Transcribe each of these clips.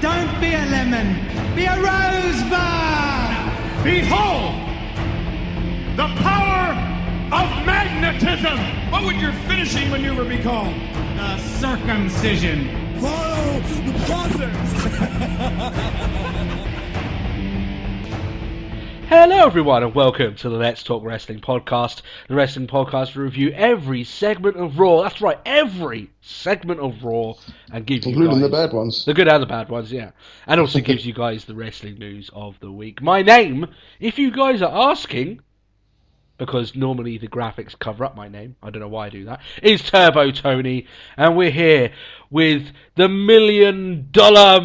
Don't be a lemon. Be a rosebud. Behold the power of magnetism. What would your finishing maneuver be called? The circumcision. Follow the process. Hello everyone and welcome to the Let's Talk Wrestling podcast. The wrestling podcast to review every segment of Raw. That's right, every segment of Raw, and give you including guys the bad ones. The good and the bad ones, yeah. And also gives you guys the wrestling news of the week. My name, if you guys are asking, because normally the graphics cover up my name, I don't know why I do that, is Turbo Tony, and we're here with the $1 million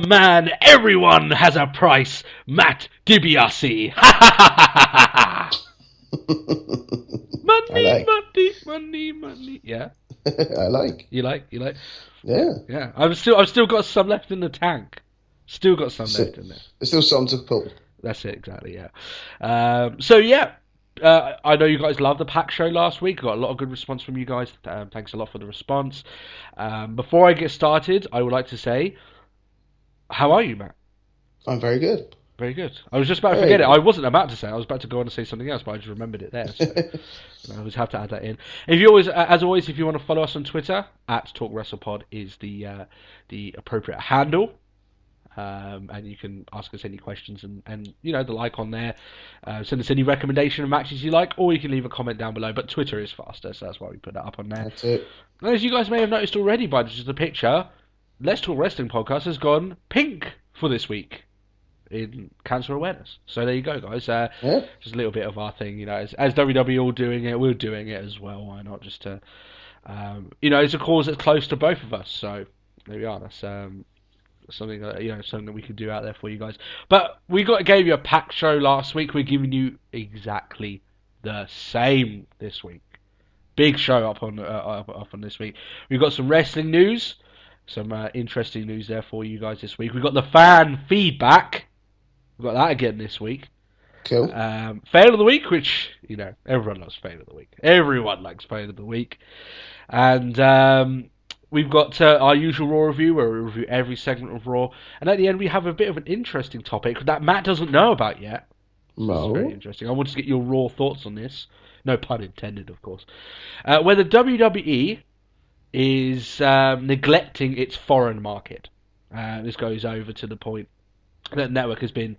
man. Everyone has a price, Matt DiBiase. money. Yeah. I like. You like? Yeah. Yeah. I've still got some left in the tank. Still got some left in there. There's still some to pull. That's it, exactly. Yeah. I know you guys loved the Pack show last week. Got a lot of good response from you guys. Thanks a lot for the response. Before I get started, I would like to say, how are you, Matt? I'm very good. Very good. I was just about to forget it. I wasn't about to say it. I was about to go on and say something else, but I just remembered it there. So I always have to add that in. If you always, as always, if you want to follow us on Twitter, @TalkWrestlePod is the appropriate handle. And you can ask us any questions and you know, the like on there. Send us any recommendation of matches you like, or you can leave a comment down below. But Twitter is faster, so that's why we put that up on there. That's it. And as you guys may have noticed already by just the picture, Let's Talk Wrestling podcast has gone pink for this week in cancer awareness. So there you go, guys. Just a little bit of our thing, you know. As WWE all doing it, we're doing it as well. Why not? Just to, you know, it's a cause that's close to both of us. So there we are. That's something that we can do out there for you guys. But we gave you a packed show last week. We're giving you exactly the same this week. Big show up on this week. We've got some wrestling news, some interesting news there for you guys this week. We've got the fan feedback. We've got that again this week. Cool. Fail of the week, which, you know, everyone loves fail of the week. Everyone likes fail of the week. And we've got our usual Raw review, where we review every segment of Raw. And at the end, we have a bit of an interesting topic that Matt doesn't know about yet. No. It's very interesting. I want to get your raw thoughts on this. No pun intended, of course. Whether WWE is neglecting its foreign market. This goes over to the point that the network has been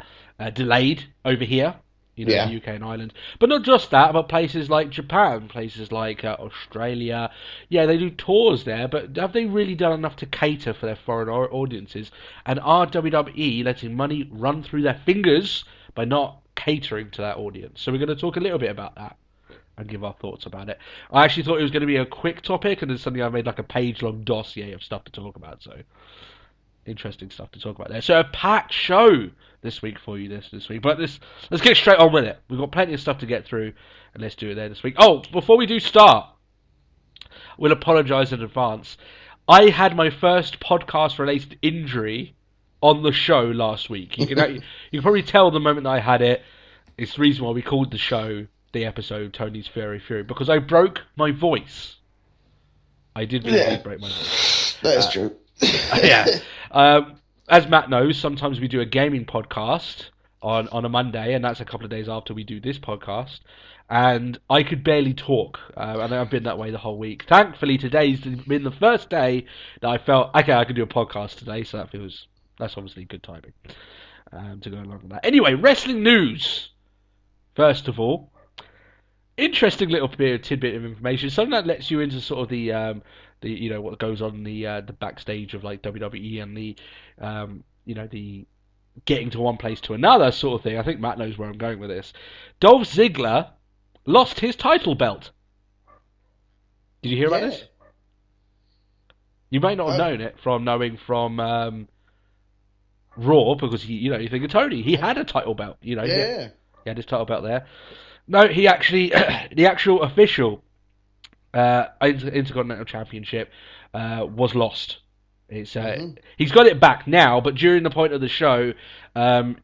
delayed over here. You know, Yeah. the UK and Ireland. But not just that, but places like Japan, places like Australia. Yeah, they do tours there, but have they really done enough to cater for their foreign audiences? And are WWE letting money run through their fingers by not catering to that audience? So we're going to talk a little bit about that and give our thoughts about it. I actually thought it was going to be a quick topic, and then suddenly I made like a page-long dossier of stuff to talk about, so interesting stuff to talk about there. So a packed show this week for you this week. But let's get straight on with it. We've got plenty of stuff to get through, and let's do it there this week. Oh, before we do start, we'll apologise in advance. I had my first podcast-related injury on the show last week. You can probably tell the moment that I had it. It's the reason why we called the episode Tony's Fury, because I broke my voice. I did really break my voice. That is true. Yeah. As Matt knows, sometimes we do a gaming podcast on a Monday, and that's a couple of days after we do this podcast. And I could barely talk, and I've been that way the whole week. Thankfully, today's been the first day that I felt, okay, I can do a podcast today, so that's obviously good timing to go along with that. Anyway, wrestling news. First of all, interesting little tidbit of information, something that lets you into sort of the you know, what goes on in the backstage of like WWE and the you know, the getting to one place to another sort of thing. I think Matt knows where I'm going with this. Dolph Ziggler lost his title belt. Did you hear about this? You may not have known it from knowing from Raw, because you think of Tony. He had a title belt. You know, Yeah. he had his title belt there. No, he actually the actual official Intercontinental Championship was lost. It's he's got it back now, but during the point of the show,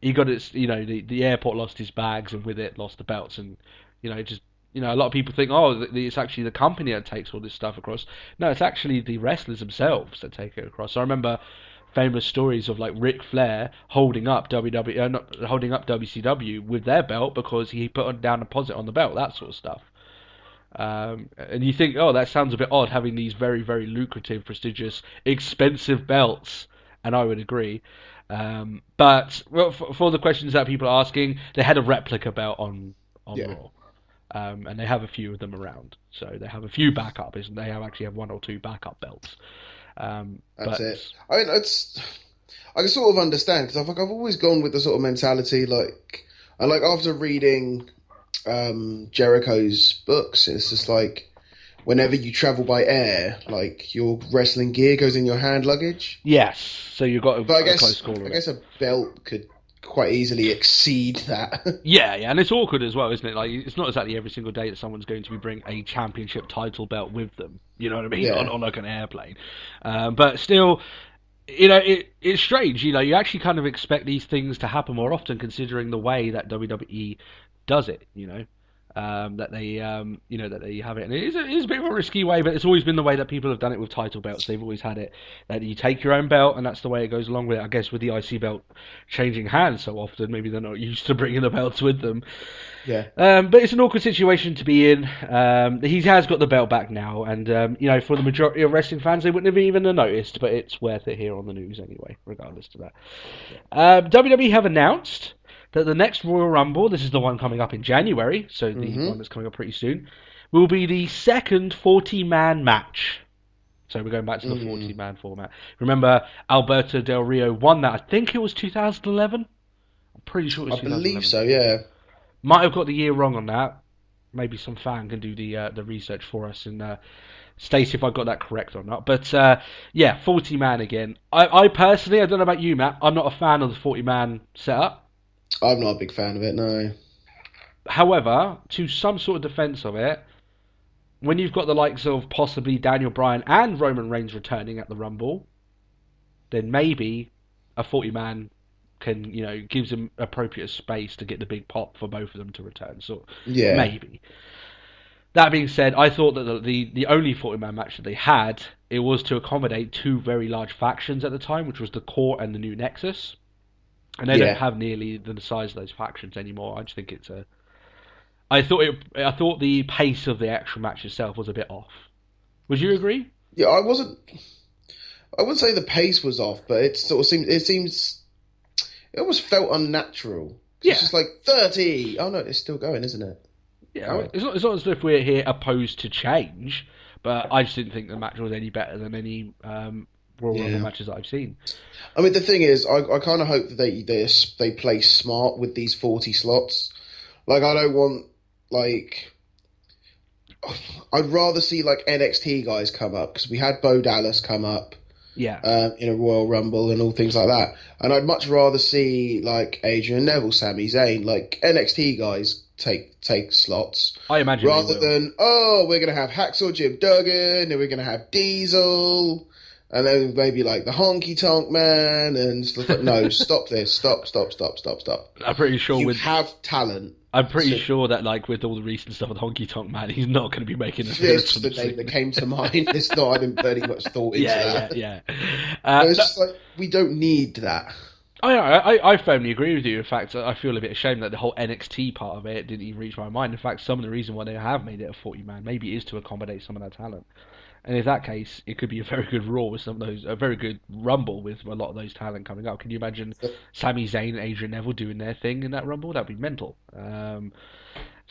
he got it. You know, the airport lost his bags, and with it lost the belts, and a lot of people think, oh, it's actually the company that takes all this stuff across. No, it's actually the wrestlers themselves that take it across. So I remember famous stories of like Ric Flair holding up not holding up WCW with their belt because he put down a deposit on the belt, that sort of stuff. And you think, oh, that sounds a bit odd having these very, very lucrative, prestigious, expensive belts, and I would agree. But well, for the questions that people are asking, they had a replica belt on Raw. And they have a few of them around, so they have a few backups, and they actually have one or two backup belts. That's it. I mean, I can sort of understand because I've always gone with the sort of mentality like after reading Jericho's books, it's just like whenever you travel by air, like your wrestling gear goes in your hand luggage. Yes, so you've got a close call. I guess a belt could quite easily exceed that. Yeah, and it's awkward as well, isn't it? Like, it's not exactly every single day that someone's going to be bringing a championship title belt with them. You know what I mean? Yeah. On like an airplane. But still, it's strange. You actually kind of expect these things to happen more often, considering the way that WWE does it. That they have it, and it is a bit of a risky way, but it's always been the way that people have done it with title belts. They've always had it that you take your own belt, and that's the way it goes along with it. I guess with the IC belt changing hands so often, maybe they're not used to bringing the belts with them. Yeah. But it's an awkward situation to be in. He has got the belt back now, and for the majority of wrestling fans, they wouldn't have even noticed. But it's worth it here on the news anyway, regardless of that. WWE have announced that the next Royal Rumble, this is the one coming up in January, so the one that's coming up pretty soon, will be the second 40-man match. So we're going back to the 40-man format. Remember, Alberto Del Rio won that. I think it was 2011. I'm pretty sure it was 2011. I believe so, yeah. Might have got the year wrong on that. Maybe some fan can do the research for us and state if I got that correct or not. But 40-man again. I personally, I don't know about you, Matt, I'm not a fan of the 40-man setup. I'm not a big fan of it, no. However, to some sort of defense of it, when you've got the likes of possibly Daniel Bryan and Roman Reigns returning at the Rumble, then maybe a 40-man can, gives him appropriate space to get the big pop for both of them to return. So yeah, maybe. That being said, I thought that the only 40-man match that they had, it was to accommodate two very large factions at the time, which was the Core and the New Nexus. And they don't have nearly the size of those factions anymore. I just think it's I thought the pace of the actual match itself was a bit off. Would you agree? Yeah, I wouldn't say the pace was off, but it almost felt unnatural. Yeah. It's just like 30. Oh no, it's still going, isn't it? Yeah, it's not as if we're here opposed to change, but I just didn't think the match was any better than any Royal Rumble matches that I've seen. I mean, the thing is, I kind of hope that they play smart with these 40 slots. Like, I don't want, like... I'd rather see, like, NXT guys come up, because we had Bo Dallas come up in a Royal Rumble and all things like that. And I'd much rather see, like, Adrian Neville, Sami Zayn, like, NXT guys take slots. I imagine rather than, we're going to have Hacksaw Jim Duggan, and we're going to have Diesel... And then maybe like the Honky Tonk Man and stuff like, no, stop this, stop. I'm pretty sure you have talent. I'm pretty sure that like with all the recent stuff with Honky Tonk Man, he's not going to be making a appearance. It's the name that came to mind. It's not. I didn't put any much thought into that. It's just like we don't need that. I firmly agree with you. In fact, I feel a bit ashamed that the whole NXT part of it didn't even reach my mind. In fact, some of the reason why they have made it a 40-man maybe is to accommodate some of that talent. And in that case, it could be a very good Raw with some of those, a very good Rumble with a lot of those talent coming up. Can you imagine Sami Zayn and Adrian Neville doing their thing in that Rumble? That'd be mental. I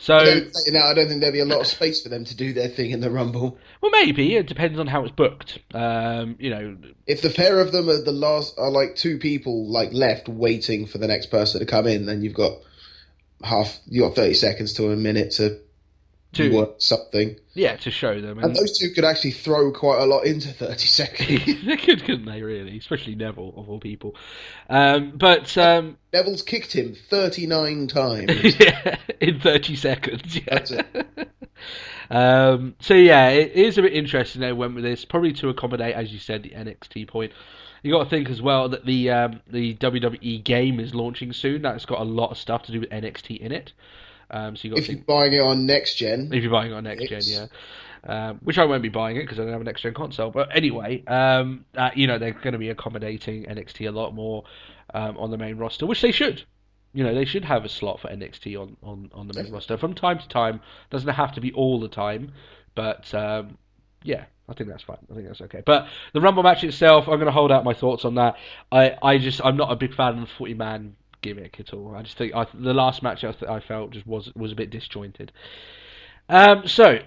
don't think there'd be a lot of space for them to do their thing in the Rumble. Well, maybe it depends on how it's booked. If the pair of them are like two people like left waiting for the next person to come in, then you've got 30 seconds to a minute to work something. Yeah, to show them. And those two could actually throw quite a lot into 30 seconds. They could, couldn't they, really? Especially Neville, of all people. Neville's kicked him 39 times. In 30 seconds. Yeah. That's it. It is a bit interesting they went with this, probably to accommodate, as you said, the NXT point. You got to think as well that the WWE game is launching soon. That's got a lot of stuff to do with NXT in it. You're buying it on next gen, yeah. which I won't be buying it because I don't have an next-gen console. But anyway, they're going to be accommodating NXT a lot more on the main roster, which they should. They should have a slot for NXT on the main roster from time to time. Doesn't have to be all the time, but yeah, I think that's fine. I think that's okay. But the Rumble match itself, I'm going to hold out my thoughts on that. I'm not a big fan of the 40-man gimmick at all. I just think the last match I felt just was a bit disjointed. So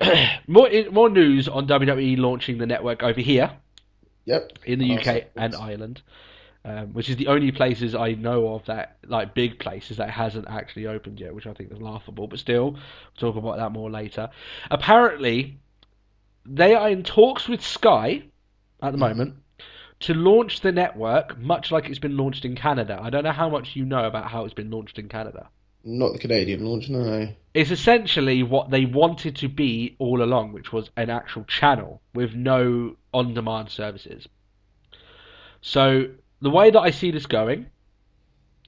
more news on WWE launching the network over here. Yep. In the UK and Ireland, which is the only places I know of that, like big places, that hasn't actually opened yet, which I think is laughable. But still, we'll talk about that more later. Apparently, they are in talks with Sky at the moment to launch the network, much like it's been launched in Canada. I don't know how much you know about how it's been launched in Canada. Not the Canadian launch, no. It's essentially what they wanted to be all along, which was an actual channel with no on-demand services. So the way that I see this going,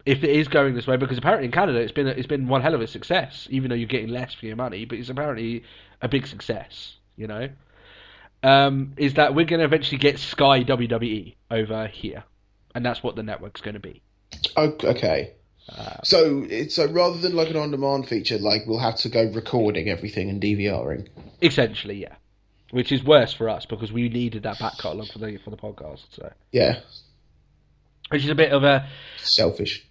if it is going this way, because apparently in Canada it's been one hell of a success, even though you're getting less for your money, but it's apparently a big success, is that we're going to eventually get Sky WWE over here, and that's what the network's going to be. Okay. So rather than like an on-demand feature, like we'll have to go recording everything and DVRing. Essentially, yeah. Which is worse for us because we needed that back catalogue for the podcast. So yeah, which is a bit of a selfish.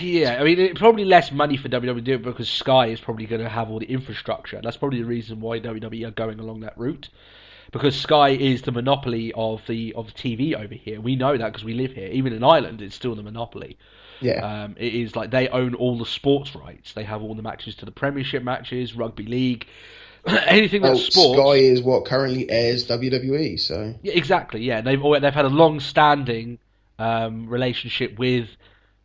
Yeah, I mean, it's probably less money for WWE to do it because Sky is probably going to have all the infrastructure. That's probably the reason why WWE are going along that route. Because Sky is the monopoly of the TV over here. We know that because we live here. Even in Ireland, it's still the monopoly. Yeah. It is like they own all the sports rights. They have all the matches to the Premiership matches, rugby league, anything that's sports. Sky is what currently airs WWE. So yeah, exactly. Yeah, they've had a long-standing relationship with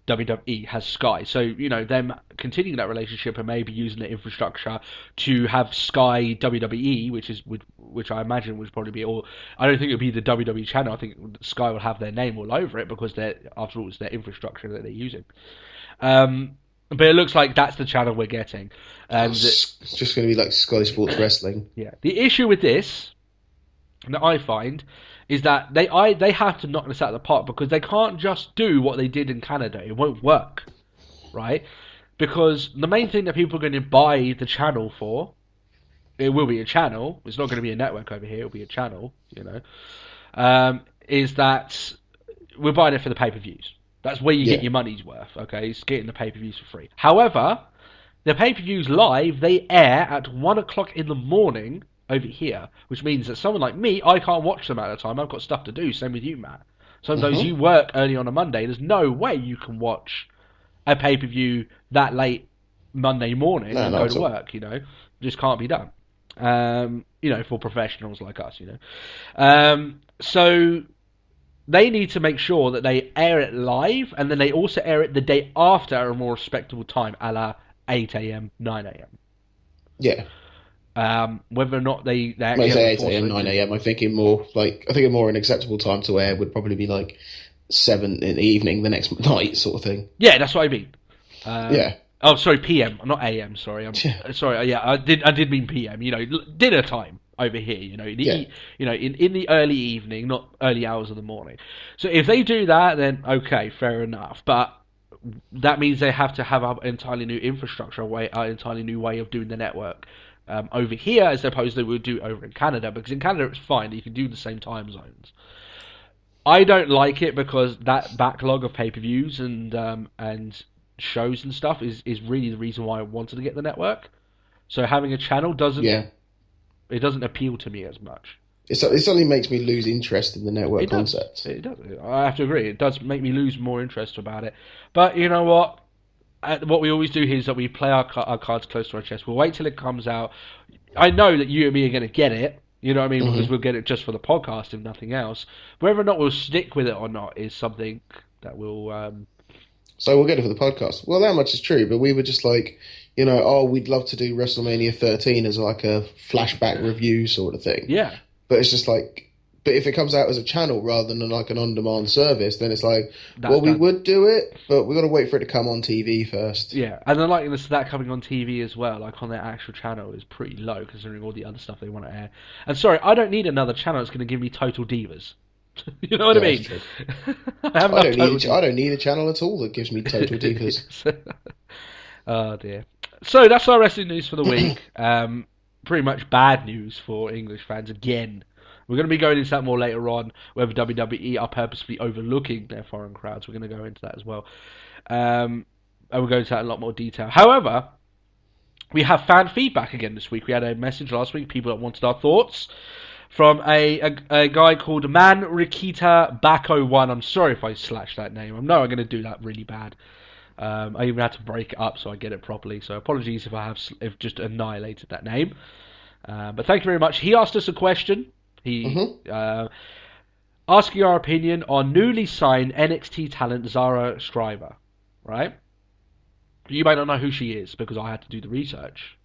WWE has Sky, so them continuing that relationship and maybe using the infrastructure to have Sky WWE, which I imagine would probably be all. I don't think it would be the WWE channel. I think Sky will have their name all over it because after all, it's their infrastructure that they're using. But it looks like that's the channel we're getting, and it's just going to be like Sky Sports Wrestling. Yeah. The issue with this that I find is that they have to knock this out of the park because they can't just do what they did in Canada. It won't work, right? Because the main thing that people are going to buy the channel for, it will be a channel. It's not going to be a network over here. It'll be a channel, is that we're buying it for the pay-per-views. That's where you get your money's worth, okay? It's getting the pay-per-views for free. However, the pay-per-views live, they air at 1 o'clock in the morning over here, which means that someone like me, I can't watch them at a time. I've got stuff to do. Same with you, Matt. Sometimes you work early on a Monday. There's no way you can watch a pay-per-view that late Monday morning and go to work. Just can't be done. For professionals like us. So they need to make sure that they air it live, and then they also air it the day after at a more respectable time, a la 8 a.m., 9 a.m. Yeah. Whether or not they actually say 8 a.m., 9 a.m. I think a more an acceptable time to air would probably be like 7 in the evening the next night, sort of thing. Yeah, that's what I mean. Yeah. Oh, sorry, PM, not AM. Sorry, sorry. Yeah, I did mean PM. Dinner time over here. In the early evening, not early hours of the morning. So if they do that, then okay, fair enough. But that means they have to have an entirely new infrastructure, an entirely new way of doing the network. Over here as opposed to they would do over in Canada, because in Canada it's fine, you can do the same time zones. I don't like it because that backlog of pay-per-views and shows and stuff is really the reason why I wanted to get the network. So having a channel doesn't appeal to me as much. It suddenly makes me lose interest in the network concept. It does. I have to agree. It does make me lose more interest about it. But you know what? What we always do here is that we play our cards close to our chest. We'll wait till it comes out. I know that you and me are going to get it, you know what I mean, because we'll get it just for the podcast, if nothing else. Whether or not we'll stick with it or not is something that we'll... So we'll get it for the podcast. Well, that much is true, but we were just like, we'd love to do WrestleMania 13 as like a flashback review sort of thing. Yeah. But it's just like, But if it comes out as a channel rather than like an on-demand service, then it's like, That's we done. would do it, but we've got to wait for it to come on TV first. Yeah, and the likeliness of that coming on TV as well, like on their actual channel, is pretty low considering all the other stuff they want to air. And sorry, I don't need another channel that's going to give me Total Divas. You know what I mean? True. I don't need a channel at all that gives me Total Divas. Oh dear. So that's our wrestling news for the week. Pretty much bad news for English fans again. We're going to be going into that more later on, whether WWE are purposefully overlooking their foreign crowds. We're going to go into that as well. And we'll go into that in a lot more detail. However, we have fan feedback again this week. We had a message last week, people that wanted our thoughts, from a guy called Man Rikita Bako 1. I'm sorry if I slashed that name. I know I'm going to do that really bad. I even had to break it up so I get it properly. So apologies if just annihilated that name. But thank you very much. He asked us a question. Asking our opinion on newly signed NXT talent Zahra Schrieber, right? You might not know who she is because I had to do the research.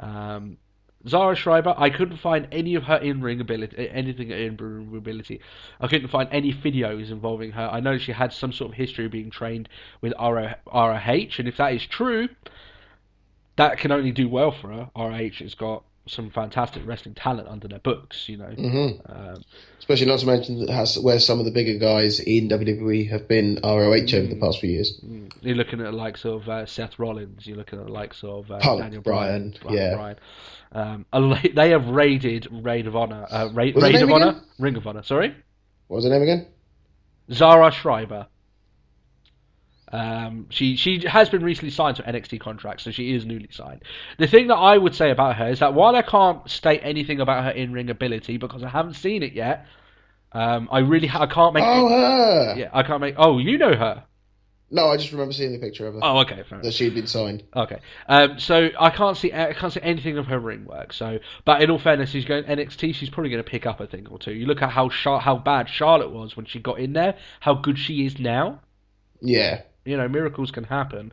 Zahra Schrieber, I couldn't find any of her in-ring ability, anything in-ring ability. I couldn't find any videos involving her. I know she had some sort of history of being trained with ROH, and if that is true, that can only do well for her. ROH has got some fantastic wrestling talent under their books, you know. Especially not to mention that where some of the bigger guys in WWE have been ROH over the past few years. You're looking at the likes of Seth Rollins. You're looking at the likes of Punk, Daniel Bryan. Bryan. They have raided Ring of Honor. Sorry, what was her name again? Zahra Schrieber. She has been recently signed to an NXT contract, so she is newly signed. The thing that I would say about her is that while I can't state anything about her in-ring ability because I haven't seen it yet, I can't make. Her. Yeah, I can't make. Oh, you know her. No, I just remember seeing the picture of her. Oh, okay, fair enough. That she'd been signed. Okay, so I can't see anything of her ring work. So, but in all fairness, she's going NXT. She's probably going to pick up a thing or two. You look at how bad Charlotte was when she got in there. How good she is now. Yeah. You know, miracles can happen.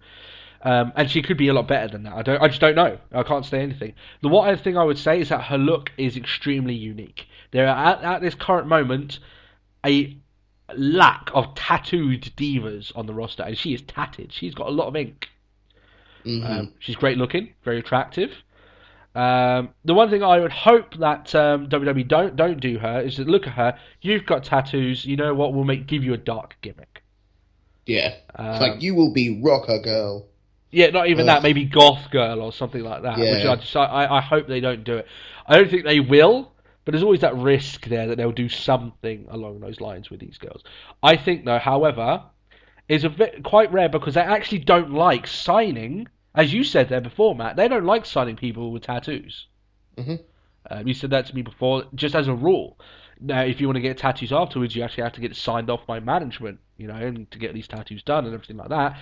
And she could be a lot better than that. I just don't know. I can't say anything. The one thing I would say is that her look is extremely unique. There are, at this current moment, a lack of tattooed divas on the roster, and she is tatted. She's got a lot of ink. She's great looking, very attractive. The one thing I would hope that WWE don't do her is to look at her. You've got tattoos. You know what? We'll give you a dark gimmick. Yeah, like you will be rocker girl. Yeah, not even that. Maybe goth girl or something like that. Yeah. Which I hope they don't do it. I don't think they will, but there's always that risk there that they'll do something along those lines with these girls. I think, though, however, is quite rare because they actually don't like signing, as you said there before, Matt. They don't like signing people with tattoos. You said that to me before, just as a rule. Now, if you want to get tattoos afterwards, you actually have to get it signed off by management, you know, and to get these tattoos done and everything like that.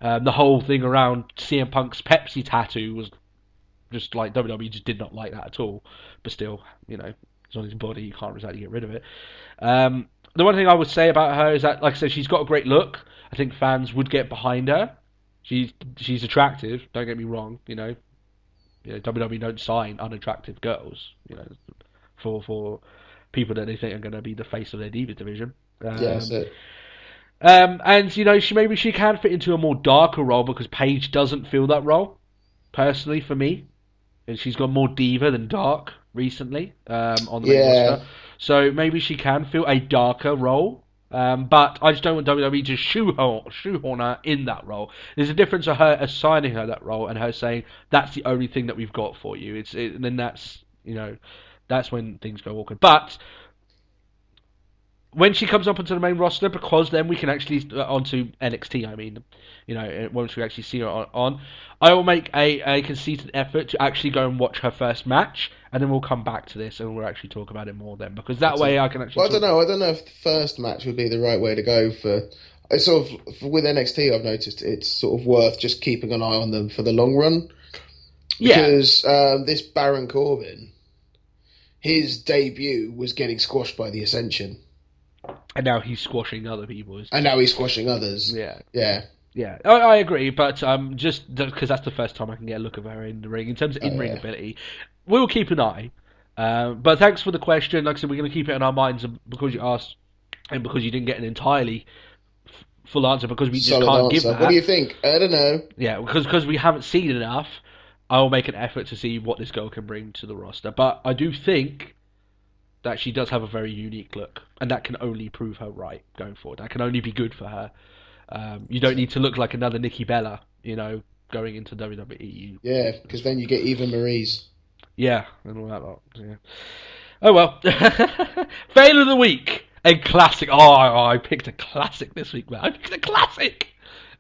The whole thing around CM Punk's Pepsi tattoo was just like WWE just did not like that at all. But still, you know, it's on his body, you can't exactly get rid of it. The one thing I would say about her is that, like I said, she's got a great look. I think fans would get behind her. She's attractive, don't get me wrong, you know. WWE don't sign unattractive girls, you know, for people that they think are going to be the face of their Divas division. That's it. And, you know, maybe she can fit into a more darker role because Paige doesn't feel that role, personally, for me. And she's got more diva than dark recently on the main roster. So maybe she can feel a darker role. But I just don't want WWE to shoehorn her in that role. There's a difference of her assigning her that role and her saying, that's the only thing that we've got for you. And then that's, you know, that's when things go awkward. But when she comes up onto the main roster, because then we can actually onto NXT. I mean, you know, once we actually see her on, I will make a conceited effort to actually go and watch her first match, and then we'll come back to this and we'll actually talk about it more then, because that way I can actually. Well, I don't know if the first match would be the right way to go for. It's sort of with NXT. I've noticed it's sort of worth just keeping an eye on them for the long run, because this Baron Corbin. His debut was getting squashed by the Ascension. And now he's squashing other people. And now he's squashing others. Yeah. I agree, but just because that's the first time I can get a look of her in the ring. In terms of in-ring ability, we'll keep an eye. But thanks for the question. Like I said, we're going to keep it in our minds because you asked and because you didn't get an entirely full answer because we just Solid can't answer. give that. What do you think? I don't know. Yeah, because we haven't seen enough. I will make an effort to see what this girl can bring to the roster. But I do think that she does have a very unique look, and that can only prove her right going forward. That can only be good for her. You don't need to look like another Nikki Bella, going into WWE. Yeah, because then you get Eva Marie's. Yeah, and all that lot. Yeah. Oh well. Fail of the week. A classic. Oh, I picked a classic this week, man. I picked a classic.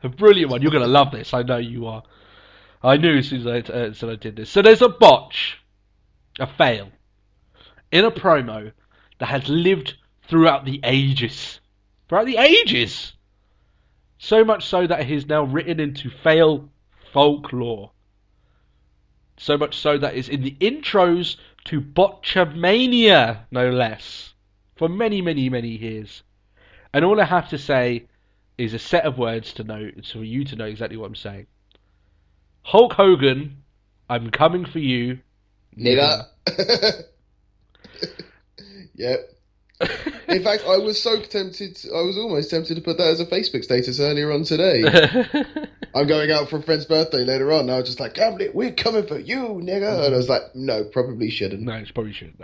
A brilliant one. You're going to love this. I know you are. I knew as soon as I did this. So there's a botch, a fail, in a promo that has lived throughout the ages. Throughout the ages! So much so that it is now written into fail folklore. So much so that it's in the intros to Botchamania, no less. For many, many, many years. And all I have to say is a set of words for you to know exactly what I'm saying. Hulk Hogan, I'm coming for you. Nigga. Yep. In fact, I was almost tempted to put that as a Facebook status earlier on today. I'm going out for a friend's birthday later on. And I was just like, we're coming for you, nigga. And I was like, no, probably shouldn't. No, probably shouldn't,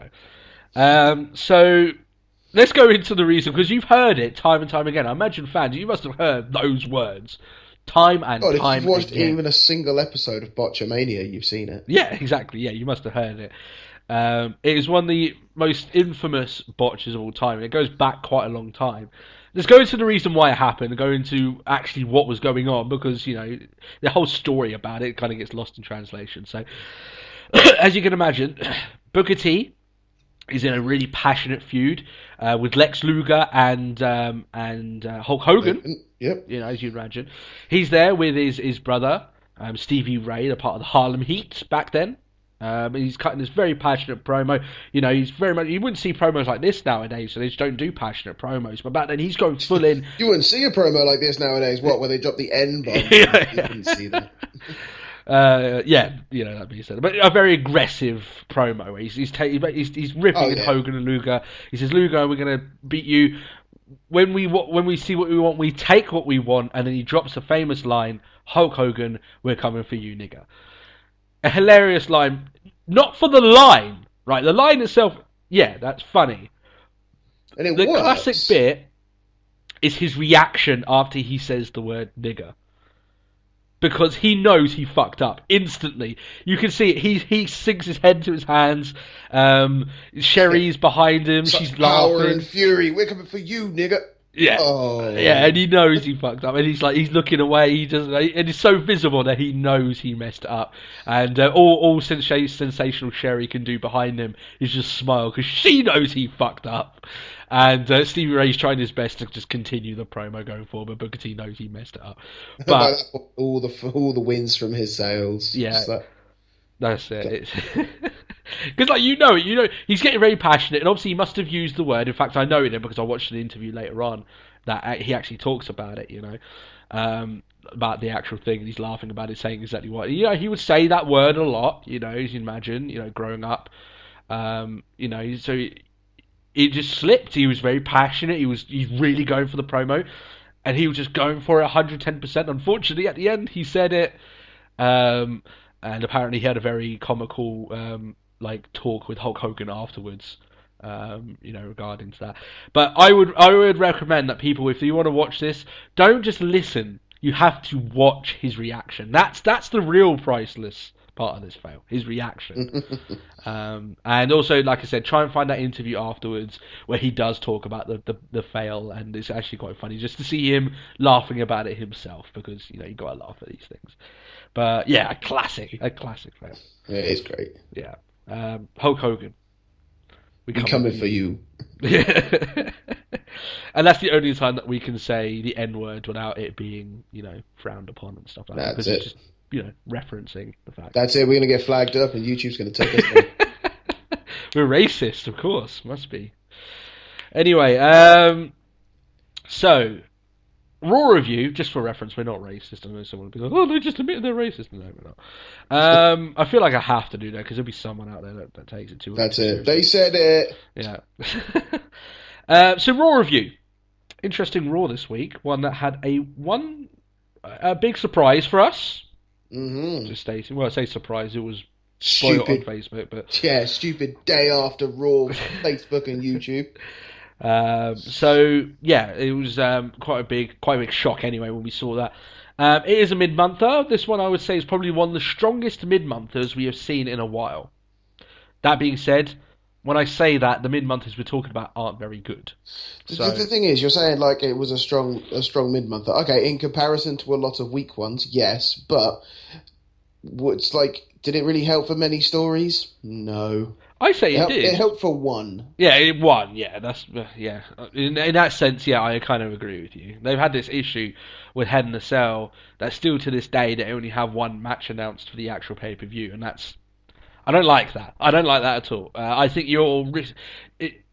no. So, let's go into the reason, because you've heard it time and time again. I imagine fans, you must have heard those words time and God, time if you've watched again. even a single episode of Botchamania, you've seen it. Yeah, exactly. Yeah, you must have heard it. It is one of the most infamous botches of all time. It goes back quite a long time. Let's go into the reason why it happened and go into actually what was going on, because, the whole story about it kind of gets lost in translation. So, as you can imagine, Booker T is in a really passionate feud with Lex Luger and Hulk Hogan. Yep. As you'd imagine. He's there with his brother, Stevie Ray, a part of the Harlem Heat back then. He's cutting this very passionate promo. He's very much. You wouldn't see promos like this nowadays, so they just don't do passionate promos. But back then, he's going full in. You wouldn't see a promo like this nowadays. What, where they drop the N bomb? You wouldn't see that. That being said, but a very aggressive promo. Where he's ripping Hogan and Luger. He says, "Luger, we're gonna beat you. When we see what we want, we take what we want." And then he drops a famous line, "Hulk Hogan, we're coming for you, nigga." A hilarious line, not for the line, right? The line itself, yeah, that's funny. And the classic bit is his reaction after he says the word nigger. Because he knows he fucked up instantly. You can see it. He sinks his head to his hands. Sherry's behind him. Such she's power laughing. And fury. We're coming for you, nigga. Yeah, oh. Yeah, and he knows he fucked up, and he's looking away. He doesn't, and it's so visible that he knows he messed up. And all sensational Sherry can do behind him is just smile because she knows he fucked up. And Stevie Ray's trying his best to just continue the promo going forward, but Booker T knows he messed it up. But all the wins from his sales. Yeah, that's it. Because he's getting very passionate, and obviously he must have used the word. In fact, I know it because I watched an interview later on that he actually talks about it. About the actual thing, and he's laughing about it, saying exactly what he would say that word a lot. As you can imagine, growing up, so it just slipped. He was very passionate. He's really going for the promo, and he was just going for it 110%. Unfortunately, at the end, he said it, and apparently he had a very comical talk with Hulk Hogan afterwards, regarding to that. But I would recommend that people, if you want to watch this, don't just listen. You have to watch his reaction. That's the real priceless part of this fail, his reaction. And also, like I said, try and find that interview afterwards where he does talk about the fail, and it's actually quite funny just to see him laughing about it himself, because you gotta laugh at these things. But yeah, a classic fail. Yeah, it's great. Yeah. Hulk Hogan. We're coming for you. And that's the only time that we can say the N-word without it being, frowned upon and stuff like that. That's because it. It's just, referencing the fact. That's it. We're going to get flagged up and YouTube's going to take us down. We're racist, of course. Must be. Anyway, so Raw review, just for reference, we're not racist. I know someone will be like, oh, they just admitted they're racist. No, we're not. I feel like I have to do that because there'll be someone out there that takes it too That's seriously. it. They said it. Yeah. So Raw review. Interesting Raw this week. One that had a big surprise for us. Mm-hmm. Just stating. Well, I say surprise. It was spoiled on Facebook, but yeah, stupid day after Raw, Facebook and YouTube. So yeah, it was quite a big shock anyway when we saw that. It is a mid-monther. This one I would say is probably one of the strongest mid-monthers we have seen in a while. That being said, when I say that, the mid-monthers we're talking about aren't very good. So, the thing is, you're saying like it was a strong mid-monther. Okay, in comparison to a lot of weak ones, yes, but it's like, did it really help for many stories? No. I say it did. It helped for one. Yeah, it won. Yeah, that's yeah. In that sense, yeah, I kind of agree with you. They've had this issue with Hell in a Cell that still to this day they only have one match announced for the actual pay-per-view, and I don't like that. I don't like that at all. I think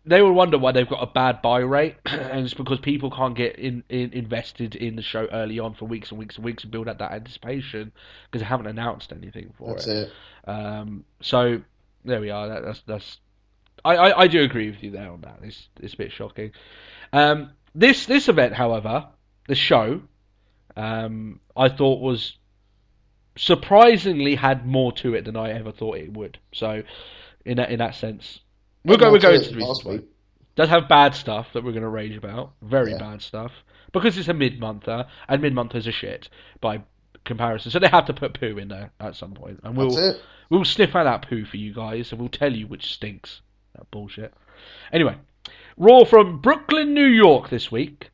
they will wonder why they've got a bad buy rate, and it's because people can't get invested in the show early on for weeks and weeks and weeks and build up that anticipation because they haven't announced anything for That's it. So there we are. I do agree with you there on that. It's a bit shocking. This event, however, the show, I thought was surprisingly had more to it than I ever thought it would. So in that sense, we'll go into the reasons why. It does have bad stuff that we're going to rage about, very bad stuff, because it's a mid-monther, and mid-monthers are shit by comparison. So they have to put poo in there at some point, and we'll sniff out that poo for you guys, and we'll tell you which stinks. That bullshit. Anyway, Raw from Brooklyn, New York this week.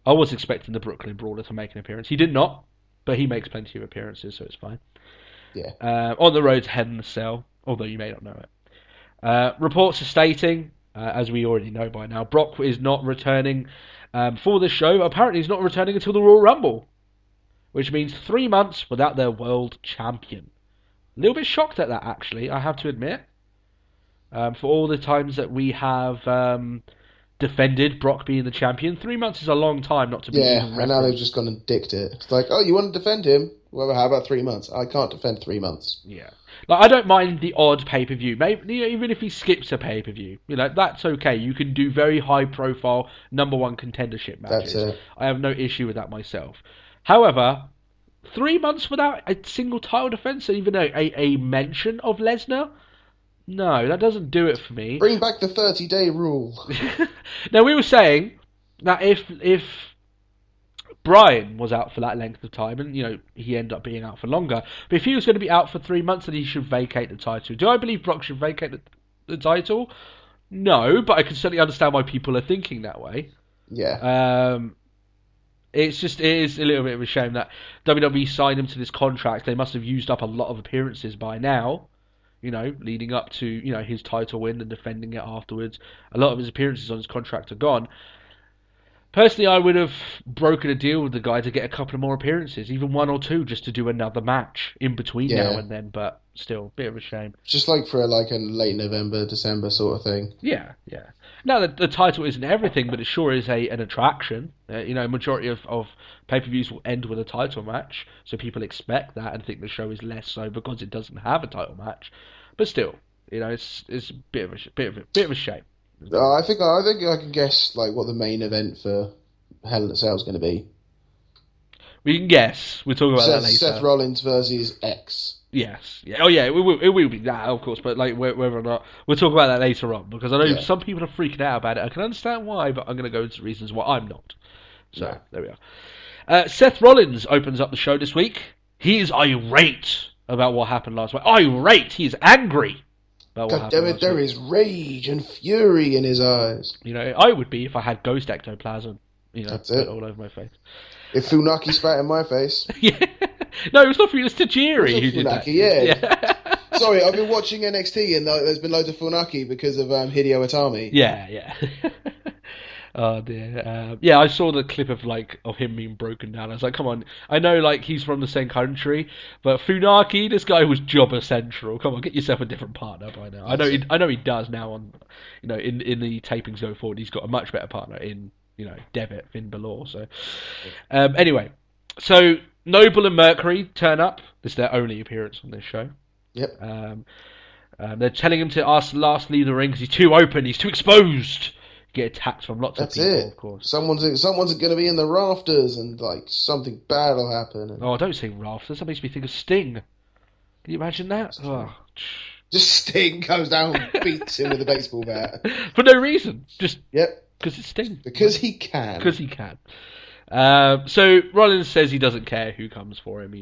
I was expecting the Brooklyn Brawler to make an appearance. He did not, but he makes plenty of appearances, so it's fine. Yeah. On the road to Hell in a Cell, although you may not know it. Reports are stating, as we already know by now, Brock is not returning for the show. Apparently he's not returning until the Royal Rumble, which means 3 months without their world champion. A little bit shocked at that, actually, I have to admit. For all the times that we have defended Brock being the champion, 3 months is a long time not to be even and now they've just gone and dicked it. It's like, oh, you want to defend him? Well, how about 3 months? I can't defend 3 months. Yeah. Like, I don't mind the odd pay-per-view. Maybe, even if he skips a pay-per-view, that's okay. You can do very high-profile number one contendership matches. That's it. I have no issue with that myself. However, 3 months without a single title defense, or even a mention of Lesnar? No, that doesn't do it for me. Bring back the 30-day rule. Now, we were saying that if Bryan was out for that length of time, and he ended up being out for longer, but if he was going to be out for 3 months, then he should vacate the title. Do I believe Brock should vacate the title? No, but I can certainly understand why people are thinking that way. Yeah. It is a little bit of a shame that WWE signed him to this contract. They must have used up a lot of appearances by now. Leading up to, his title win and defending it afterwards. A lot of his appearances on his contract are gone. Personally, I would have broken a deal with the guy to get a couple of more appearances, even 1 or 2, just to do another match in between now and then, but still, bit of a shame. Just like for a late November, December sort of thing. Yeah. Now, the title isn't everything, but it sure is an attraction. Majority of pay-per-views will end with a title match, so people expect that and think the show is less so because it doesn't have a title match. But still, it's a bit of a shame. I think I can guess what the main event for Hell in a Cell is going to be. We can guess. We'll talk about that later. Seth Rollins versus X. Yes. Yeah. Oh, yeah. It will be that, of course. But whether or not we'll talk about that later on, because I know some people are freaking out about it. I can understand why, but I'm going to go into reasons why I'm not. So there we are. Seth Rollins opens up the show this week. He is irate about what happened last week. Irate. He is angry about what happened last week. There is rage and fury in his eyes. I would be if I had ghost ectoplasm. That's it. All over my face. If Funaki spat in my face. Yeah. No, it was not for you. It's Tajiri who did that. Yeah. Sorry, I've been watching NXT and there's been loads of Funaki because of Hideo Itami. Yeah. Oh dear. I saw the clip of him being broken down. I was like, come on. I know he's from the same country, but Funaki, this guy was Jobber Central. Come on, get yourself a different partner by now. I know he does now on in the tapings going forward. He's got a much better partner in debit Finn Balor. So anyway, so Noble and Mercury turn up. This is their only appearance on this show. Yep. They're telling him to ask last leave the ring because he's too open, he's too exposed. Get attacked from lots of people, of course. Someone's going to be in the rafters, and like something bad will happen. Oh, don't say rafters. That makes me think of Sting. Can you imagine that? Oh. Just Sting comes down and beats him with a baseball bat for no reason. Just because it's Sting. Because he can. Because he can. So Rollins says he doesn't care who comes for him.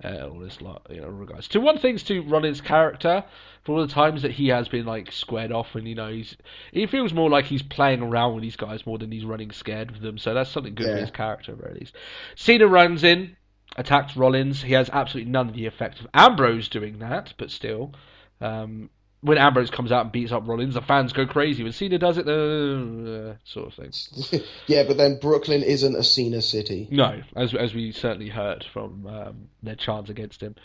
All this lot, regards to one thing's to Rollins' character for all the times that he has been like squared off, and he feels more like he's playing around with these guys more than he's running scared with them. So that's something good for his character, at least. Cena runs in, attacks Rollins. He has absolutely none of the effect of Ambrose doing that, but still, when Ambrose comes out and beats up Rollins, the fans go crazy. When Cena does it, sort of thing. Yeah, but then Brooklyn isn't a Cena city. No, as we certainly heard from their chants against him.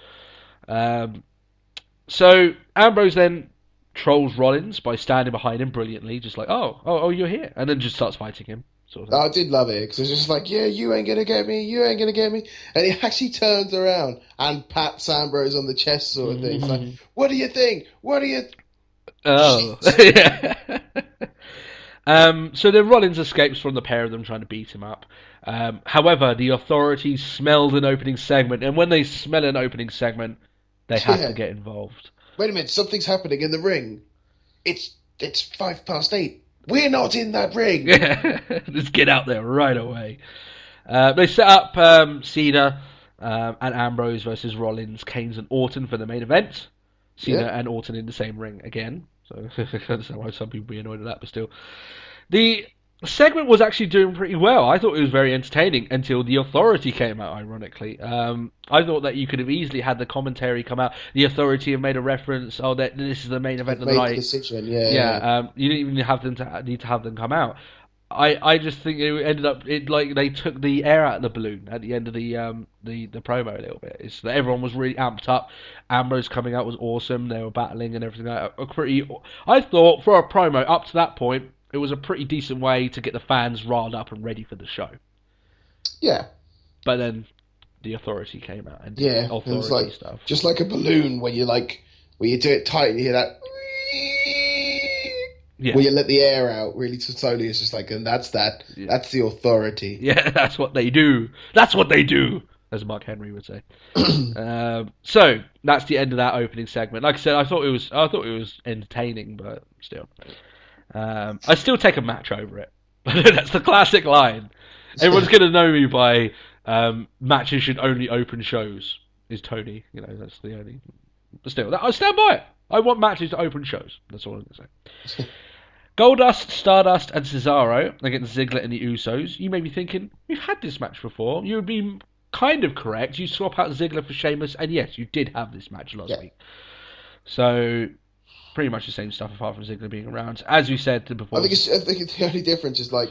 So Ambrose then trolls Rollins by standing behind him brilliantly, just like, oh, you're here, and then just starts fighting him. Sort of thing. I did love it, because it's just like, yeah, you ain't going to get me, and he actually turns around and pats Ambrose on the chest sort of thing. It's like, what do you think? Oh. Yeah. So then Rollins escapes from the pair of them trying to beat him up. However, the authorities smelled an opening segment, and when they smell an opening segment, they have to get involved. Wait a minute, something's happening in the ring. It's 8:05. We're not in that ring. Let's get out there right away. They set up Cena and Ambrose versus Rollins, Kane and Orton for the main event. Cena and Orton in the same ring again. So I understand why some people be annoyed at that, but still. The segment was actually doing pretty well. I thought it was very entertaining until the Authority came out, ironically. I thought that you could have easily had the commentary come out. The Authority have made a reference, that this is the main event of the night. Decision. You didn't even need to have them come out. I just think it ended up they took the air out of the balloon at the end of the promo a little bit. It's that everyone was really amped up. Ambrose coming out was awesome. They were battling and everything. I thought for a promo up to that point, it was a pretty decent way to get the fans riled up and ready for the show. Yeah. But then the Authority came out and did Authority it was like, stuff. Just like a balloon where you do it tight and you hear that. Yeah. Where you let the air out really slowly. It's just like, and that's that. Yeah. That's the Authority. Yeah, that's what they do. That's what they do, as Mark Henry would say. So that's the end of that opening segment. Like I said, I thought it was entertaining, but still, I still take a match over it. That's the classic line. Everyone's gonna know me by matches should only open shows. Is Tony? That's the only. But still, I stand by it. I want matches to open shows. That's all I'm gonna say. Goldust, Stardust, and Cesaro against Ziggler and the Usos. You may be thinking, we've had this match before. You would be kind of correct. You swap out Ziggler for Sheamus, and yes, you did have this match last week. So, pretty much the same stuff apart from Ziggler being around. As we said before. I think the only difference is we'll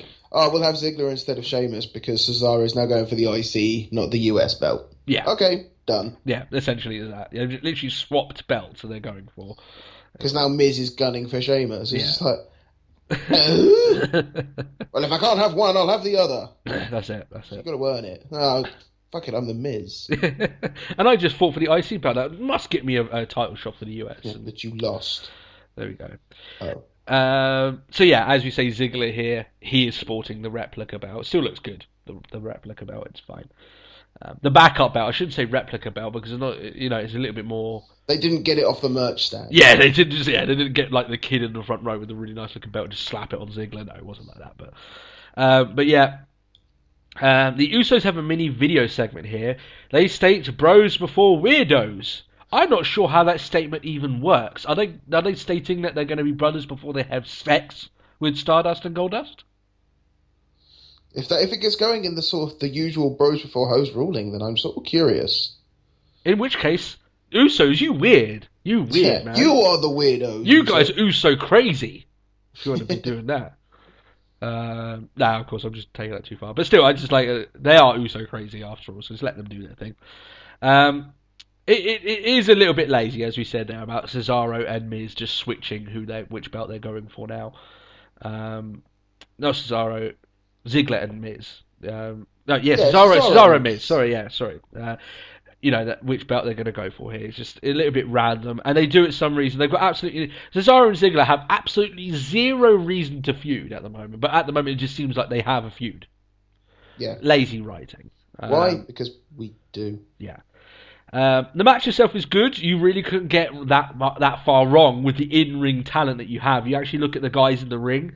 have Ziggler instead of Sheamus because Cesaro is now going for the IC, not the US belt. Yeah. Okay, done. Yeah, essentially is that. They've literally swapped belts, so they're going for. Because now Miz is gunning for Sheamus. It's just like... well, if I can't have one, I'll have the other. That's it. You've got to earn it. Oh, fuck it, I'm the Miz. And I just fought for the IC belt. That must get me a title shot for the US. Yeah, that you lost. There we go. Oh. So yeah, as we say, Ziggler here, he is sporting the replica belt. Still looks good. The replica belt, it's fine. The backup belt, I shouldn't say replica belt because it's not. It's a little bit more. They didn't get it off the merch stand. Yeah, they didn't. They didn't get like the kid in the front row with a really nice looking belt and just slap it on Ziggler. No, it wasn't like that. But yeah, the Usos have a mini video segment here. They state "bros before weirdos." I'm not sure how that statement even works. Are they stating that they're going to be brothers before they have sex with Stardust and Goldust? If it gets going in the sort of the usual bros before hoes ruling, then I'm sort of curious. In which case, Usos, you weird, man. You are the weirdo. You guys are Uso crazy. If you want to be doing that. Of course, I'm just taking that too far. But still, I just they are Uso crazy after all, so just let them do their thing. It is a little bit lazy, as we said there, about Cesaro and Miz just switching which belt they're going for now. Not Cesaro, Ziggler and Miz. No, yes, Yeah, Cesaro and Miz. Miz. Sorry. Which belt they're going to go for here. It's just a little bit random, and they do it for some reason. They've got Cesaro and Ziggler have absolutely zero reason to feud at the moment, but at the moment it just seems like they have a feud. Yeah. Lazy writing. Why? Because we do. Yeah. The match itself is good. You really couldn't get that far wrong with the in-ring talent that you have. You actually look at the guys in the ring.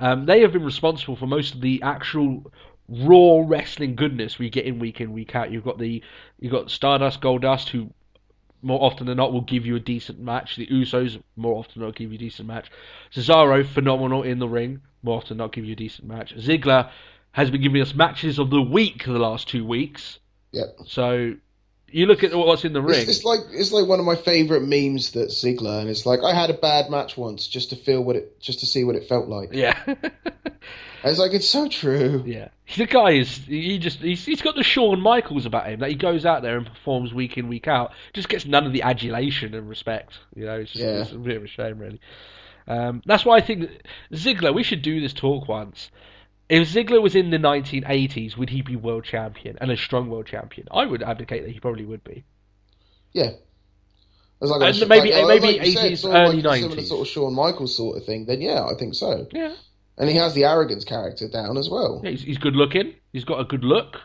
They have been responsible for most of the actual raw wrestling goodness we get in, week out. You've got Stardust, Goldust, who more often than not will give you a decent match. The Usos more often than not give you a decent match. Cesaro, phenomenal in the ring, more often than not give you a decent match. Ziggler has been giving us matches of the week the last 2 weeks. Yep. So you look at what's in the ring. It's like one of my favourite memes that Ziggler, and it's like I had a bad match once just to see what it felt like. Yeah. It's like, it's so true. Yeah, the guy he's got the Shawn Michaels about him, that he goes out there and performs week in, week out, just gets none of the adulation and respect. It's a bit of a shame, really. That's why I think that Ziggler, we should do this talk once. If Ziggler was in the 1980s, would he be world champion and a strong world champion? I would advocate that he probably would be. Yeah. Maybe 80s, early 90s. Similar sort of Shawn Michaels sort of thing, then yeah, I think so. Yeah. And he has the arrogance character down as well. Yeah, he's good looking. He's got a good look.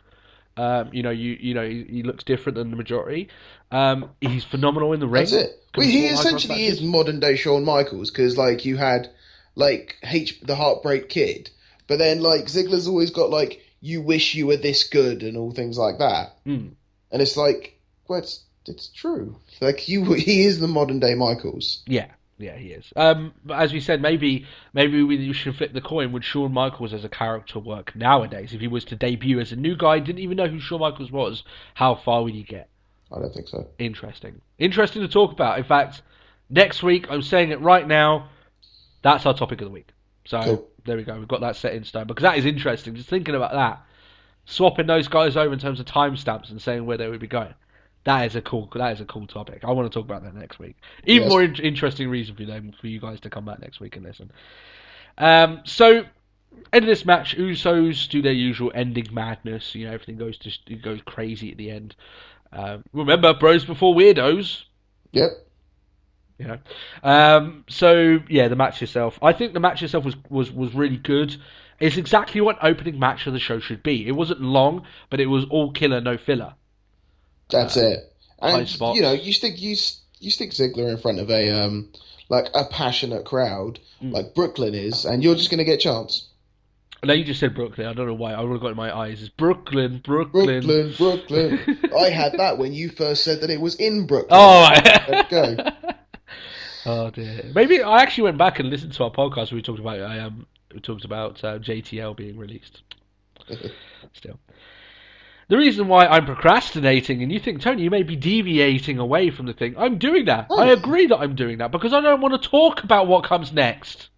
He looks different than the majority. He's phenomenal in the ring. That's it. He essentially is modern day Shawn Michaels, because you had the Heartbreak Kid, but then Ziggler's always got you wish you were this good and all things like that. And it's it's true. He is the modern day Michaels. Yeah, he is. But as we said, maybe we should flip the coin. Would Shawn Michaels as a character work nowadays? If he was to debut as a new guy, didn't even know who Shawn Michaels was, how far would he get? I don't think so. Interesting to talk about. In fact, next week, I'm saying it right now, that's our topic of the week. So cool. There we go. We've got that set in stone, because that is interesting. Just thinking about that, swapping those guys over in terms of timestamps and saying where they would be going. That is a cool topic. I want to talk about that next week. Even more interesting reason for you guys to come back next week and listen. So, end of this match, Usos do their usual ending madness. Everything goes crazy at the end. Remember, bros before weirdos. Yep. The match itself. I think the match itself was really good. It's exactly what an opening match of the show should be. It wasn't long, but it was all killer, no filler. That's it. And you stick Ziggler in front of a passionate crowd like Brooklyn is, and you're just going to get a chance. No, you just said Brooklyn. I don't know why. I would have got in my eyes. It's Brooklyn. I had that when you first said that it was in Brooklyn. Oh, let's go. Oh dear. Maybe I actually went back and listened to our podcast where we talked about JTL being released. Still. The reason why I'm procrastinating, and you think, Tony, you may be deviating away from the thing, I'm doing that. I agree that I'm doing that, because I don't want to talk about what comes next.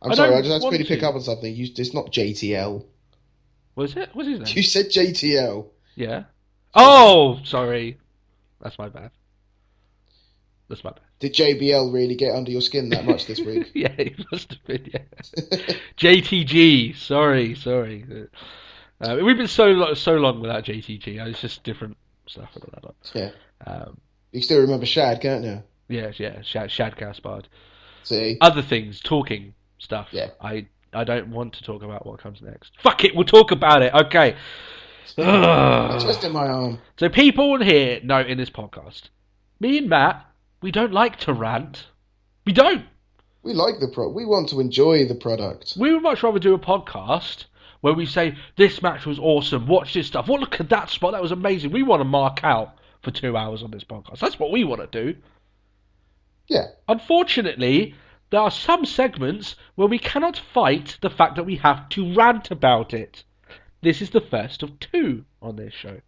I'm sorry, I just had to pick up on something. It's not JTL. Was it? What's his name? You said JTL. Yeah. Oh, sorry. That's my bad. Did JBL really get under your skin that much this week? Yeah, he must have been, yeah. JTG. Sorry. We've been so long without JTG. It's just different stuff. Yeah. You still remember Shad, can't you? Yeah. Shad Gaspard. See? Other things, talking stuff. Yeah. I don't want to talk about what comes next. Fuck it, we'll talk about it. Okay. I'm twisting my arm. So people here know in this podcast, me and Matt, we don't like to rant. We don't. We like we want to enjoy the product. We would much rather do a podcast where we say, this match was awesome, watch this stuff. Well, look at that spot, that was amazing. We want to mark out for 2 hours on this podcast. That's what we want to do. Yeah. Unfortunately, there are some segments where we cannot fight the fact that we have to rant about it. This is the first of 2 on this show.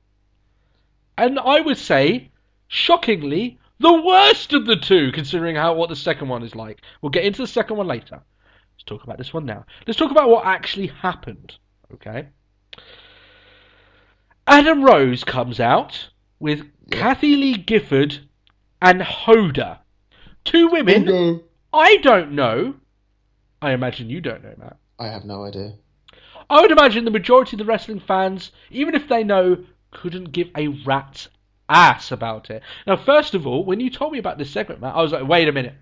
And I would say, shockingly, the worst of the 2, considering what the second one is like. We'll get into the second one later. Let's talk about this one now. Let's talk about what actually happened. Okay. Adam Rose comes out with Kathy Lee Gifford and Hoda. 2 women. Hoda. I don't know. I imagine you don't know, Matt. I have no idea. I would imagine the majority of the wrestling fans, even if they know, couldn't give a rat's ass about it. Now, first of all, when you told me about this segment, Matt, I was like, wait a minute.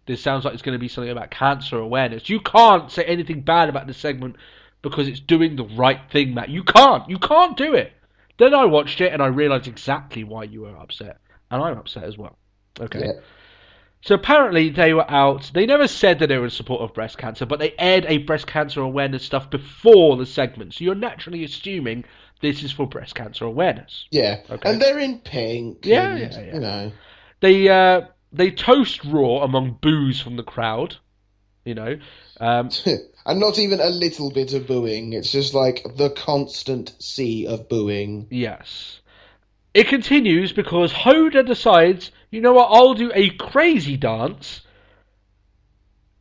This sounds like it's going to be something about cancer awareness. You can't say anything bad about this segment because it's doing the right thing, Matt. You can't. You can't do it. Then I watched it and I realised exactly why you were upset. And I'm upset as well. Okay. Yeah. So apparently they were out. They never said that they were in support of breast cancer, but they aired a breast cancer awareness stuff before the segment. So you're naturally assuming this is for breast cancer awareness. Yeah. Okay. And they're in pink. Yeah, and, yeah. You know. They toast Raw among boos from the crowd. You know. And not even a little bit of booing. It's just like the constant sea of booing. Yes. It continues because Hoda decides, you know what, I'll do a crazy dance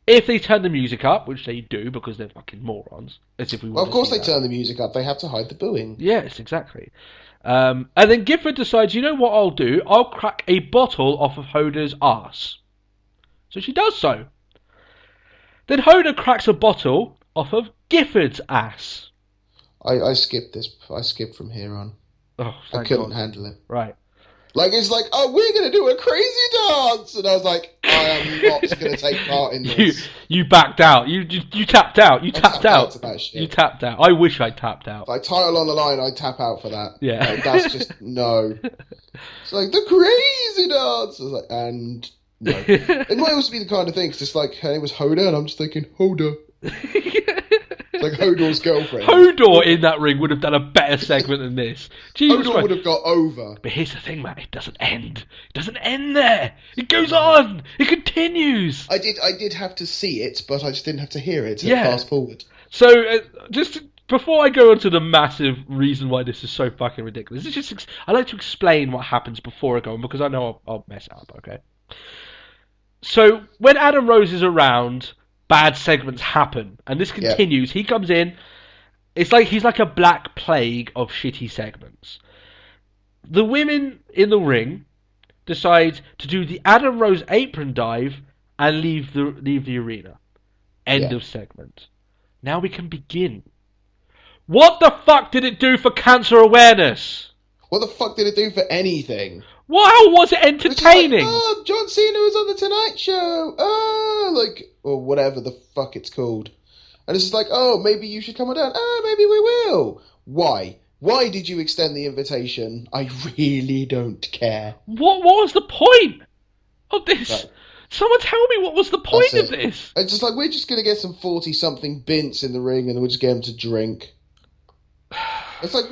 if they turn the music up, which they do because they're fucking morons. As if we Well, of course they that. turn the music up. They have to hide the booing. Yes, exactly. And then Gifford decides, you know what I'll do? I'll crack a bottle off of Hoda's arse. So she does so. Then Hoda cracks a bottle off of Gifford's ass. I skipped this. I skipped from here on. Oh, I couldn't handle it. Right. Like, it's like, oh, we're going to do a crazy dance! And I was like, I am not going to take part in this. You backed out. You tapped out. You tapped out. To that shit. You tapped out. I wish I tapped out. Like, title on the line, I'd tap out for that. Yeah. Like, that's just, no. It's like, the crazy dance! I was like, and, no. It might also be the kind of thing, because it's like, her name was Hoda, and I'm just thinking, Hoda. Like Hodor's girlfriend. Hodor in that ring would have done a better segment than this. Jesus Hodor would have got over. But here's the thing, man. It doesn't end. It doesn't end there. It goes on. It continues. I did have to see it, but I just didn't have to hear it. Yeah. Fast forward. So, just before I go on to the massive reason why this is so fucking ridiculous, it's just I like to explain what happens before I go on because I know I'll mess it up. Okay. So when Adam Rose is around, bad segments happen, and this continues. He comes in. It's like he's like a black plague of shitty segments. The women in the ring decide to do the Adam Rose apron dive and leave the arena. End of segment. Now we can begin. What the fuck did it do for cancer awareness? What the fuck did it do for anything? How was it entertaining? Like, oh, John Cena was on the Tonight Show. Oh, like, or whatever the fuck it's called. And it's just like, oh, maybe you should come on down. Oh, maybe we will. Why? Why did you extend the invitation? I really don't care. What was the point of this? Right. Someone tell me what was the point of this? It's just like, we're just going to get some 40-something bints in the ring and we'll just get them to drink. It's like,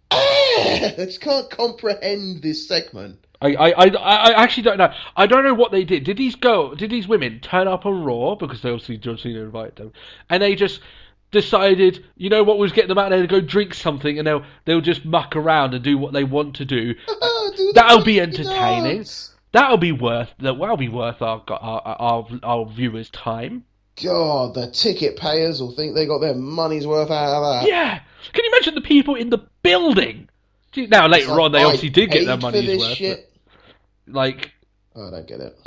I just can't comprehend this segment. I actually don't know. I don't know what they did. Did these women turn up on Raw because they obviously John Cena invited them, and they just decided, you know what, we'll get them out there to go drink something, and they'll just muck around and do what they want to do. That'll be entertaining. That'll be worth our viewers' time. God, the ticket payers will think they got their money's worth out of that. Yeah. Can you imagine the people in the building? Now, later on, they obviously did get their money's worth. Shit. Like, I don't get it.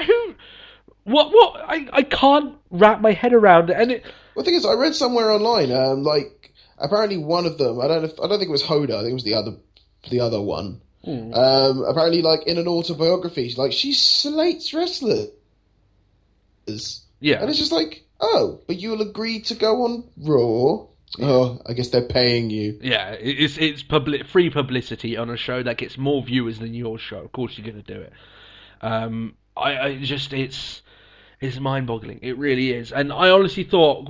What? I can't wrap my head around it. And well, the thing is, I read somewhere online, like, apparently one of them, I don't think it was Hoda, I think it was the other one. Apparently, like, in an autobiography, like, she slates wrestlers. Yeah. And it's just like, oh, but you'll agree to go on Raw? Yeah. Oh, I guess they're paying you. Yeah, it's free publicity on a show that gets more viewers than your show. Of course you're going to do it. It's mind-boggling. It really is. And I honestly thought,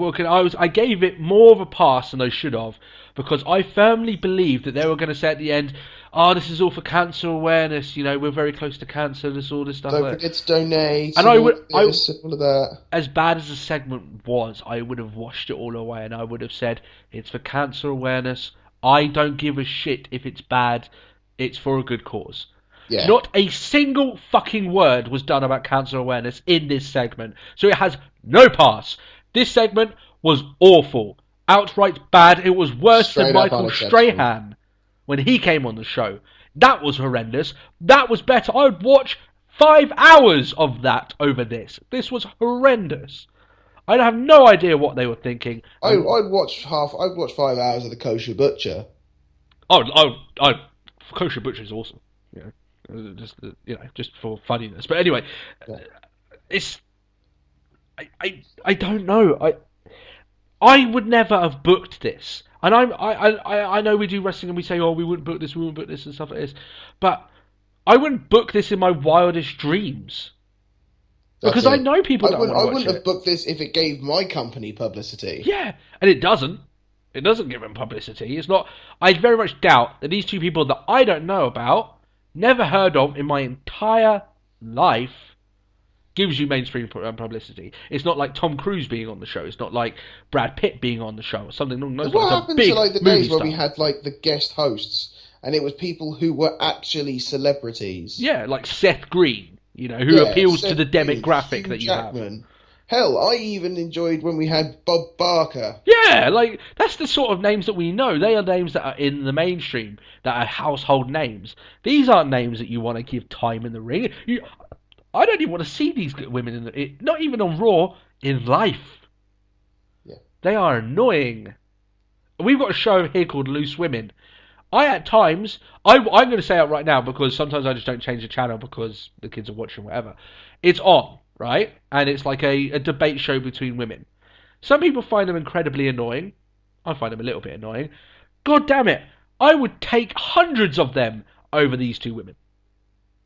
I gave it more of a pass than I should have, because I firmly believed that they were going to say at the end, oh, this is all for cancer awareness, you know, we're very close to cancer, this all this stuff. Don't forget to donate. And all of that. As bad as the segment was, I would have washed it all away, and I would have said, it's for cancer awareness, I don't give a shit if it's bad, it's for a good cause. Yeah. Not a single fucking word was done about cancer awareness in this segment, so it has no pass. This segment was awful. Outright bad. It was worse than Michael Strahan when he came on the show. That was horrendous. That was better. I would watch 5 hours of that over this. This was horrendous. I have no idea what they were thinking. I'd watch 5 hours of the Kosher Butcher. Kosher Butcher is awesome. Just for funniness. But anyway, it's I don't know. I would never have booked this. And I know we do wrestling and we say, oh, we wouldn't book this and stuff like this. But I wouldn't book this in my wildest dreams. Because I know people don't want to watch it. I wouldn't have booked this if it gave my company publicity. Yeah, and it doesn't. It doesn't give them publicity. It's not. I very much doubt that these two people that I don't know about, never heard of in my entire life, gives you mainstream publicity. It's not like Tom Cruise being on the show. It's not like Brad Pitt being on the show or something along those lines. What happened to like the days where we had like the guest hosts and it was people who were actually celebrities? Yeah, like Seth Green, who appeals to the demographic that you have. Hell, I even enjoyed when we had Bob Barker. Yeah, like, that's the sort of names that we know. They are names that are in the mainstream, that are household names. These aren't names that you want to give time in the ring. I don't even want to see these women, not even on Raw, in life. Yeah. They are annoying. We've got a show here called Loose Women. At times, I'm going to say it right now because sometimes I just don't change the channel because the kids are watching whatever. It's on, right? And it's like a debate show between women. Some people find them incredibly annoying. I find them a little bit annoying. God damn it. I would take hundreds of them over these two women.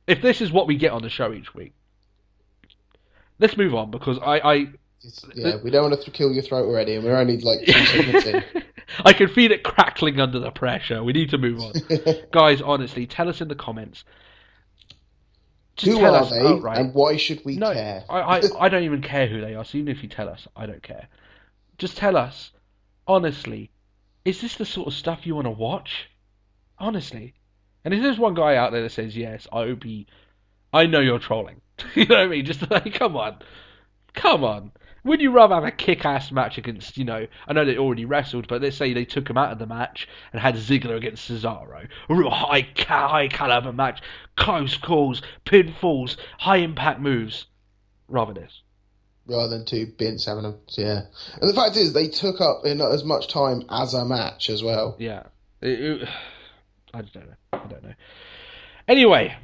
If this is what we get on the show each week. Let's move on because we don't want to kill your throat already and we're only like 2 seconds in. I can feel it crackling under the pressure. We need to move on. Guys, honestly, tell us in the comments. Who are they and why should we care? I don't even care who they are, so even if you tell us, I don't care. Just tell us, honestly, is this the sort of stuff you want to watch? Honestly. And if there's one guy out there that says yes, I know you're trolling. You know what I mean? Just like, come on. Would you rather have a kick-ass match against, I know they already wrestled, but let's say they took him out of the match and had Ziggler against Cesaro. A real high caliber match. Close calls, pinfalls, high-impact moves. Rather than two bints having a... Yeah. And the fact is, they took up not as much time as a match as well. Yeah. I don't know. Anyway,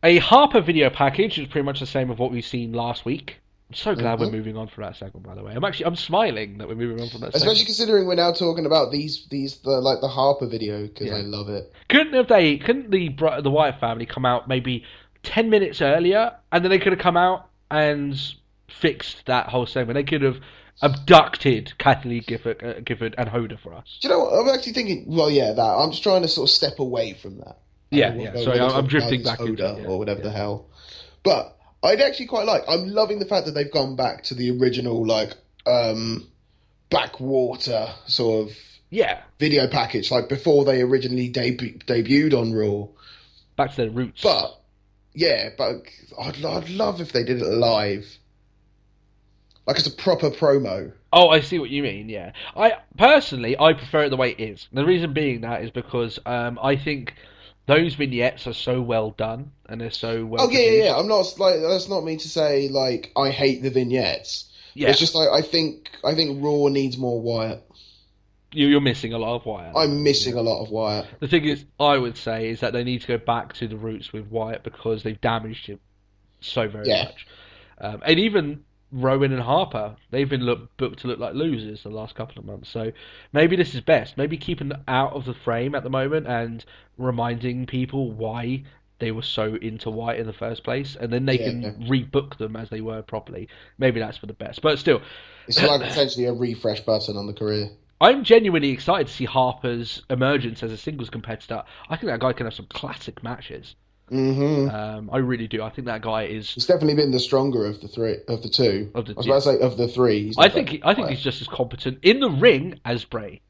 a Harper video package is pretty much the same of what we've seen last week. I'm so glad we're moving on from that segment, by the way. I'm smiling that we're moving on from that segment. Especially considering we're now talking about the Harper video, because I love it. Couldn't the Wyatt family come out maybe 10 minutes earlier, and then they could have come out and fixed that whole segment? They could have abducted Kathleen Gifford and Hoda for us. Do you know what? I'm actually thinking, that. I'm just trying to sort of step away from that. Sorry, I'm drifting back into Hoda or whatever the hell. But I'd actually quite I'm loving the fact that they've gone back to the original, backwater sort of video package, like before they originally debuted on Raw. Back to their roots. But I'd love if they did it live. Like it's a proper promo. Oh, I see what you mean, yeah. I prefer it the way it is. The reason being that is because I think those vignettes are so well done and they're so well produced. Yeah. I'm not that's not me to say I hate the vignettes. Yeah. It's just I think Raw needs more Wyatt. You're missing a lot of Wyatt. I'm missing a lot of Wyatt. The thing is, I would say, is that they need to go back to the roots with Wyatt because they've damaged him so very much. And even Rowan and Harper, they've been booked to look like losers the last couple of months. So maybe this is best. Maybe keeping them out of the frame at the moment and reminding people why they were so into Wyatt in the first place, and then they can rebook them as they were properly. Maybe that's for the best. But still, it's like essentially a refresh button on the career. I'm genuinely excited to see Harper's emergence as a singles competitor. I think that guy can have some classic matches. Mm-hmm. I really do. I think that guy is. He's definitely been the stronger of the two. I was about to say of the three. I think he's just as competent in the ring as Bray.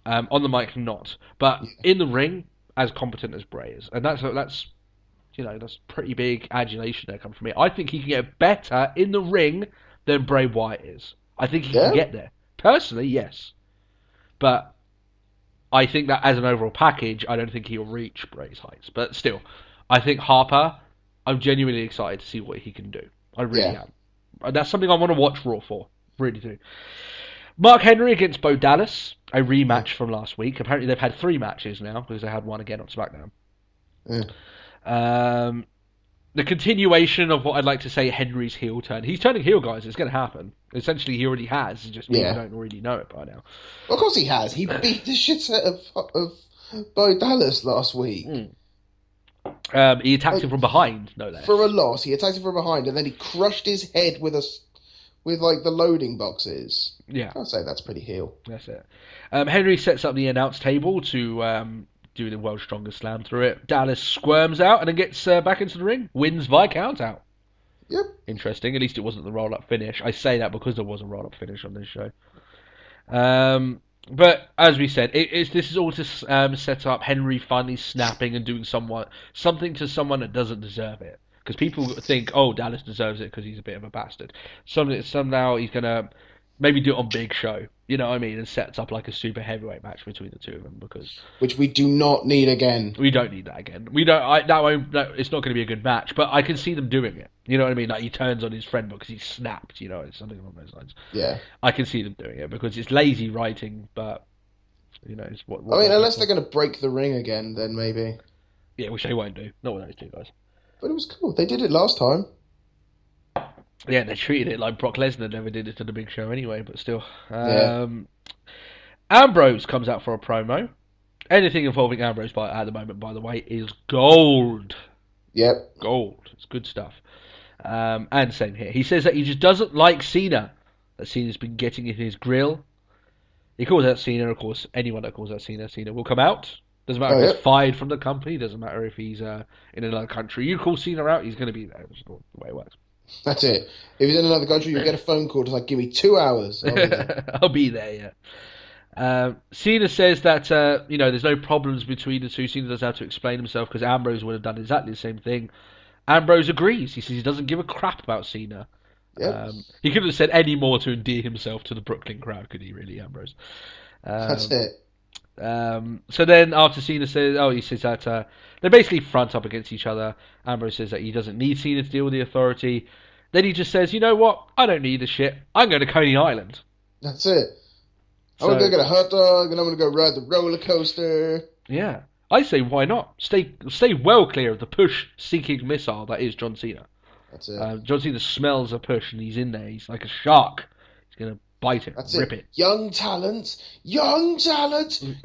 On the mic, not, but in the ring as competent as Bray is, and that's pretty big adulation there coming from me. I think he can get better in the ring than Bray Wyatt is. I think he can get there. Personally, yes, but I think that as an overall package, I don't think he'll reach Bray's heights. But still, I think Harper, I'm genuinely excited to see what he can do. I really am. And that's something I want to watch Raw for. Really do. Mark Henry against Bo Dallas, a rematch from last week. Apparently they've had 3 matches now because they had one again on SmackDown. The continuation of what I'd like to say Henry's heel turn. He's turning heel, guys. It's going to happen. Essentially, he already has. Just people don't already know it by now. Well, of course he has. He beat the shit out of Bo Dallas last week. He attacked him from behind, no less. For a loss, he attacked him from behind, and then he crushed his head with like the loading boxes. Yeah, I'd say that's pretty heel. That's it. Henry sets up the announce table to do the World's Strongest Slam through it. Dallas squirms out and then gets back into the ring. Wins via count out. Yep. Interesting. At least it wasn't the roll-up finish. I say that because there was a roll-up finish on this show. But as we said, this is all to set up Henry finally snapping and doing something to someone that doesn't deserve it. Because people think, oh, Dallas deserves it because he's a bit of a bastard. Somehow he's going to maybe do it on Big Show, you know what I mean, and sets up like a super heavyweight match between the two of them, which we do not need again. We don't need that again. We don't. It's not going to be a good match, but I can see them doing it. You know what I mean? Like he turns on his friend because he's snapped. You know, it's something along those lines. Yeah, I can see them doing it because it's lazy writing, but you know, it's what I mean, unless they're going to break the ring again, then maybe. Yeah, which they won't do. Not with those two guys. But it was cool. They did it last time. Yeah, they treated it like Brock Lesnar never did it to the Big Show anyway, but still. Ambrose comes out for a promo. Anything involving Ambrose at the moment, by the way, is gold. Yep. Gold. It's good stuff. And same here. He says that he just doesn't like Cena. That Cena's been getting in his grill. He calls out Cena, of course. Anyone that calls out Cena will come out. Doesn't matter if he's fired from the company. Doesn't matter if he's in another country. You call Cena out, he's going to be there. That's the way it works. That's it. If he's in another country, you'll get a phone call. It's like, give me 2 hours. I'll be there, yeah. Cena says that, there's no problems between the two. Cena doesn't have to explain himself because Ambrose would have done exactly the same thing. Ambrose agrees. He says he doesn't give a crap about Cena. Yep. He couldn't have said any more to endear himself to the Brooklyn crowd, could he really, Ambrose? That's it. So then after Cena says, he says that they basically front up against each other. Ambrose says that he doesn't need Cena to deal with the authority. Then he just says, you know what? I don't need this shit. I'm going to Coney Island. That's it. I'm going to go get a hot dog and I'm going to go ride the roller coaster. Yeah. I say, why not? Stay well clear of the push-seeking missile that is John Cena. That's it. John Cena smells a push and he's in there. He's like a shark. He's going to bite it, rip it. Young talent,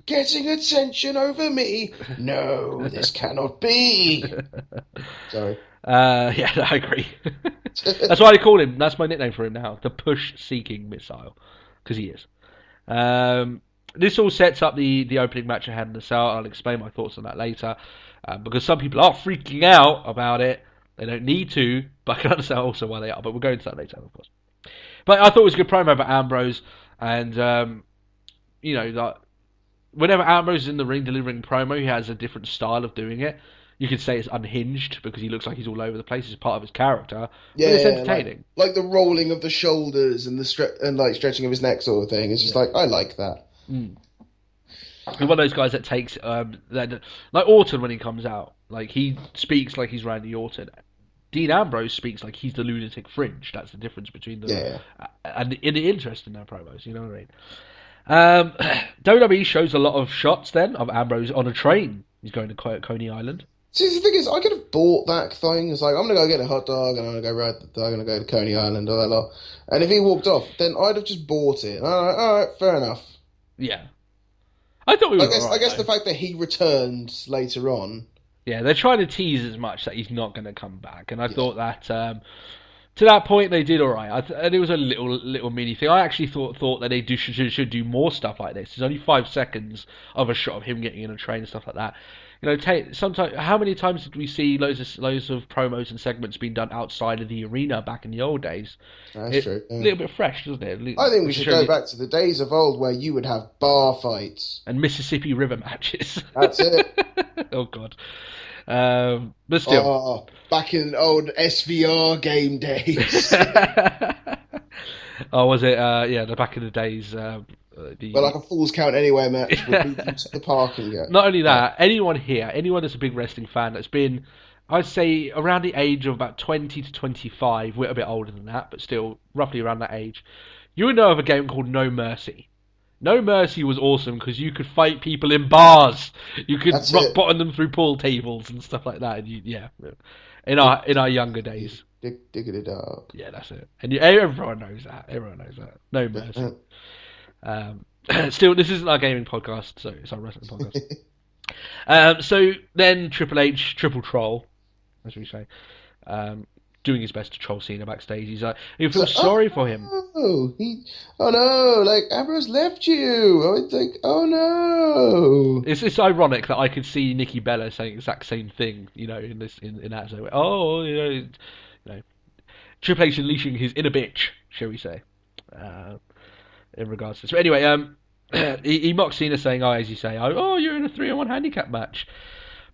getting attention over me. No, this cannot be. Sorry. Yeah, I agree. That's why I call him. That's my nickname for him now, the push-seeking missile, because he is. This all sets up the opening match ahead in the Cell. I'll explain my thoughts on that later, because some people are freaking out about it. They don't need to, but I can understand also why they are. But we'll go into that later, of course. But I thought it was a good promo about Ambrose, and that whenever Ambrose is in the ring delivering promo, he has a different style of doing it. You could say it's unhinged because he looks like he's all over the place. It's part of his character, but it's entertaining. Like the rolling of the shoulders and the stretching of his neck sort of thing. It's just like I like that. He's one of those guys that takes like Orton when he comes out. Like he speaks like he's Randy Orton. Dean Ambrose speaks like he's the lunatic fringe. That's the difference between them. And the interest in their promos, you know what I mean? WWE shows a lot of shots then of Ambrose on a train. He's going to Coney Island. See, the thing is, I could have bought that thing. It's like, I'm going to go get a hot dog, and I'm going to go ride the dog, I'm going to go to Coney Island, all that lot. And if he walked off, then I'd have just bought it. All right, fair enough. Yeah. I thought we were I guess the fact that he returned later on. Yeah, they're trying to tease as much that he's not going to come back. And I thought that, to that point, they did all right. And it was a little mini thing. I actually thought that they should do more stuff like this. There's only 5 seconds of a shot of him getting in a train and stuff like that. You know, sometimes how many times did we see loads of promos and segments being done outside of the arena back in the old days? That's true. Yeah. A little bit fresh, doesn't it? I think we should go back to the days of old where you would have bar fights and Mississippi River matches. That's it. Oh God. But still, back in old SVR game days. Oh, was it? The back in the days. Like a Falls Count Anywhere match would be to the park and go. Not only that, anyone that's a big wrestling fan that's been, I'd say, around the age of about 20 to 25, we're a bit older than that, but still roughly around that age, You would know of a game called No Mercy. No Mercy was awesome because you could fight people in bars. You could rock bottom them through pool tables and stuff like that. And in our younger days. Digging it up. Yeah, that's it. And everyone knows that. Everyone knows that. No Mercy. Still, this isn't our gaming podcast, so it's our wrestling podcast. So then Triple H, triple troll, as we say, doing his best to troll Cena backstage. He's like, you feel sorry for him. Oh no, like Ambrose left you. I was like, oh no. It's ironic that I could see Nikki Bella saying the exact same thing, in that. So, Triple H unleashing his inner bitch, shall we say, in regards to this. But anyway, he mocks Cena saying, as you say, you're in a 3-on-1 handicap match.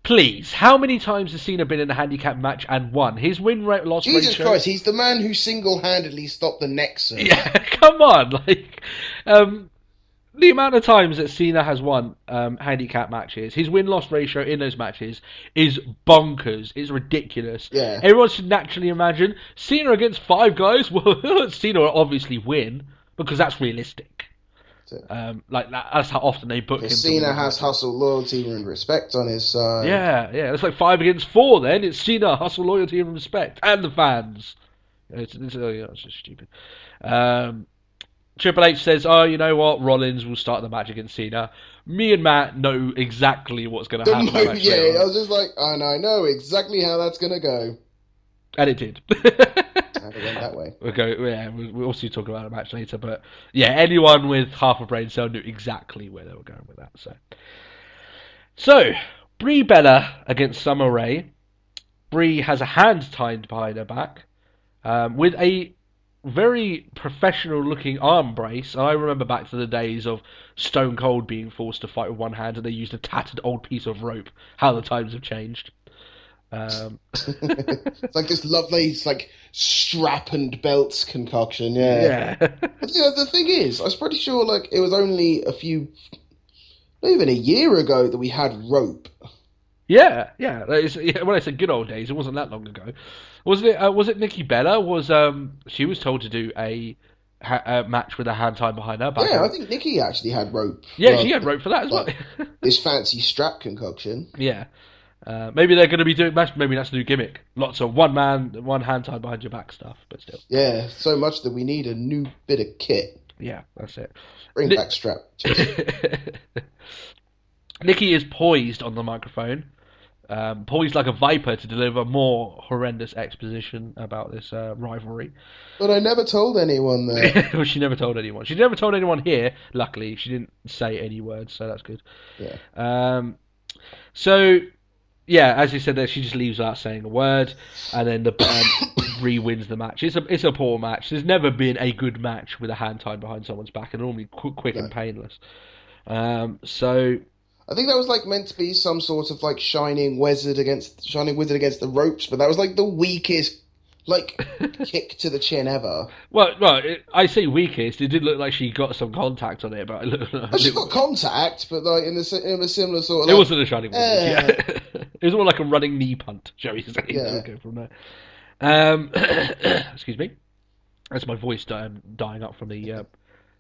Please, how many times has Cena been in a handicap match and won? His win-loss ratio... Jesus Christ, he's the man who single-handedly stopped the Nexus. Yeah, come on. The amount of times that Cena has won handicap matches, his win-loss ratio in those matches is bonkers. It's ridiculous. Yeah. Everyone should naturally imagine Cena against 5 guys. Well, Cena will obviously win because that's realistic. That's how often they book him. Cena has hustle, loyalty, and respect on his side. Yeah. It's like 5 against 4. Then it's Cena, hustle, loyalty, and respect, and the fans. It's just stupid. Triple H says, you know what? Rollins will start the match against Cena. Me and Matt know exactly what's going to happen. Yeah, I was just like, and I know exactly how that's going to go. And it did. And it went that way. We'll also talk about a match later, but yeah, anyone with half a brain cell knew exactly where they were going with that. So Brie Bella against Summer Rae. Brie has a hand tied behind her back, with a very professional-looking arm brace. And I remember back to the days of Stone Cold being forced to fight with one hand, and they used a tattered old piece of rope. How the times have changed. It's like this lovely, strap and belts concoction. Yeah. The thing is, I was pretty sure it was only not even a year ago that we had rope. Yeah. When I said good old days, it wasn't that long ago. Was it Nikki Bella? She was told to do a match with a hand tied behind her back? Yeah, I think Nikki actually had rope. Yeah, she had rope for that as well. This fancy strap concoction. Yeah. Maybe they're going to be doing. Maybe that's a new gimmick. Lots of one hand tied behind your back stuff, but still. Yeah, so much that we need a new bit of kit. Yeah, that's it. Bring back strap. Nikki is poised on the microphone, poised like a viper to deliver more horrendous exposition about this rivalry. But I never told anyone that. Well, she never told anyone. She never told anyone here. Luckily, she didn't say any words, so that's good. Yeah. So. Yeah, as you said there, she just leaves without saying a word, and then the Brie wins the match. It's a poor match. There's never been a good match with a hand tied behind someone's back, and normally quick and painless. So I think that was meant to be some sort of shining wizard against the ropes, but that was the weakest kick to the chin ever. Well, I say weakest. It did look like she got some contact on it, but she got contact, but in a similar sort of. It wasn't a shining wizard. It was more like a running knee punt, shall we say? Yeah. Go from there. Excuse me. That's my voice dying up from the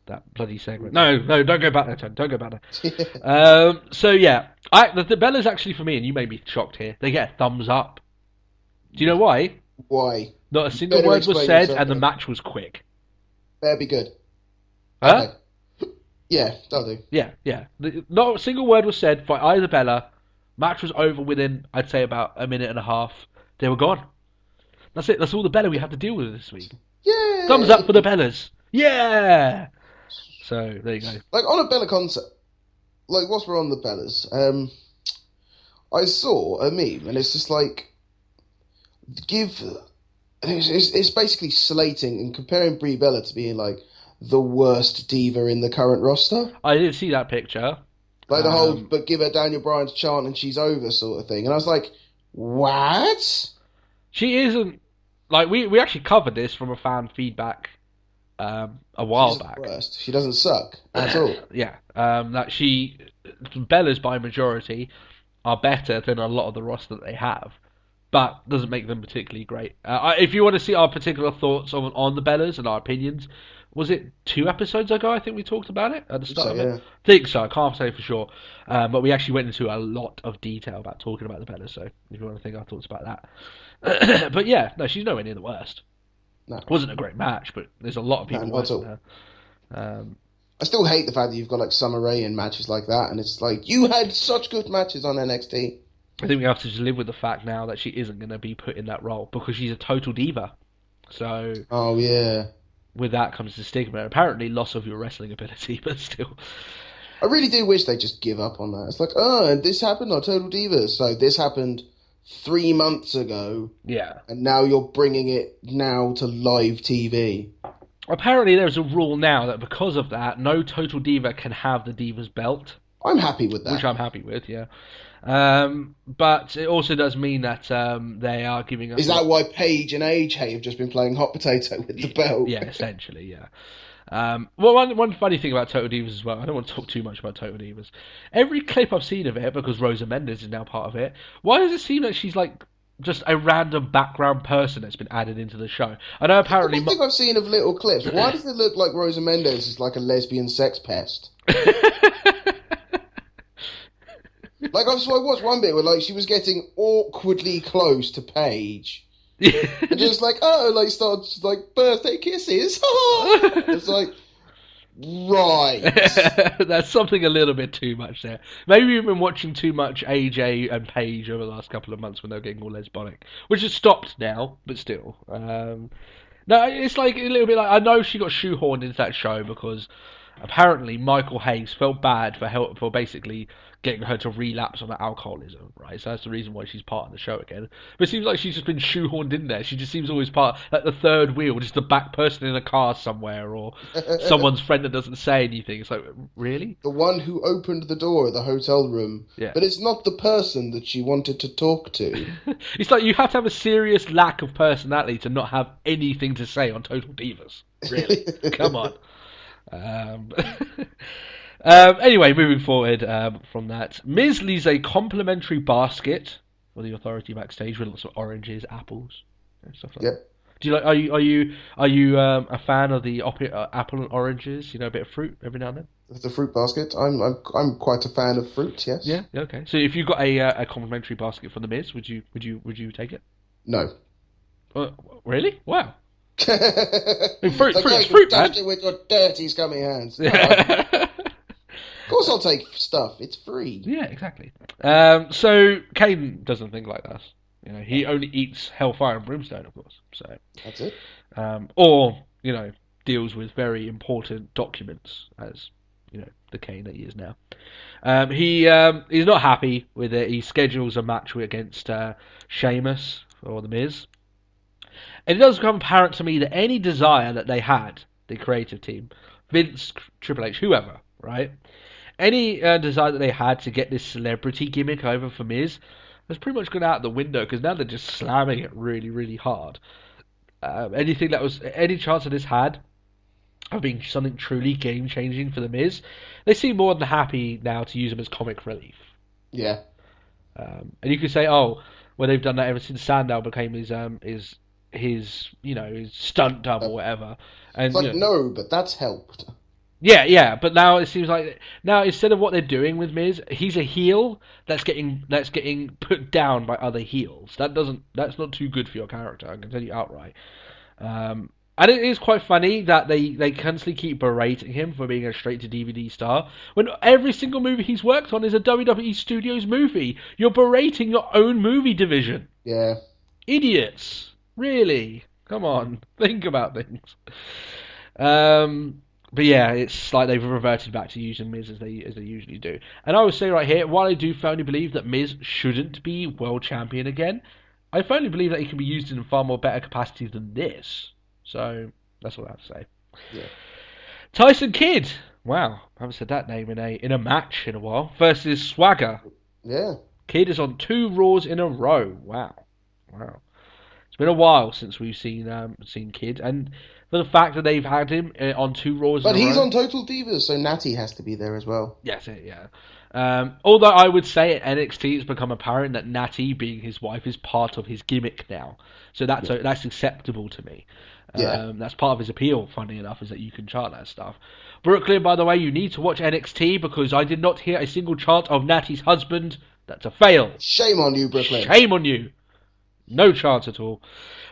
that bloody segment. No, don't go back there, Tony. Don't go back there. So yeah, the Bellas actually for me, and you made me shocked here. They get a thumbs up. Do you know why? Why? Not a single word was said, and the match was quick. That'd be good. Huh? Okay. Yeah, that'll do. Yeah. Not a single word was said by either Bella. Match was over within, I'd say, about a minute and a half. They were gone. That's it. That's all the Bella we had to deal with this week. Yeah. Thumbs up for the Bellas. Yeah. So there you go. On a Bella concert, whilst we're on the Bellas, I saw a meme, and it's just it's basically slating and comparing Brie Bella to being the worst diva in the current roster. I did see that picture. The whole, but give her Daniel Bryan's chant and she's over sort of thing. And I was like, what? She isn't, we actually covered this from a fan feedback a while back. Worst. She doesn't suck at all. Yeah. Bellas by majority are better than a lot of the roster that they have, but doesn't make them particularly great. If you want to see our particular thoughts on the Bellas and our opinions, Was it 2 episodes ago? I think we talked about it at the start of it. yeah. I think so. I can't say for sure, but we actually went into a lot of detail about talking about the Bella. So if you want to think our thoughts about that, but yeah, no, she's nowhere near the worst. No. It wasn't a great match, but there's a lot of people worse than her. I still hate the fact that you've got like Summer Rae in matches like that, and it's like you had such good matches on NXT. I think we have to just live with the fact now that she isn't going to be put in that role because she's a total diva. So, oh yeah, with that comes the stigma. Apparently, loss of your wrestling ability, but still. I really do wish they just give up on that. It's like, oh, and this happened on Total Divas. So this happened 3 months ago. Yeah. And now you're bringing it now to live TV. Apparently, there's a rule now that because of that, no Total Diva can have the Divas belt. I'm happy with that. Which I'm happy with, yeah. But it also does mean that they are giving us... Is that why Paige and AJ have just been playing hot potato with the belt? Yeah, essentially, yeah. Well, one funny thing about Total Divas as well, I don't want to talk too much about Total Divas. Every clip I've seen of it, because Rosa Mendes is now part of it, why does it seem like she's like just a random background person that's been added into the show? I know apparently... I think I've seen of little clips. Why does it look like Rosa Mendes is like a lesbian sex pest? Like, I watched one bit where, like, she was getting awkwardly close to Paige. And just like, starts, like, birthday kisses. It's like, right. That's something a little bit too much there. Maybe we've been watching too much AJ and Paige over the last couple of months when they're getting all lesbonic. Which has stopped now, but still. No, it's like a little bit like, I know she got shoehorned into that show because apparently Michael Hayes felt bad for basically getting her to relapse on her alcoholism, right? So that's the reason why she's part of the show again. But it seems like she's just been shoehorned in there. She just seems always part, like the third wheel, just the back person in a car somewhere, or someone's friend that doesn't say anything. It's like, really? The one who opened the door of the hotel room. Yeah. But it's not the person that she wanted to talk to. It's like you have to have a serious lack of personality to not have anything to say on Total Divas. Really? Come on. Anyway, moving forward from that, Miz leaves a complimentary basket for the Authority backstage with lots of oranges, apples, and stuff like that. Do you like? Are you a fan of the apple and oranges? You know, a bit of fruit every now and then. The fruit basket. I'm quite a fan of fruit. Yes. Yeah. Okay. So if you got a complimentary basket for the Miz, would you take it? No. Really? Wow. Fruit, like, fruit, man. Touch it with your dirty, scummy hands. Of course I'll take stuff. It's free. Yeah, exactly. So Kane doesn't think like that. You know, he only eats hellfire and brimstone, of course. So that's it. Or deals with very important documents, as the Kane that he is now. He's not happy with it. He schedules a match against Sheamus or The Miz. And it does become apparent to me that any desire that they had, the creative team, Vince, Triple H, whoever, right? Any desire that they had to get this celebrity gimmick over for Miz has pretty much gone out the window because now they're just slamming it really, really hard. Any chance that this had of being something truly game-changing for the Miz, they seem more than happy now to use him as comic relief. Yeah. And you could say, well, they've done that ever since Sandow became his stunt double or whatever. And it's like, no, but that's helped. Yeah, but now it seems like instead of what they're doing with Miz, he's a heel that's getting put down by other heels. That's not too good for your character, I can tell you outright. And it is quite funny that they constantly keep berating him for being a straight-to-DVD star, when every single movie he's worked on is a WWE Studios movie. You're berating your own movie division. Yeah. Idiots. Really? Come on. Think about things. But yeah, it's like they've reverted back to using Miz as they usually do. And I would say right here, while I do firmly believe that Miz shouldn't be world champion again, I firmly believe that he can be used in far more better capacities than this. So that's what I have to say. Yeah. Tyson Kidd. Wow, I haven't said that name in a match in a while. Versus Swagger. Yeah. Kidd is on 2 Raws in a row. Wow. It's been a while since we've seen Kidd, and for the fact that they've had him on 2 Raws. But he's on Total Divas, so Natty has to be there as well. Yes, yeah. Although I would say at NXT it's become apparent that Natty, being his wife, is part of his gimmick now, so that's acceptable to me. Yeah. That's part of his appeal, funny enough, is that you can chant that stuff. Brooklyn, by the way, you need to watch NXT because I did not hear a single chant of Natty's husband. That's a fail. Shame on you, Brooklyn. Shame on you. No chance at all.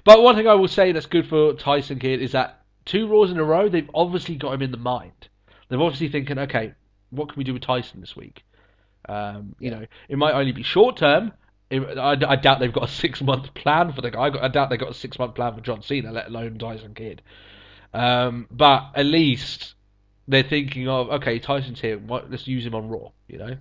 But one thing I will say that's good for Tyson Kidd is that 2 Raws in a row, they've obviously got him in the mind. They're obviously thinking, okay, what can we do with Tyson this week? You know, it might only be short term. I doubt they've got a 6-month plan for the guy. I doubt they've got a 6-month plan for John Cena, let alone Tyson Kidd. But at least they're thinking of, okay, Tyson's here. Let's use him on Raw. You know,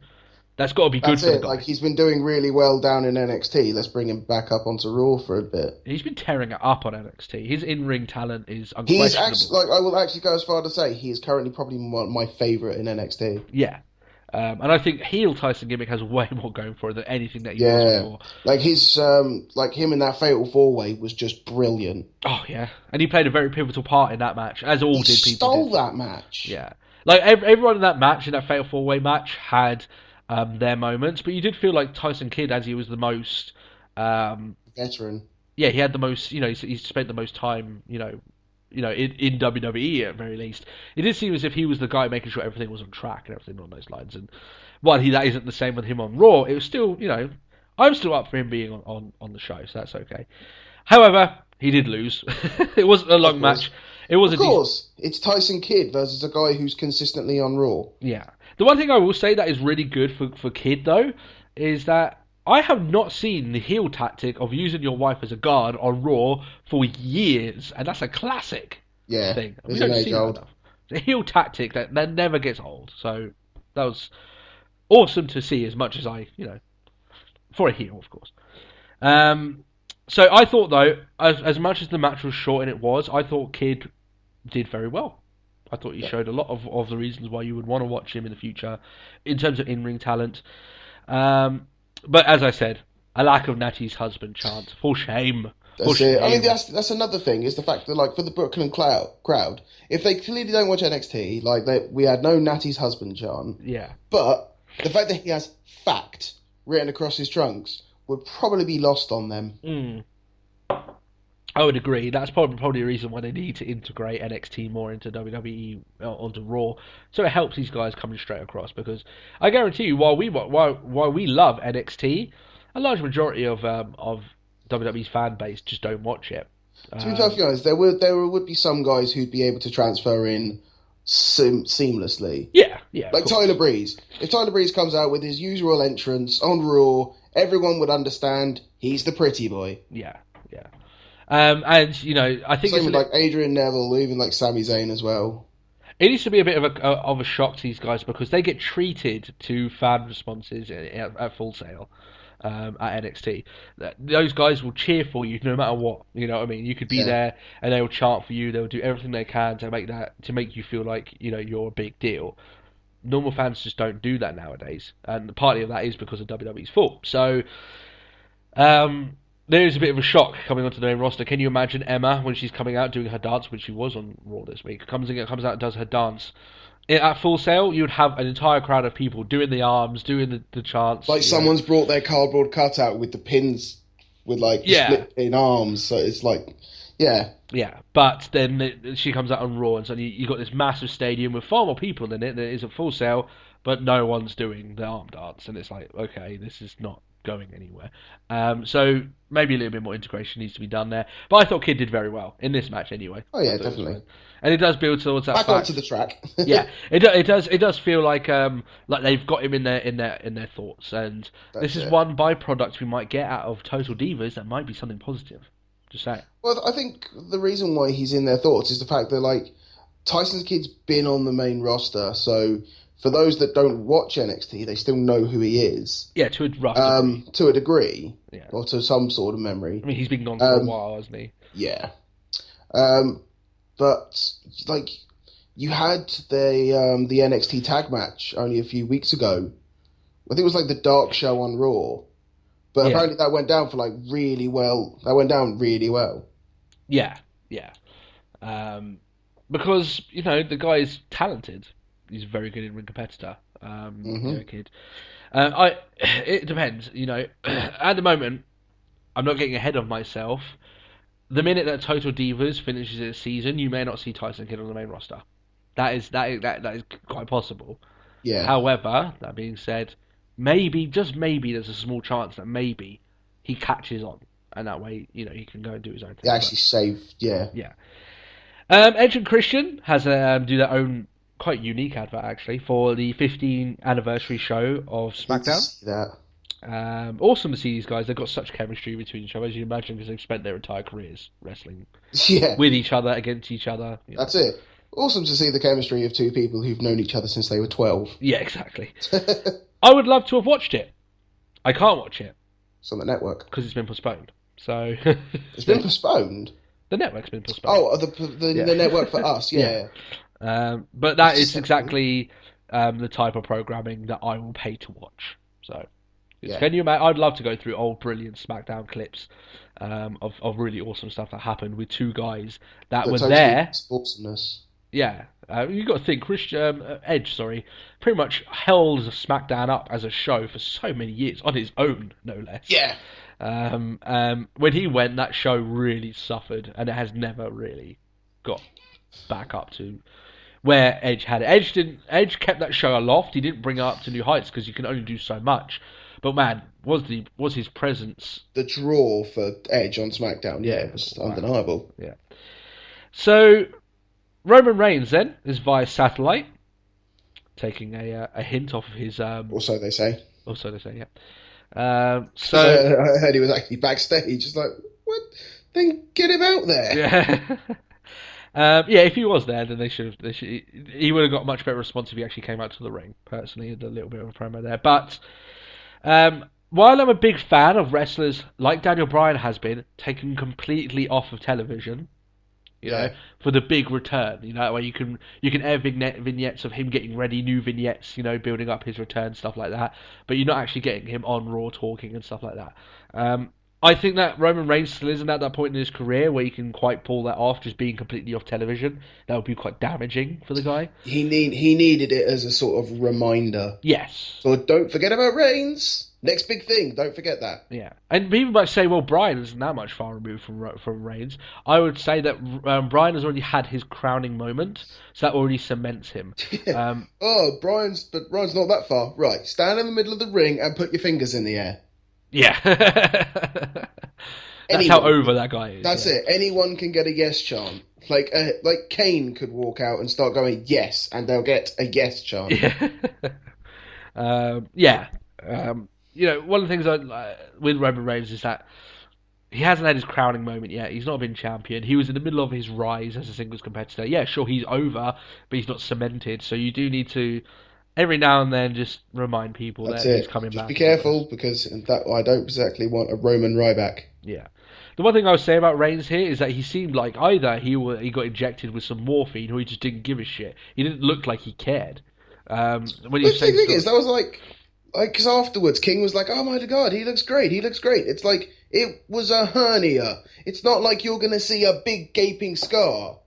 that's got to be good for the guy. Like, he's been doing really well down in NXT. Let's bring him back up onto Raw for a bit. He's been tearing it up on NXT. His in-ring talent is unquestionable. He's actually, like, I will actually go as far to say he is currently probably my favourite in NXT. Yeah. And I think heel Tyson gimmick has way more going for it than anything that he was before. Like his, like him in that Fatal 4-Way was just brilliant. Oh yeah, and he played a very pivotal part in that match, as all did people. Stole that match. Yeah, like everyone in that match, in that Fatal 4-Way match, had their moments, but you did feel like Tyson Kidd, as he was the most veteran. Yeah, he had the most. You know, he spent the most time. In WWE at very least. It did seem as if he was the guy making sure everything was on track and everything along those lines. And while that isn't the same with him on Raw, it was still, I'm still up for him being on the show, so that's okay. However, he did lose. It wasn't a long match. It was of course, it's Tyson Kidd versus a guy who's consistently on Raw. Yeah. The one thing I will say that is really good for Kidd, though, is that I have not seen the heel tactic of using your wife as a guard on Raw for years, and that's a classic thing. We don't see that enough. It's a heel tactic that never gets old, so that was awesome to see as much as for a heel, of course. So I thought, though, as much as the match was short, and it was, I thought Kidd did very well. I thought he showed a lot of the reasons why you would want to watch him in the future, in terms of in-ring talent. But as I said, a lack of Natty's husband chant. For shame. That's it. I mean, that's another thing, is the fact that, like, for the Brooklyn crowd, if they clearly don't watch NXT, like, we had no Natty's husband chant. Yeah. But the fact that he has fact written across his trunks would probably be lost on them. I would agree. That's probably a reason why they need to integrate NXT more into WWE, onto Raw, so it helps these guys coming straight across. Because I guarantee you, while we love NXT, a large majority of WWE's fan base just don't watch it. To be perfectly honest, there would be some guys who'd be able to transfer in seamlessly. Yeah. Like Tyler Breeze. If Tyler Breeze comes out with his usual entrance on Raw, everyone would understand he's the pretty boy. Yeah. And I think same with like Adrian Neville, even like Sami Zayn as well. It needs to be a bit of a shock to these guys, because they get treated to fan responses at Full Sail at NXT. Those guys will cheer for you no matter what. You know what I mean? You could be there and they will chant for you. They'll do everything they can to make you feel like you're a big deal. Normal fans just don't do that nowadays, and partly of that is because of WWE's fault. So. There is a bit of a shock coming onto the main roster. Can you imagine Emma, when she's coming out doing her dance, which she was on Raw this week, comes out and does her dance? At Full Sail, you would have an entire crowd of people doing the arms, doing the chants. Like someone's brought their cardboard cutout with the pins, with like split in arms. So it's like, yeah. But then she comes out on Raw, and suddenly you got this massive stadium with far more people in it than it is at Full Sail, but no one's doing the arm dance, and it's like, okay, this is not going anywhere. So maybe a little bit more integration needs to be done there. But I thought Kidd did very well in this match anyway. Oh yeah, definitely. And it does build towards that. Back onto the track. Yeah, it does feel like they've got him in their thoughts, and this is one byproduct we might get out of Total Divas that might be something positive. Just saying. Well, I think the reason why he's in their thoughts is the fact that, like, Tyson's Kidd's been on the main roster, so for those that don't watch NXT, they still know who he is. Yeah, to a rough degree. To a degree. Yeah. Or to some sort of memory. I mean, he's been gone for a while, hasn't he? Yeah. But, like, you had the NXT tag match only a few weeks ago. I think it was like the Dark Show on Raw. But apparently that went down for, like, really well. That went down really well. Yeah. Because, the guy is talented. He's a very good in-ring competitor, Kid. It depends, at the moment, I'm not getting ahead of myself. the minute that Total Divas finishes its season, you may not see Tyson Kidd on the main roster. That is quite possible. Yeah. However, that being said, maybe, just maybe, there's a small chance that maybe he catches on, and that way, he can go and do his own thing. They actually saved, yeah. Yeah. Edge and Christian has do their own quite unique advert actually for the 15th anniversary show of SmackDown. Awesome to see these guys. They've got such chemistry between each other, as you imagine, because they've spent their entire careers wrestling with each other, against each other. That's it. Awesome to see the chemistry of two people who've known each other since they were 12. Yeah, exactly. I would love to have watched it. I can't watch it. It's on the network. Because it's been postponed. So it's been postponed? The network's been postponed. Oh, the network for us, yeah. But that is exactly the type of programming that I will pay to watch. So, can you imagine? I'd love to go through old brilliant SmackDown clips of really awesome stuff that happened with two guys that were there. Awesomeness. Yeah, you got to think Edge, pretty much held SmackDown up as a show for so many years on his own, no less. Yeah. When he went, that show really suffered, and it has never really got back up to where Edge had it. Edge kept that show aloft. He didn't bring it up to new heights because you can only do so much. But man, was his presence, the draw for Edge on SmackDown? Yeah, it was undeniable. Yeah. So Roman Reigns then is via satellite, taking a hint off of his. Also, they say. Yeah. So I heard he was actually backstage. Just like, what? Then get him out there. Yeah. If he was there, then they should. He would have got a much better response if he actually came out to the ring. Personally, a little bit of a promo there. But while I'm a big fan of wrestlers like Daniel Bryan has been taken completely off of television, you know, for the big return, where you can air vignettes of him getting ready, new vignettes, building up his return, stuff like that. But you're not actually getting him on Raw talking and stuff like that. I think that Roman Reigns still isn't at that point in his career where he can quite pull that off, just being completely off television. That would be quite damaging for the guy. He needed it as a sort of reminder. Yes. So don't forget about Reigns. Next big thing, don't forget that. Yeah, and people might say, well, Bryan isn't that much far removed from Reigns. I would say that Bryan has already had his crowning moment, so that already cements him. Bryan's not that far. Right, stand in the middle of the ring and put your fingers in the air. Yeah. That's how over that guy is. That's it. Anyone can get a yes chant. Like Kane could walk out and start going yes, and they'll get a yes chant. Yeah. One of the things with Roman Reigns is that he hasn't had his crowning moment yet. He's not been champion. He was in the middle of his rise as a singles competitor. Yeah, sure, he's over, but he's not cemented. So you do need to, every now and then, just remind people that he's coming back. Just be careful, because I don't exactly want a Roman Ryback. Yeah. The one thing I would say about Reigns here is that he seemed like either he got injected with some morphine, or he just didn't give a shit. He didn't look like he cared. The thing is, that was like, because afterwards, King was like, "Oh my God, he looks great. He looks great." It's like it was a hernia. It's not like you're going to see a big gaping scar.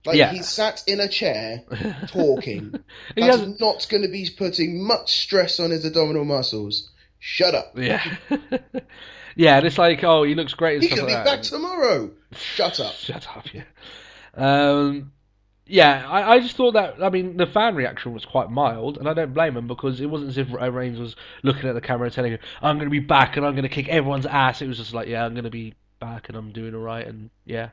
He sat in a chair talking. That's not going to be putting much stress on his abdominal muscles. Shut up. Yeah. Yeah, and it's like, oh, he looks great. And he stuff could be back tomorrow. Shut up. Shut up. Yeah. Yeah, I just thought that, the fan reaction was quite mild, and I don't blame him, because it wasn't as if Reigns was looking at the camera and telling him, I'm going to be back and I'm going to kick everyone's ass. It was just like, yeah, I'm going to be back and I'm doing all right, and yeah.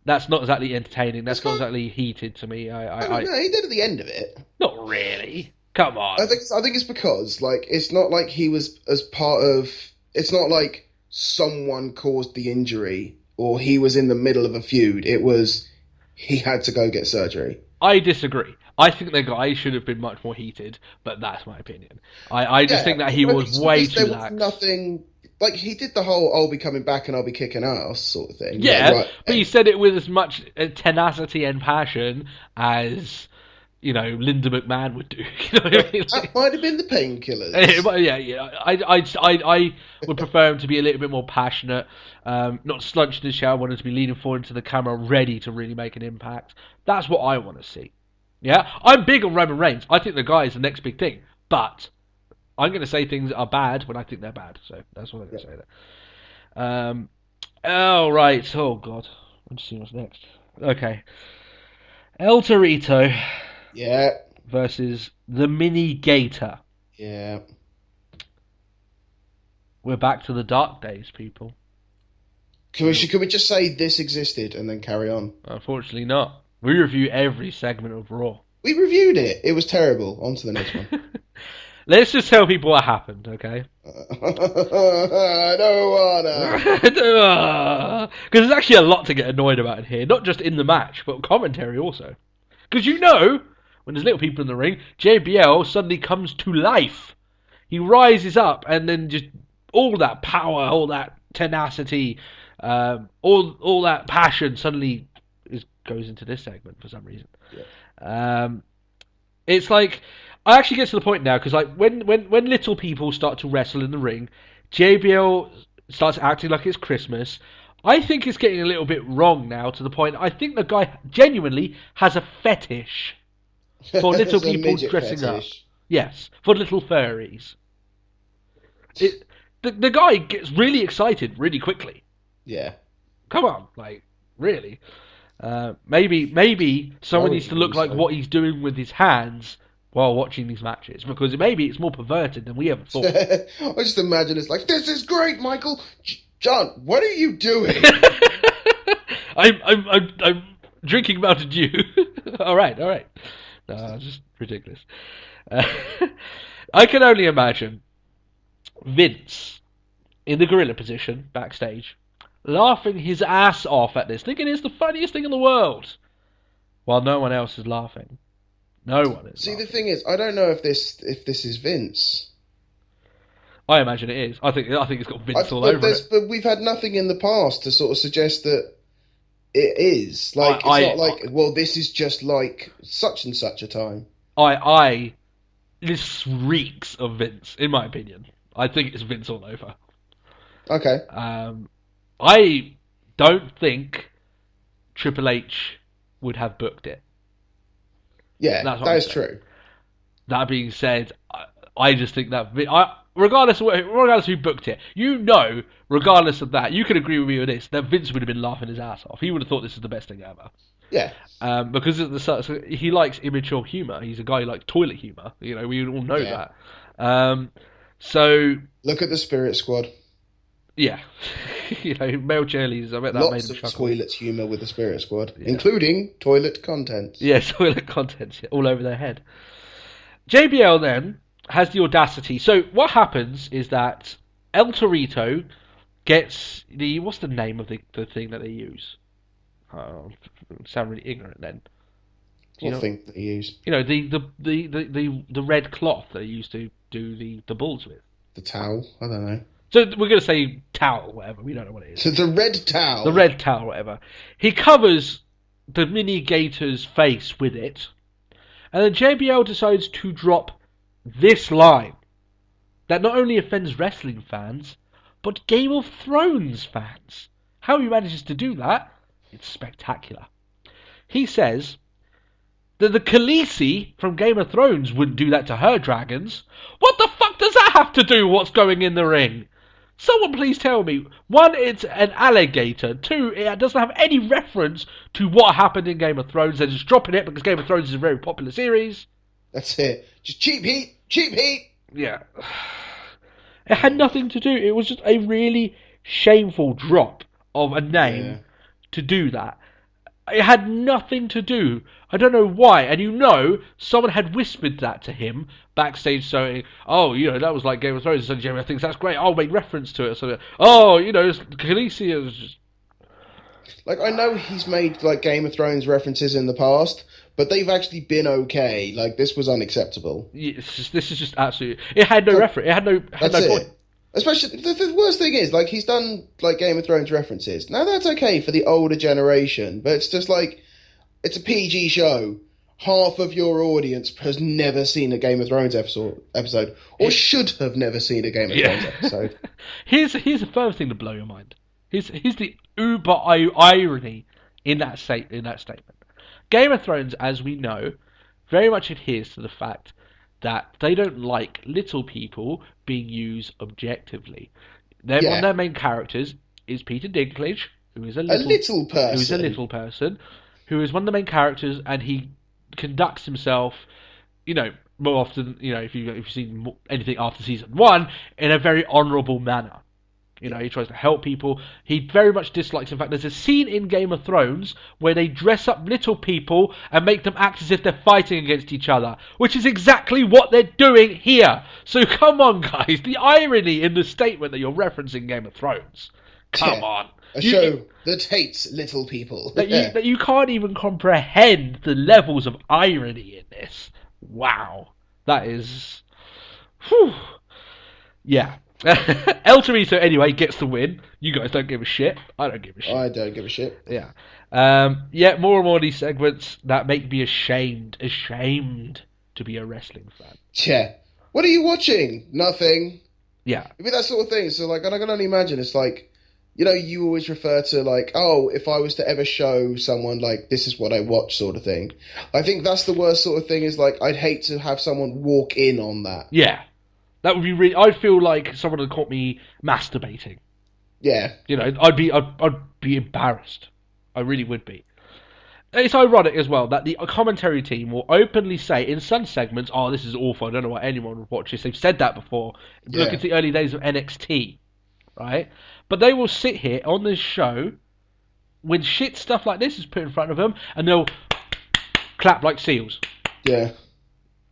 That's not exactly entertaining. That's not exactly heated to me. No, he did at the end of it. Not really. Come on. I think it's because, it's not like he was as part of... It's not like someone caused the injury, or he was in the middle of a feud. It was... He had to go get surgery. I disagree. I think the guy should have been much more heated, but that's my opinion. I just think that he was way too lax. There was nothing... he did the whole, I'll be coming back and I'll be kicking ass sort of thing. Yeah, but he said it with as much tenacity and passion as... Linda McMahon would do. You know what I mean? That might have been the painkillers. Yeah. I would prefer him to be a little bit more passionate, not slunched in the shower, wanting to be leaning forward into the camera, ready to really make an impact. That's what I want to see. Yeah, I'm big on Roman Reigns. I think the guy is the next big thing, but I'm going to say things are bad when I think they're bad. So that's what I'm going to say there. Oh, right. Oh, God. Let's see what's next. Okay. El Torito Yeah, versus the Mini Gator. yeah. We're back to the dark days, people. Can we just say this existed and then carry on? Unfortunately not. We review every segment of Raw. We reviewed it. It was terrible. On to the next one. Let's just tell people what happened, okay? I don't wanna. Because there's actually a lot to get annoyed about in here. Not just in the match, but commentary also. Because when there's little people in the ring, JBL suddenly comes to life. He rises up and then just all that power, all that tenacity, all that passion suddenly goes into this segment for some reason. Yeah. It's like I actually get to the point now because like when little people start to wrestle in the ring, JBL starts acting like it's Christmas. I think it's getting a little bit wrong now to the point I think the guy genuinely has a fetish for little people dressing fetish. Up. Yes, for little furries. The guy gets really excited really quickly. Yeah. Come on, like really. Maybe someone needs to look like what he's doing with his hands while watching these matches because maybe it's more perverted than we ever thought. I just imagine it's like, this is great, Michael. John, what are you doing? I'm drinking Mountain Dew. all right. No, just ridiculous. I can only imagine Vince in the gorilla position backstage, laughing his ass off at this, thinking it's the funniest thing in the world, while no one else is laughing. No one is. See, the thing is, I don't know if this is Vince. I imagine it is. I think it's got Vince all over it. But we've had nothing in the past to sort of suggest that it is. Like, it's not like, well, this is just like such and such a time. This reeks of Vince, in my opinion. I think it's Vince all over. Okay. I don't think Triple H would have booked it. Yeah, that is true. That being said, I just think that regardless of who booked it, regardless of that, you can agree with me with this, that Vince would have been laughing his ass off. He would have thought this is the best thing ever. Yeah. Because he likes immature humour. He's a guy who likes toilet humour. We all know that. So look at the Spirit Squad. Yeah. Male cheerleaders. I bet that lots made them of chuckle. Toilet humour with the Spirit Squad, including toilet contents. Yeah, toilet contents all over their head. JBL then has the audacity. So what happens is that El Torito gets what's the name of the thing that they use? Sound really ignorant then. What thing that they use? The red cloth that they used to do the bulls with. The towel? I don't know. So we're going to say towel, whatever. We don't know what it is. So the red towel. The red towel, whatever. He covers the mini gator's face with it, and then JBL decides to drop this line that not only offends wrestling fans, but Game of Thrones fans. How he manages to do that, it's spectacular. He says that the Khaleesi from Game of Thrones wouldn't do that to her dragons. What the fuck does that have to do with what's going in the ring? Someone please tell me. One, it's an alligator. Two, it doesn't have any reference to what happened in Game of Thrones. They're just dropping it because Game of Thrones is a very popular series. That's it. Just cheap heat. Cheap heat. Yeah. It had nothing to do. It was just a really shameful drop of a name to do that. It had nothing to do. I don't know why. And someone had whispered that to him backstage saying, that was like Game of Thrones. And Jamie thinks that's great. I'll make reference to it. So, Khaleesi is just... Like, I know he's made, like, Game of Thrones references in the past, but they've actually been okay. Like, this was unacceptable. Yeah, this is just absolutely... It had no reference. It had no point. Especially, the worst thing is, like, he's done, like, Game of Thrones references. Now, that's okay for the older generation, but it's just, like, it's a PG show. Half of your audience has never seen a Game of Thrones episode or should have never seen a Game of Thrones episode. Here's a further thing to blow your mind. Here's the uber irony in that statement. Game of Thrones, as we know, very much adheres to the fact that they don't like little people being used objectively. One of their main characters is Peter Dinklage, who is a little person, who is one of the main characters, and he conducts himself, more often, if you've seen anything after season 1, in a very honourable manner. He tries to help people. He very much dislikes. In fact, there's a scene in Game of Thrones where they dress up little people and make them act as if they're fighting against each other, which is exactly what they're doing here. So come on, guys. The irony in the statement that you're referencing Game of Thrones. Come on. A show that hates little people. That you can't even comprehend the levels of irony in this. Wow. That is... Whew. Yeah. El Torito, anyway, gets the win. You guys don't give a shit. I don't give a shit. I don't give a shit. Yeah. More and more of these segments that make me ashamed to be a wrestling fan. Yeah. What are you watching? Nothing. Yeah. I mean, that sort of thing. So, like, and I can only imagine, it's like, you always refer to, like, oh, if I was to ever show someone, like, this is what I watch sort of thing. I think that's the worst sort of thing, is, like, I'd hate to have someone walk in on that. Yeah. That would be really... I'd feel like someone had caught me masturbating. Yeah. I'd be embarrassed. I really would be. It's ironic as well that the commentary team will openly say in some segments, oh, this is awful, I don't know why anyone would watch this. They've said that before. Yeah. Look at the early days of NXT, right? But they will sit here on this show when shit stuff like this is put in front of them, and they'll clap like seals. Yeah.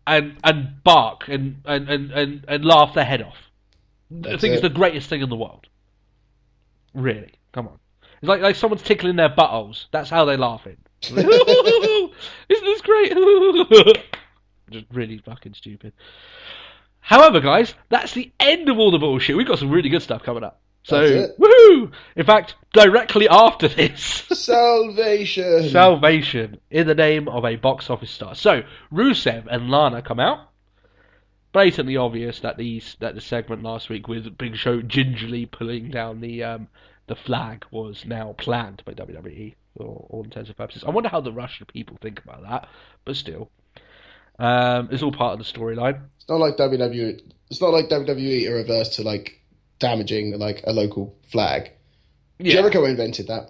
And bark and laugh their head off. I think it's the greatest thing in the world. Really, come on. It's like someone's tickling their buttholes. That's how they laugh it. Isn't this great? Just really fucking stupid. However, guys, that's the end of all the bullshit. We've got some really good stuff coming up. So, woohoo! In fact, directly after this... Salvation! Salvation, in the name of a box office star. So, Rusev and Lana come out. Blatantly obvious that the segment last week with Big Show gingerly pulling down the flag was now planned by WWE, for all intents and purposes. I wonder how the Russian people think about that, but still. It's all part of the storyline. It's not like WWE. It's not like WWE are averse to, like, damaging, like, a local flag. Yeah. Jericho invented that.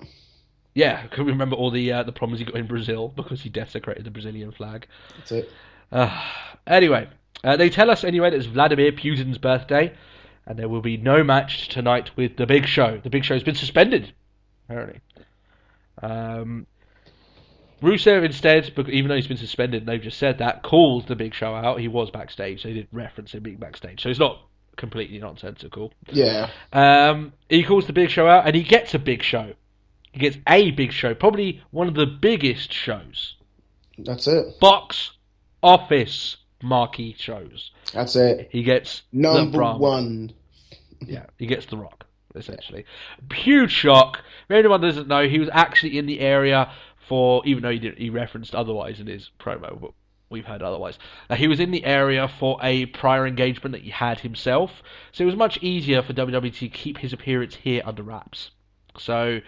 Yeah, can we remember all the problems he got in Brazil because he desecrated the Brazilian flag? That's it. Anyway, they tell us anyway that it's Vladimir Putin's birthday, and there will be no match tonight with the Big Show. The Big Show has been suspended, apparently. Rusev instead, even though he's been suspended, and they've just said that, called the Big Show out. He was backstage. They did reference him being backstage, so it's not completely nonsensical. Yeah. He calls the Big Show out, and he gets a Big Show. He gets a Big Show, probably one of the biggest shows. That's it. Box office marquee shows. That's it. He gets number one. Yeah, he gets The Rock, essentially. Huge shock. If anyone doesn't know, he was actually in the area for, even though he referenced otherwise in his promo, but we've heard otherwise. He was in the area for a prior engagement that he had himself, so it was much easier for WWE to keep his appearance here under wraps. So,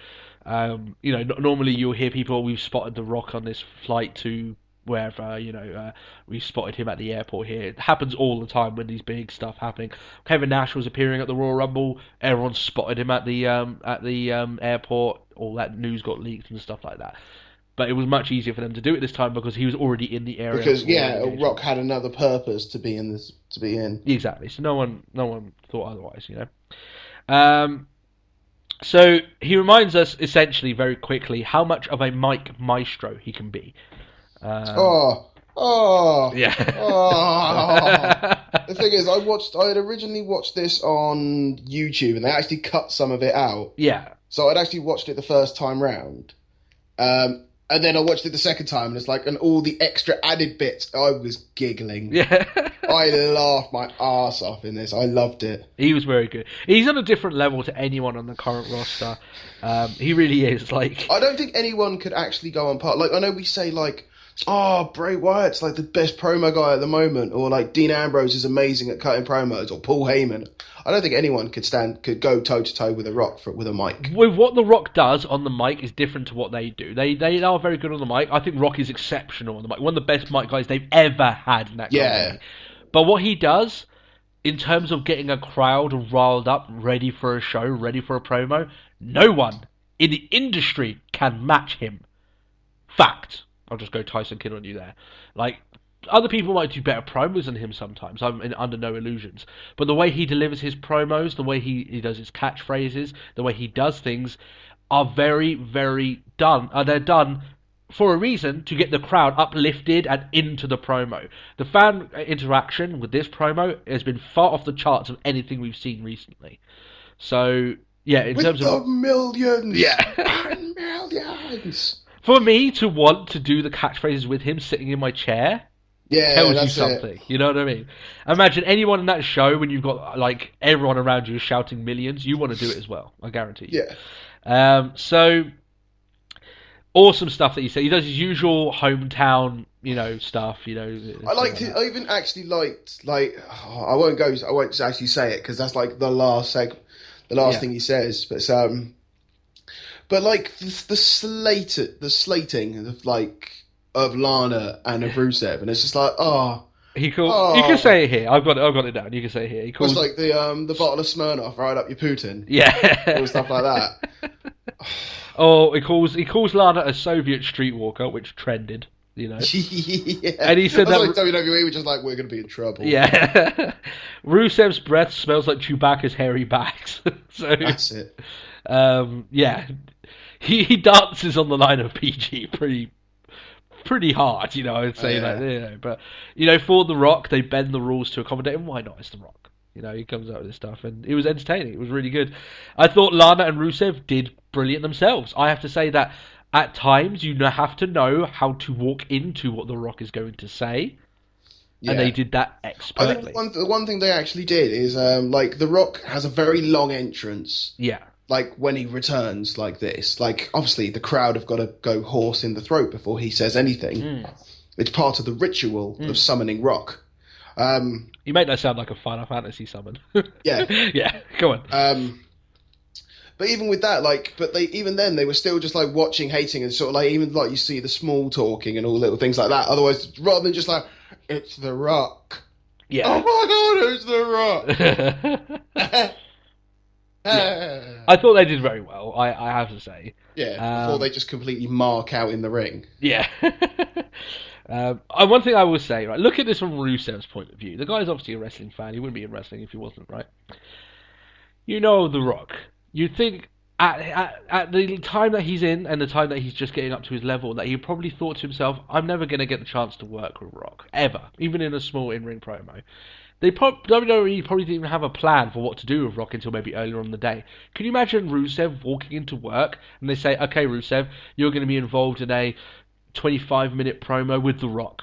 normally you'll hear people, we've spotted The Rock on this flight to wherever, we spotted him at the airport here. It happens all the time when these big stuff happening. Kevin Nash was appearing at the Royal Rumble. Everyone spotted him at the airport. All that news got leaked and stuff like that. But it was much easier for them to do it this time because he was already in the area. Because Rock had another purpose to be in this. To be in exactly. So no one thought otherwise. So he reminds us essentially very quickly how much of a mic maestro he can be. Yeah. The thing is, I had originally watched this on YouTube, and they actually cut some of it out. Yeah. So I'd actually watched it the first time round, and then I watched it the second time, and it's like, and all the extra added bits, I was giggling. Yeah. I laughed my arse off in this. I loved it. He was very good. He's on a different level to anyone on the current roster. He really is. Like, I don't think anyone could actually go on par. Like, I know we say, like, oh, Bray Wyatt's like the best promo guy at the moment, or like Dean Ambrose is amazing at cutting promos, or Paul Heyman. I don't think anyone could go toe to toe with a Rock with a mic. With what the Rock does on the mic is different to what they do. They are very good on the mic. I think Rock is exceptional on the mic. One of the best mic guys they've ever had in that company. But what he does in terms of getting a crowd riled up, ready for a show, ready for a promo, No one in the industry can match him. Fact. I'll just go Tyson Kidd on you there. Like, other people might do better promos than him sometimes. I'm under no illusions. But the way he delivers his promos, the way he does his catchphrases, the way he does things are very, very done. They're done for a reason, to get the crowd uplifted and into the promo. The fan interaction with this promo has been far off the charts of anything we've seen recently. So, yeah, in with terms the of millions, yeah, and millions. For me to want to do the catchphrases with him sitting in my chair, Yeah, tells you that's something. it. You know what I mean? Imagine anyone in that show when you've got like everyone around you shouting millions. You want to do it as well. I guarantee you. Yeah. So awesome stuff that he said. He does his usual hometown, stuff. I liked it. I even actually liked, like, I won't actually say it because that's like the last thing he says. But like the slating of Lana and of Rusev, and it's just like, You can say it here. I've got it down. You can say it here. He calls it's like the bottle of Smirnoff right up your Putin. Yeah, all stuff like that. Oh, he calls Lana a Soviet streetwalker, which trended. Yeah. And he said that's that like WWE were just like, we're going to be in trouble. Yeah. Rusev's breath smells like Chewbacca's hairy bags. So that's it. Yeah, he dances on the line of PG pretty hard, I'd say that. But for The Rock, they bend the rules to accommodate him. Why not? It's The Rock. He comes out with this stuff, and it was entertaining. It was really good. I thought Lana and Rusev did brilliant themselves. I have to say that at times you have to know how to walk into what The Rock is going to say, and they did that expertly. I think the one thing they actually did is, like, The Rock has a very long entrance. Yeah. Like, when he returns like this. Like, obviously, the crowd have got to go horse in the throat before he says anything. It's part of the ritual of summoning Rock. You make that sound like a Final Fantasy summon. Yeah. Yeah, go on. But even with that, even then, they were still just, like, watching, hating, and sort of, like, even, like, you see the small talking and all little things like that. Otherwise, rather than just, like, it's The Rock. Yeah. Oh, my God, it's The Rock. Yeah. I thought they did very well, I have to say. Yeah, before they just completely mark out in the ring. Yeah. One thing I will say, right, look at this from Rusev's point of view. The guy's obviously a wrestling fan. He wouldn't be in wrestling if he wasn't, right? The Rock. You'd think at the time that he's in and the time that he's just getting up to his level, that he probably thought to himself, I'm never going to get the chance to work with Rock, ever, even in a small in-ring promo. WWE probably didn't even have a plan for what to do with Rock until maybe earlier on in the day. Can you imagine Rusev walking into work and they say, okay, Rusev, you're going to be involved in a 25-minute promo with The Rock.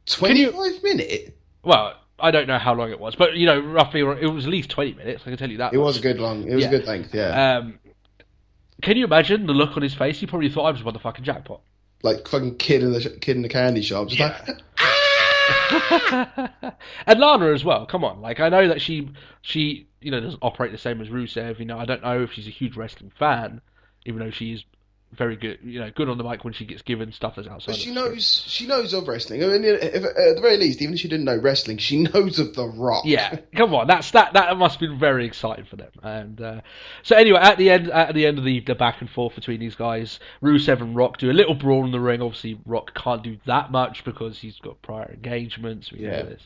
25 minutes? Well, I don't know how long it was, but, roughly, it was at least 20 minutes, I can tell you that. It was a good length, yeah. Can you imagine the look on his face? He probably thought I was won the fucking jackpot. Like fucking kid in the candy shop. Just like... And Lana as well. Come on, like, I know that she doesn't operate the same as Rusev. I don't know if she's a huge wrestling fan, even though she is very good. Good on the mic when she gets given stuff that's outside. But she knows of wrestling. I mean, if, at the very least, even if she didn't know wrestling, she knows of The Rock. Yeah, come on, that must have been very exciting for them. And so anyway, at the end of the back and forth between these guys, Rusev and Rock do a little brawl in the ring. Obviously, Rock can't do that much because he's got prior engagements. We know this.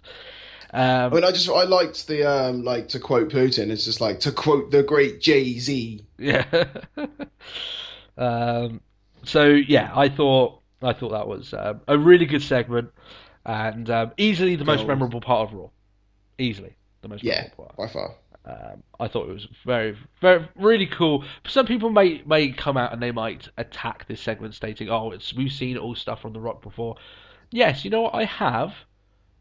I liked the to quote Putin. It's just like to quote the great Jay-Z. Yeah. So yeah, I thought that was a really good segment, and easily the most memorable part of Raw. Easily the most memorable part. By far. I thought it was very, very, really cool. Some people may come out and they might attack this segment, stating, "Oh, we've seen all stuff from The Rock before." Yes, you know what, I have,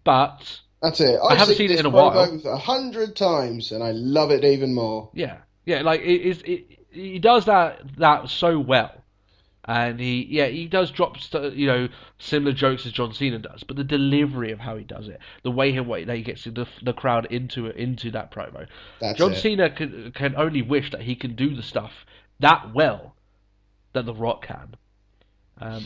but that's it. I haven't seen it in a while. 100 times, and I love it even more. Yeah, like he does that so well, and he does drop similar jokes as John Cena does, but the delivery of how he does it, the way that he gets the crowd into that promo, John Cena can only wish that he can do the stuff that well that The Rock can.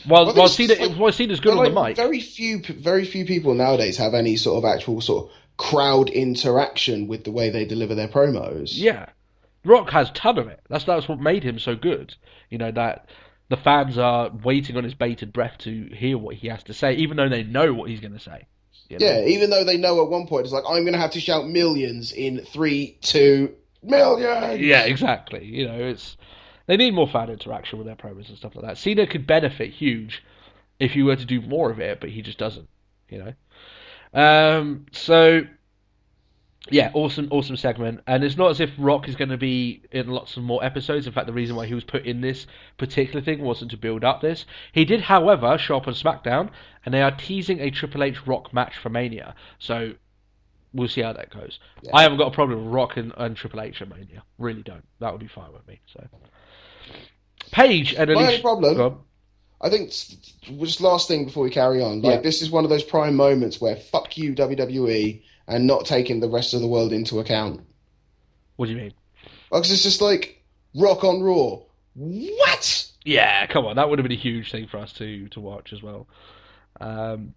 While Cena's good on the mic. Very few people nowadays have any sort of actual sort of crowd interaction with the way they deliver their promos. Yeah. Rock has a ton of it. That's what made him so good. You know, that the fans are waiting on his bated breath to hear what he has to say, even though they know what he's going to say. You know? Yeah, even though they know at one point it's like, I'm going to have to shout millions in 3, 2, millions. Yeah, exactly. You know, they need more fan interaction with their promos and stuff like that. Cena could benefit huge if he were to do more of it, but he just doesn't. You know. So yeah, awesome segment. And it's not as if Rock is going to be in lots of more episodes. In fact, the reason why he was put in this particular thing wasn't to build up this. He did, however, show up on SmackDown, and they are teasing a Triple H Rock match for Mania. So we'll see how that goes. Yeah. I haven't got a problem with Rock and Triple H at Mania. Really don't. That would be fine with me. So Paige and Alicia. My only problem, I think, just last thing before we carry on. Like, this is one of those prime moments where fuck you WWE. And not taking the rest of the world into account. What do you mean? Because it's just like Rock on Raw. What? Yeah, come on. That would have been a huge thing for us to watch as well. And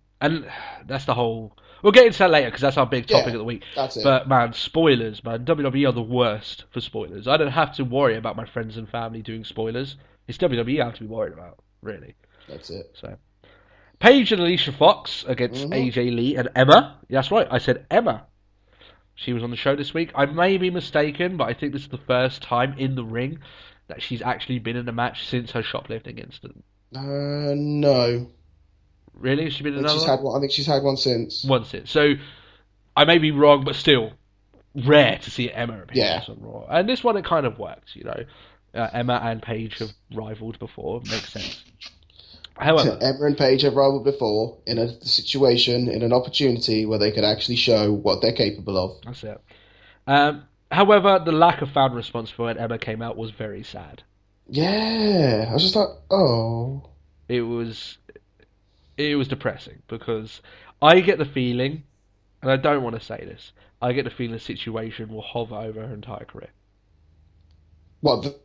that's the whole... We'll get into that later because that's our big topic of the week. That's it. But, man, spoilers, man. WWE are the worst for spoilers. I don't have to worry about my friends and family doing spoilers. It's WWE I have to be worried about, really. That's it. So... Paige and Alicia Fox against AJ Lee and Emma. That's right, I said Emma. She was on the show this week. I may be mistaken, but I think this is the first time in the ring that she's actually been in a match since her shoplifting incident. No. Really? Has she been in another one? I think she's had one since. One since. So, I may be wrong, but still, rare to see Emma appear on Raw. And this one, it kind of works, you know. Emma and Paige have rivaled before. Makes sense. However, Emma and Paige have rivaled before in a situation, in an opportunity where they could actually show what they're capable of. That's it. However, the lack of fan response for when Emma came out was very sad. Yeah, I was just like, oh. It was depressing because I get the feeling, and I don't want to say this, I get the feeling the situation will hover over her entire career. What,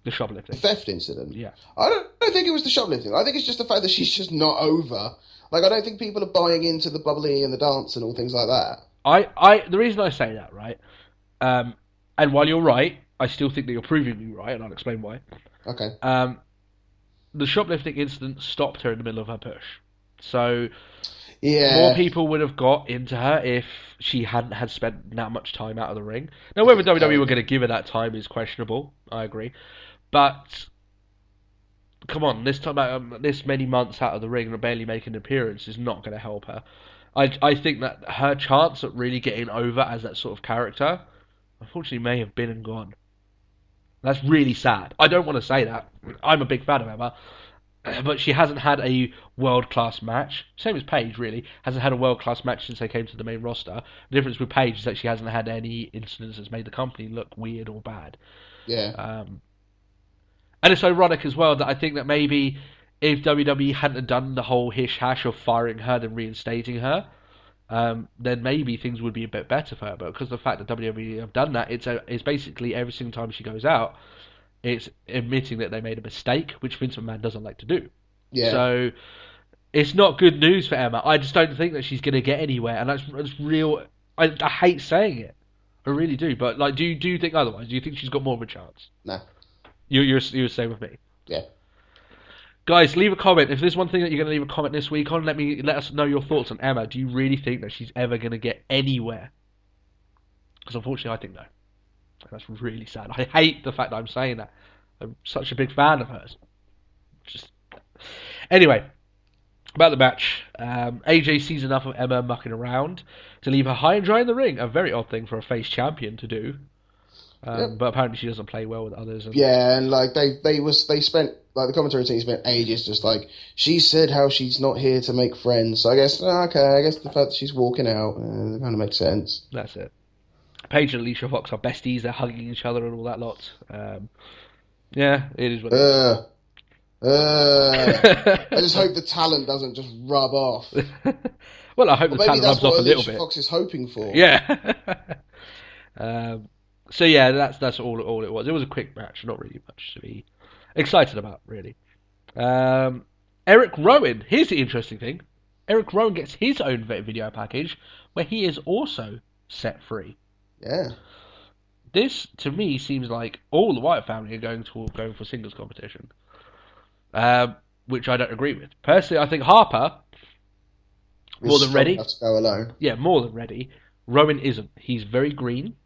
the shoplifting. The theft incident? Yeah. I don't think it was the shoplifting. I think it's just the fact that she's just not over. Like, I don't think people are buying into the bubbly and the dance and all things like that. The reason I say that, right, and while you're right, I still think that you're proving me right, and I'll explain why. Okay. The shoplifting incident stopped her in the middle of her push. So, yeah, more people would have got into her if she hadn't had spent that much time out of the ring. Now, whether WWE were going to give her that time is questionable. I agree. But come on, this many months out of the ring and barely making an appearance is not going to help her. I think that her chance at really getting over as that sort of character, unfortunately, may have been and gone. That's really sad. I don't want to say that. I'm a big fan of Emma, but she hasn't had a world-class match. Same as Paige, really. Hasn't had a world-class match since they came to the main roster. The difference with Paige is that she hasn't had any incidents that's made the company look weird or bad. Yeah. And it's ironic as well that I think that maybe if WWE hadn't done the whole hish-hash of firing her and reinstating her, then maybe things would be a bit better for her. But because of the fact that WWE have done that, it's basically every single time she goes out, it's admitting that they made a mistake, which Vince McMahon doesn't like to do. Yeah. So it's not good news for Emma. I just don't think that she's going to get anywhere, and that's real. I hate saying it. I really do. But like, do you think otherwise? Do you think she's got more of a chance? No. You're the same with me. Yeah. Guys, leave a comment. If there's one thing that you're going to leave a comment this week on, let us know your thoughts on Emma. Do you really think that she's ever going to get anywhere? Because unfortunately, I think no. That's really sad. I hate the fact that I'm saying that. I'm such a big fan of hers. Anyway, about the match. AJ sees enough of Emma mucking around to leave her high and dry in the ring. A very odd thing for a face champion to do. But apparently she doesn't play well with others. Yeah, and like they spent, like, the commentary team spent ages just like, she said how she's not here to make friends. So I guess the fact that she's walking out kind of makes sense. That's it. Paige and Alicia Fox are besties. They're hugging each other and all that lot. Yeah, it is what it is. I just hope the talent doesn't just rub off. Well, I hope the talent rubs off a little bit. Fox is hoping for. Yeah. So yeah, that's all it was. It was a quick match, not really much to be excited about, really. Eric Rowan. Here's the interesting thing. Eric Rowan gets his own video package where he is also set free. Yeah. this to me seems like all the Wyatt family are going for singles competition, which I don't agree with. Personally, I think Harper more than ready. Have to go alone. Yeah, more than ready. Rowan isn't. He's very green.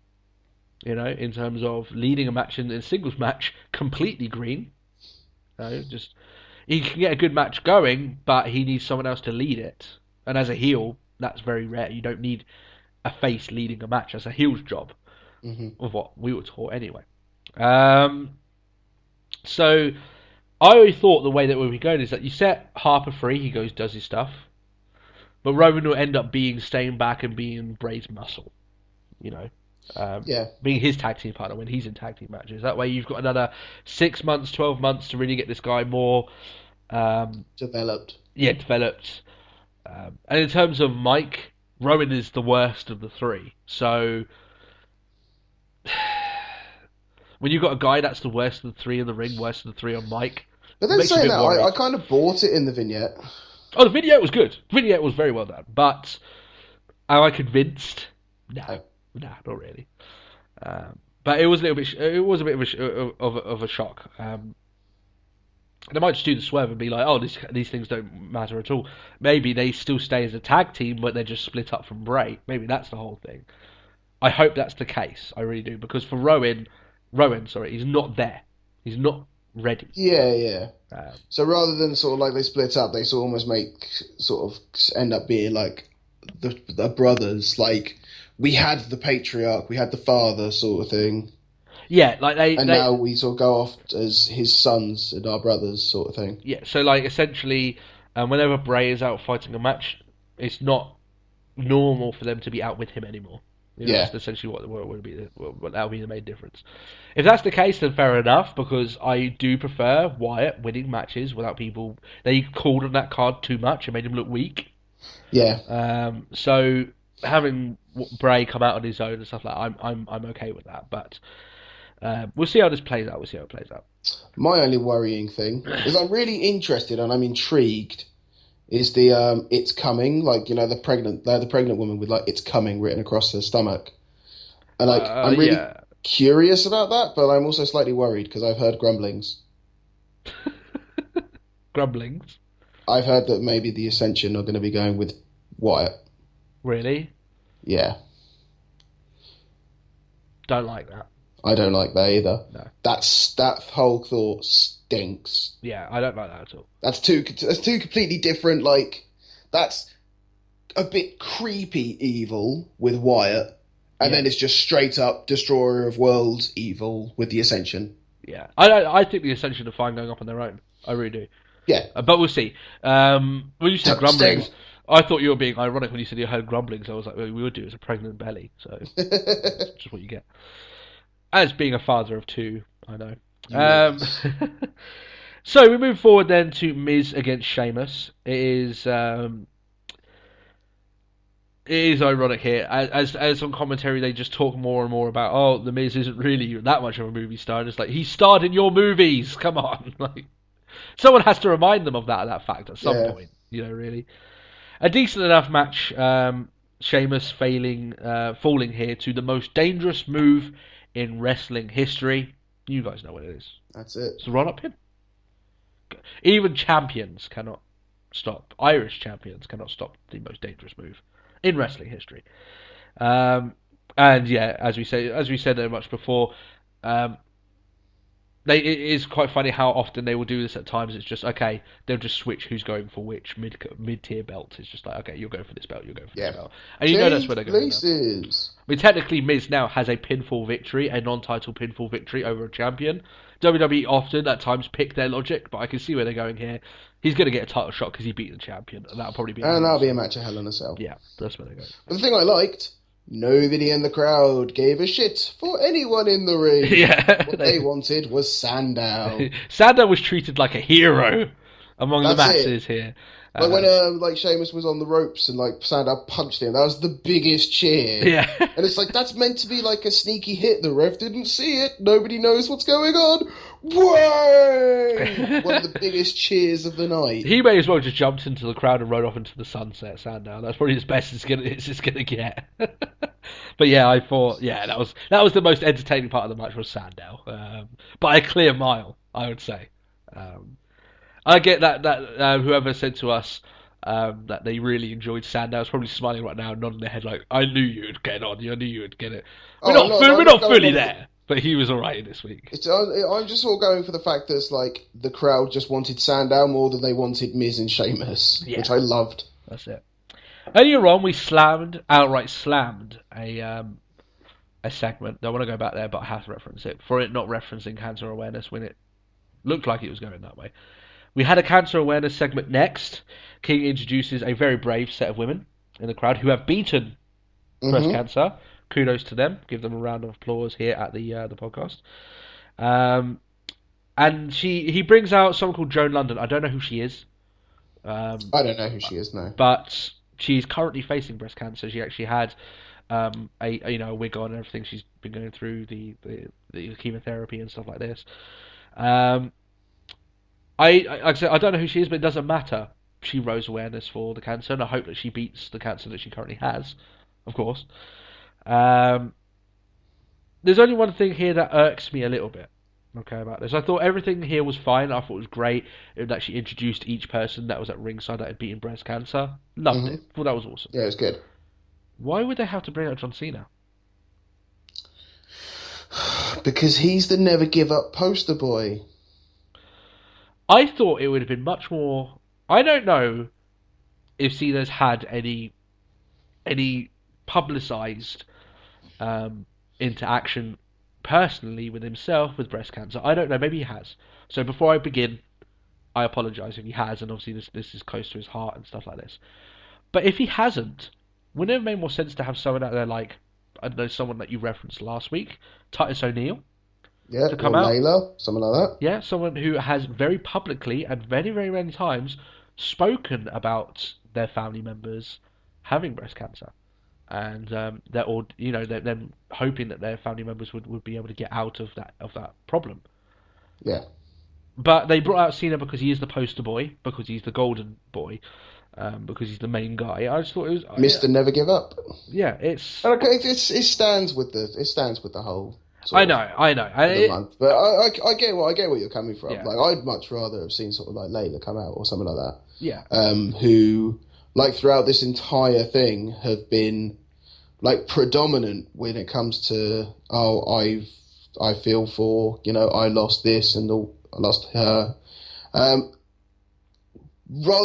In terms of leading a match in a singles match, completely green. Just he can get a good match going, but he needs someone else to lead it. And as a heel, that's very rare. You don't need a face leading a match. That's a heel's job, of what we were taught anyway. So I always thought the way that we were going is that you set Harper free, he goes, does his stuff, but Roman will end up staying back and being Bray's muscle, being his tag team partner when he's in tag team matches. That way you've got another 6 months, 12 months to really get this guy more developed. Yeah, developed. And in terms of Mike, Rowan is the worst of the three. So when you've got a guy that's the worst of the three in the ring, worst of the three on Mike. But then saying that, I kind of bought it in the vignette. Oh, the vignette was good. The vignette was very well done. But am I convinced? No, not really. But it was a little bit. It was a bit of a shock. They might just do the swerve and be like, "Oh, these things don't matter at all." Maybe they still stay as a tag team, but they're just split up from Bray. Maybe that's the whole thing. I hope that's the case. I really do, because for Rowan, he's not there. He's not ready. Yeah. So rather than sort of like they split up, they sort of almost end up being like the brothers. Like, we had the patriarch, we had the father sort of thing. Yeah, like now we sort of go off as his sons and our brothers sort of thing. Yeah, so like essentially, whenever Bray is out fighting a match, it's not normal for them to be out with him anymore. That's essentially what would be that would be the main difference. If that's the case, then fair enough, because I do prefer Wyatt winning matches without people. They called on that card too much and made him look weak. Yeah. So having Bray come out on his own and stuff like that, I'm okay with that, but. We'll see how this plays out. My only worrying thing is I'm really interested and I'm intrigued. Is the "it's coming," like the pregnant woman with like "it's coming" written across her stomach, and like I'm really curious about that, but I'm also slightly worried because I've heard grumblings. Grumblings. I've heard that maybe the Ascension are going to be going with Wyatt. Really? Yeah. Don't like that. I don't like that either. No. That whole thought stinks. Yeah, I don't like that at all. That's two completely different. Like, that's a bit creepy evil with Wyatt, and then it's just straight up Destroyer of Worlds evil with the Ascension. Yeah, I think the Ascension are fine going up on their own. I really do. Yeah, but we'll see. When you said grumblings, I thought you were being ironic when you said you heard grumblings. I was like, well, we would do. It's a pregnant belly, so that's just what you get. As being a father of two, I know. So we move forward then to Miz against Sheamus. It is ironic here. As on commentary, they just talk more and more about, oh, the Miz isn't really that much of a movie star. And it's like, he starred in your movies. Come on, like someone has to remind them of that fact at some point. Really. A decent enough match. Sheamus falling here to the most dangerous move in wrestling history. You guys know what it is. That's it. It's the run-up pin. Even champions cannot stop. Irish champions cannot stop the most dangerous move in wrestling history. And yeah, as we said there much before, it is quite funny how often they will do this at times. It's just, okay, they'll just switch who's going for which mid-tier belt. It's just like, okay, you're going for this belt, you're going for this belt. And you know that's where they're going. I mean, technically, Miz now has a pinfall victory, a non-title pinfall victory over a champion. WWE often, at times, pick their logic, but I can see where they're going here. He's going to get a title shot because he beat the champion, and that'll probably be... And that'll be a match of Hell in a Cell. Yeah, that's where they're going. But the thing I liked... Nobody in the crowd gave a shit for anyone in the ring. Yeah. What they wanted was Sandow. Sandow was treated like a hero among the masses here. Like when Sheamus was on the ropes and like Sandow punched him, that was the biggest cheer. Yeah. And it's like, that's meant to be like a sneaky hit. The ref didn't see it. Nobody knows what's going on. Way! One of the biggest cheers of the night. He may as well just jumped into the crowd and rode off into the sunset, Sandow. That's probably as best it's gonna get. But yeah, I thought that was the most entertaining part of the match was Sandow, by a clear mile, I would say. I get that whoever said to us that they really enjoyed Sandow is probably smiling right now, nodding their head like, I knew you would get on. I knew you would get it. We're not fully there, but he was alright this week. I'm just all going for the fact that it's like the crowd just wanted Sandow more than they wanted Miz and Sheamus, which I loved. That's it. Earlier on, we outright slammed a segment. Don't want to go back there, but I have to reference it for it not referencing cancer awareness when it looked like it was going that way. We had a cancer awareness segment next. King introduces a very brave set of women in the crowd who have beaten breast cancer. Kudos to them. Give them a round of applause here at the podcast. And he brings out someone called Joan London. I don't know who she is. I don't know who she is, no. But she's currently facing breast cancer. She actually had a wig on and everything. She's been going through the chemotherapy and stuff like this. I don't know who she is, but it doesn't matter. She rose awareness for the cancer, and I hope that she beats the cancer that she currently has, of course. There's only one thing here that irks me a little bit, about this. I thought everything here was fine. I thought it was great that she introduced each person that was at ringside that had beaten breast cancer. Loved it. Thought that was awesome. Yeah, it was good. Why would they have to bring out John Cena? Because he's the never give up poster boy. I thought it would have been much more. I don't know if Cena's had any publicised interaction personally with himself with breast cancer. I don't know. Maybe he has. So before I begin, I apologise if he has, and obviously this is close to his heart and stuff like this. But if he hasn't, wouldn't it have made more sense to have someone out there like, I don't know, someone that you referenced last week, Titus O'Neil? Yeah, to come or out. Layla, someone like that. Yeah, someone who has very publicly and very, very many times spoken about their family members having breast cancer, and they're all, they're hoping that their family members would be able to get out of that problem. Yeah. But they brought out Cena because he is the poster boy, because he's the golden boy, because he's the main guy. I just thought it was Mr. Never Give Up. Yeah, it's okay. It stands with the whole. I know. Month. But I get what you're coming from. Yeah. Like, I'd much rather have seen sort of like Layla come out or something like that. Yeah. Who, like, throughout this entire thing have been like predominant when it comes to I feel for, I lost this and I lost her. Rather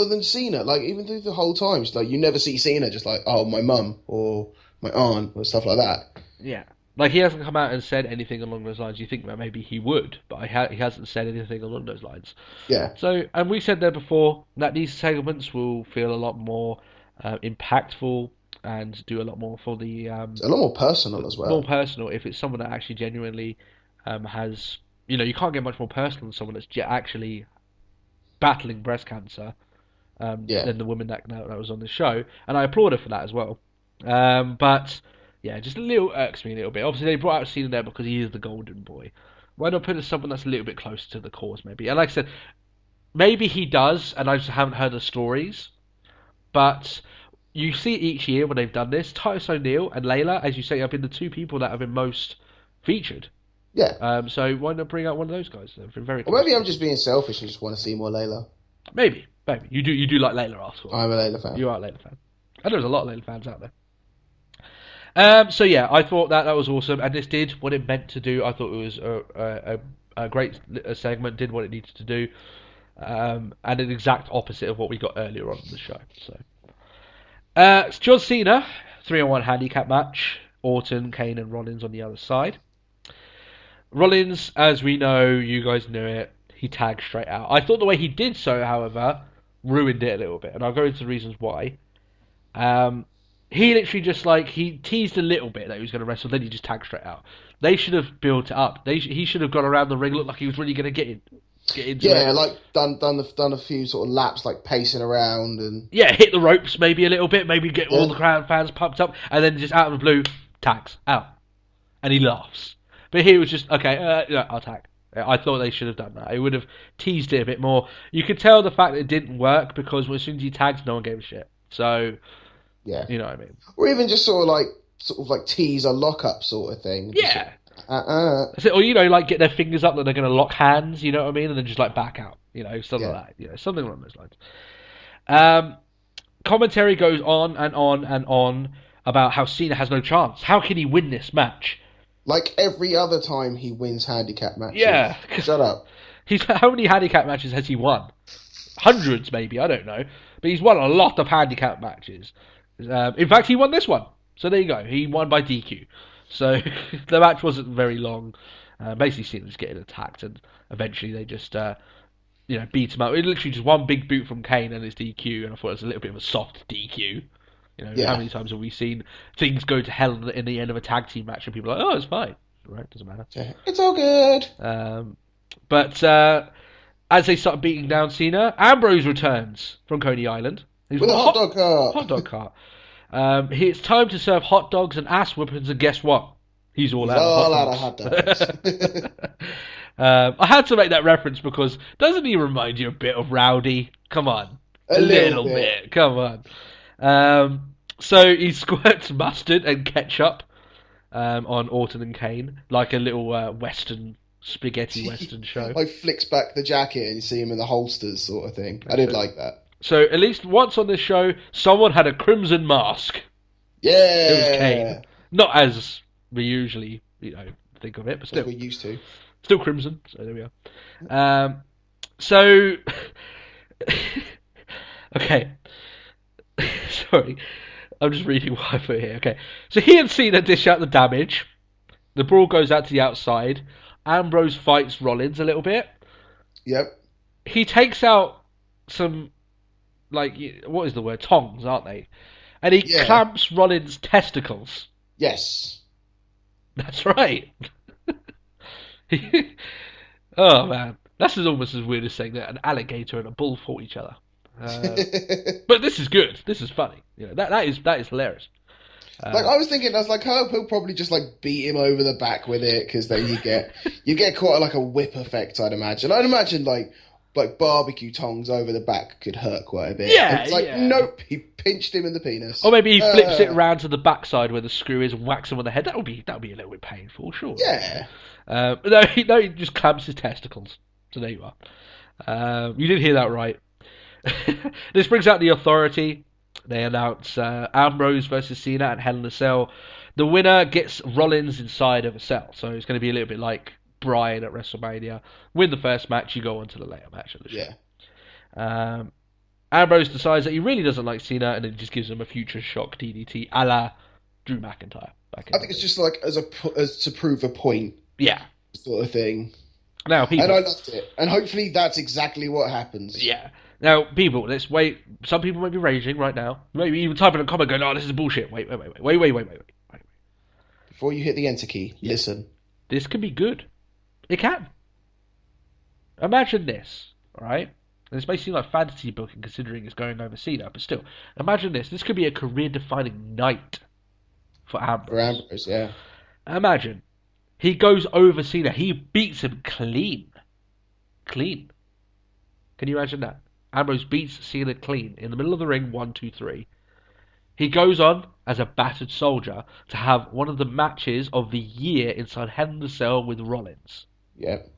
than Cena, like, even through the whole time, it's like you never see Cena just like, oh, my mum or my aunt or stuff like that. Yeah. Like, he hasn't come out and said anything along those lines. You think that maybe he would, but he hasn't said anything along those lines. Yeah. So, and we said there before that these segments will feel a lot more impactful and do a lot more for the... a lot more personal as well. More personal if it's someone that actually genuinely has... you can't get much more personal than someone that's actually battling breast cancer than the woman that was on the show. And I applaud her for that as well. But... yeah, just a little irks me a little bit. Obviously, they brought out Cena there because he is the golden boy. Why not put in someone that's a little bit closer to the cause, maybe? And like I said, maybe he does, and I just haven't heard the stories. But you see each year when they've done this, Titus O'Neil and Layla, as you say, have been the two people that have been most featured. Yeah. So why not bring out one of those guys? They've been very. Or maybe I'm just being selfish and just want to see more Layla. Maybe. You do like Layla after all. I'm a Layla fan. You are a Layla fan. And there's a lot of Layla fans out there. So yeah, I thought that was awesome, and this did what it meant to do. I thought it was a great segment, did what it needed to do, and an exact opposite of what we got earlier on in the show. So, it's John Cena 3-on-1 handicap match. Orton, Kane, and Rollins on the other side. Rollins, as we know, you guys knew it. He tagged straight out. I thought the way he did so, however, ruined it a little bit, and I'll go into the reasons why. He literally just he teased a little bit that he was going to wrestle, then he just tagged straight out. They should have built it up. He should have gone around the ring, looked like he was really going to get into it. Yeah, like done a few sort of laps, like pacing around and hit the ropes maybe a little bit, maybe get all the crowd fans pumped up, and then just out of the blue, tags out, and he laughs. But he was just I'll tag. I thought they should have done that. It would have teased it a bit more. You could tell the fact that it didn't work because as soon as he tags, no one gave a shit. So. Yeah. You know what I mean? Or even just sort of like sort of like tease a lock-up sort of thing. Yeah. Just, Or, like, get their fingers up that they're going to lock hands, you know what I mean? And then just, like, back out, something like that. Something along those lines. Commentary goes on and on and on about how Cena has no chance. How can he win this match? Like every other time he wins handicap matches. Yeah. Shut up. How many handicap matches has he won? Hundreds, maybe, I don't know. But he's won a lot of handicap matches. In fact, he won this one. So there you go. He won by DQ. So the match wasn't very long. Basically, Cena's getting attacked, and eventually they just, beat him up. It literally just one big boot from Kane and it's DQ, and I thought it was a little bit of a soft DQ. How many times have we seen things go to hell in the end of a tag team match, and people are like, oh, it's fine. Right, doesn't matter. Yeah, it's all good. But as they start beating down Cena, Ambrose returns from Coney Island. With a hot dog cart. Hot dog cart. It's time to serve hot dogs and ass whippings, and guess what? He's all out of hot dogs. I had to make that reference because doesn't he remind you a bit of Rowdy? Come on. A little bit. Come on. So he squirts mustard and ketchup on Orton and Kane, like a little spaghetti western show. Like flicks back the jacket and you see him in the holsters sort of thing. I did like that. So at least once on this show, someone had a crimson mask. Yeah. It was Kane. Not as we usually, think of it, but still. As we're used to. Still crimson, so there we are. So... okay. Sorry. I'm just reading what I put here. Okay. So he and Cena dish out the damage. The brawl goes out to the outside. Ambrose fights Rollins a little bit. Yep. He takes out some, what is the word? Tongs, aren't they? And he clamps Rollins' testicles. Yes. That's right. Oh, man. That's almost as weird as saying that an alligator and a bull fought each other. But this is good. This is funny. That is hilarious. I was thinking, I was like, oh, he'll probably just beat him over the back with it, because then you get quite a whip effect. I'd imagine. Like barbecue tongs over the back could hurt quite a bit. Yeah, and it's nope, he pinched him in the penis. Or maybe he flips it around to the backside where the screw is and whacks him on the head. That would be a little bit painful, sure. Yeah. No, he just clamps his testicles. So there you are. You did hear that right. This brings out the Authority. They announce Ambrose versus Cena at Hell in a Cell. The winner gets Rollins inside of a cell. So it's going to be a little bit like Bryan at WrestleMania. Win the first match, you go on to the later match of the show. Yeah. Ambrose decides that he really doesn't like Cena, and then just gives him a future shock DDT a la Drew McIntyre. I think it's just as to prove a point. Yeah. Sort of thing. Now, people... And I loved it. And hopefully that's exactly what happens. Yeah. Now, people, let's wait. Some people might be raging right now. Maybe even typing a comment going, oh, this is bullshit. Wait. Before you hit the enter key, listen. This can be good. It can. Imagine this, alright? And this may seem like fantasy booking considering it's going over Cena, but still, imagine this. This could be a career-defining night for Ambrose. For Ambrose, yeah. Imagine. He goes over Cena. He beats him clean. Clean. Can you imagine that? Ambrose beats Cena clean in the middle of the ring, 1, 2, 3. He goes on as a battered soldier to have one of the matches of the year inside Hell in a Cell with Rollins. Yep.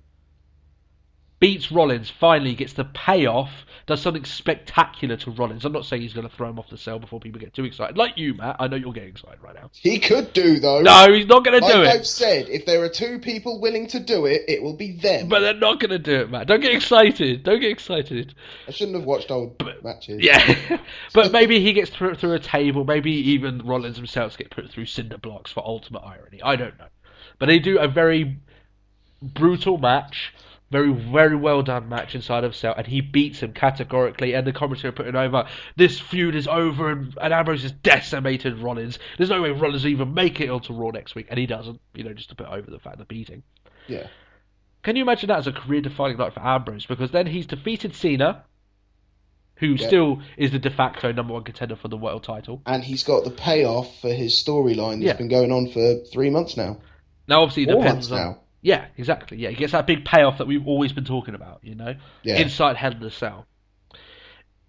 Beats Rollins, finally gets the payoff, does something spectacular to Rollins. I'm not saying he's going to throw him off the cell before people get too excited. Like you, Matt. I know you're getting excited right now. He could do, though. No, he's not going to do it. Like I've said, if there are two people willing to do it, it will be them. But they're not going to do it, Matt. Don't get excited. I shouldn't have watched old matches. Yeah. But maybe he gets through a table. Maybe even Rollins himself gets put through cinder blocks for ultimate irony. I don't know. But they do a very brutal match. Very, very well done match inside of Cell, and he beats him categorically, and the commentary are putting over, this feud is over, and Ambrose has decimated Rollins. There's no way Rollins will even make it onto Raw next week, and he doesn't, just to put over the fact of beating. Yeah. Can you imagine that as a career-defining night for Ambrose? Because then he's defeated Cena, who still is the de facto number one contender for the world title. And he's got the payoff for his storyline that's been going on for 3 months now. Now, obviously, it depends on... now. Yeah, exactly. Yeah, he gets that big payoff that we've always been talking about, inside Hell in a Cell.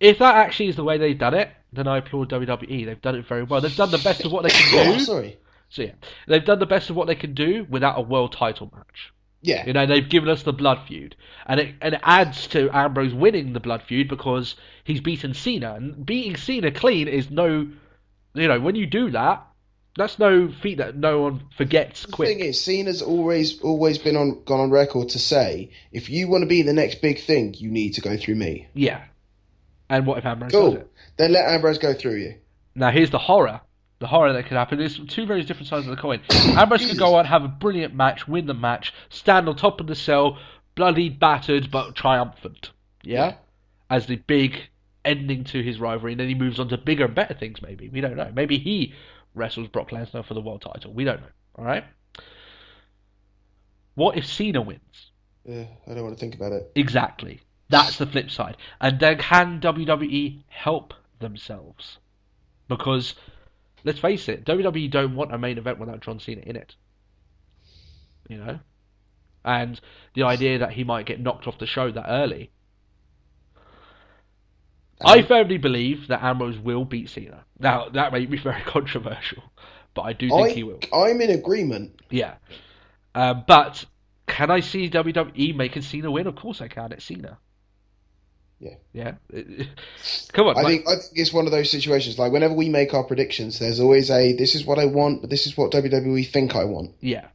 If that actually is the way they've done it, then I applaud WWE. They've done it very well. They've done the best of what they can do. Sorry. So yeah, they've done the best of what they can do without a world title match. Yeah. You know, they've given us the blood feud, and it adds to Ambrose winning the blood feud because he's beaten Cena, and beating Cena clean is no, you know, when you do that, that's no feat that no one forgets quick. The thing is, Cena's always gone on record to say, if you want to be the next big thing, you need to go through me. Yeah. And what if Ambrose does it? Then let Ambrose go through you. Now here's the horror. The horror that could happen. There's two very different sides of the coin. Ambrose could go on, have a brilliant match, win the match, stand on top of the cell, bloody battered but triumphant. Yeah? As the big ending to his rivalry, and then he moves on to bigger and better things, maybe. We don't know. Maybe he wrestles Brock Lesnar for the world title. We don't know. Alright? What if Cena wins? I don't want to think about it. Exactly. That's the flip side. And then can WWE help themselves? Because, let's face it, WWE don't want a main event without John Cena in it. You know? And the idea that he might get knocked off the show that early. I firmly believe that Ambrose will beat Cena. Now, that may be very controversial, but I do think he will. I'm in agreement. Yeah. But can I see WWE making Cena win? Of course I can. It's Cena. Yeah. Yeah. Come on. I think it's one of those situations. Like, whenever we make our predictions, there's always this is what I want, but this is what WWE think I want. Yeah.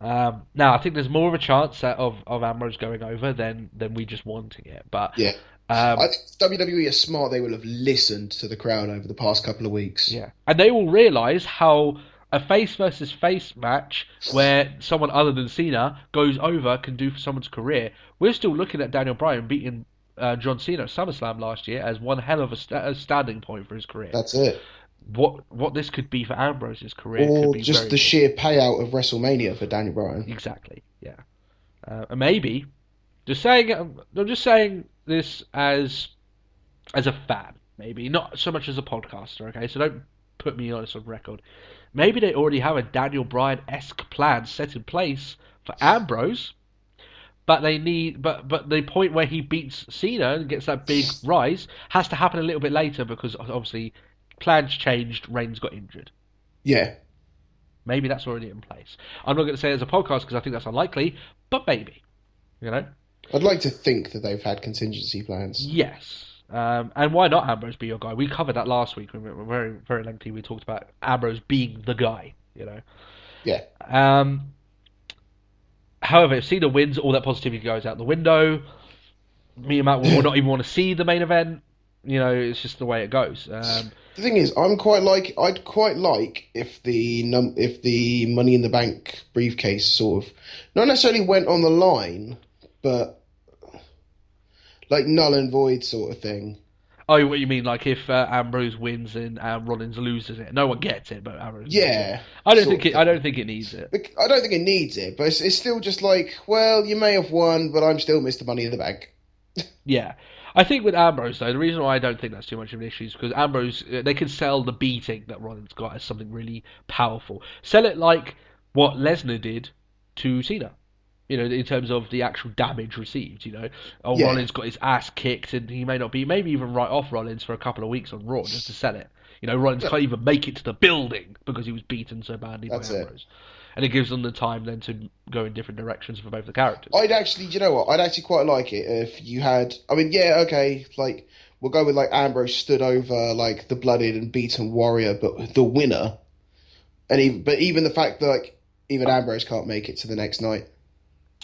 Now, I think there's more of a chance of Ambrose going over than we just wanting it. But yeah. I think WWE are smart. They will have listened to the crowd over the past couple of weeks. Yeah. And they will realise how a face versus face match where someone other than Cena goes over can do for someone's career. We're still looking at Daniel Bryan beating John Cena at SummerSlam last year as one hell of a standing point for his career. That's it. What this could be for Ambrose's career or could be just very the good. sheer payout of WrestleMania for Daniel Bryan. Exactly, yeah. And maybe, I'm just saying this as a fan, maybe, not so much as a podcaster, okay? So don't put me on this on record. Maybe they already have a Daniel Bryan-esque plan set in place for Ambrose, but they need, but the point where he beats Cena and gets that big rise has to happen a little bit later because obviously plans changed, Reigns got injured. Yeah. Maybe that's already in place. I'm not going to say it as a podcast because I think that's unlikely, but maybe. You know? I'd like to think that they've had contingency plans. Yes. And why not Ambrose be your guy? We covered that last week. We were very, very lengthy. We talked about Ambrose being the guy, you know? Yeah. However, if Cena wins, all that positivity goes out the window. Me and Matt will not even want to see the main event. You know, it's just the way it goes. The thing is, I'd quite like if the Money in the Bank briefcase sort of not necessarily went on the line, but like null and void sort of thing. Oh, what you mean? Like if Ambrose wins and Rollins loses it, no one gets it, but Ambrose. Yeah, I don't think it needs it. I don't think it needs it, but it's still just like, well, you may have won, but I'm still Mr. Money in the Bank. Yeah. I think with Ambrose, though, the reason why I don't think that's too much of an issue is because Ambrose, they can sell the beating that Rollins got as something really powerful. Sell it like what Lesnar did to Cena, you know, in terms of the actual damage received, you know. Oh, yeah. Rollins got his ass kicked and he may not be, maybe even write off Rollins for a couple of weeks on Raw just to sell it. You know, Rollins can't even make it to the building because he was beaten so badly by Ambrose. And it gives them the time then to go in different directions for both the characters. I'd actually quite like it if you had, like, we'll go with, like, Ambrose stood over, like, the blooded and beaten warrior, but the winner. But even the fact that, like, even Ambrose can't make it to the next night.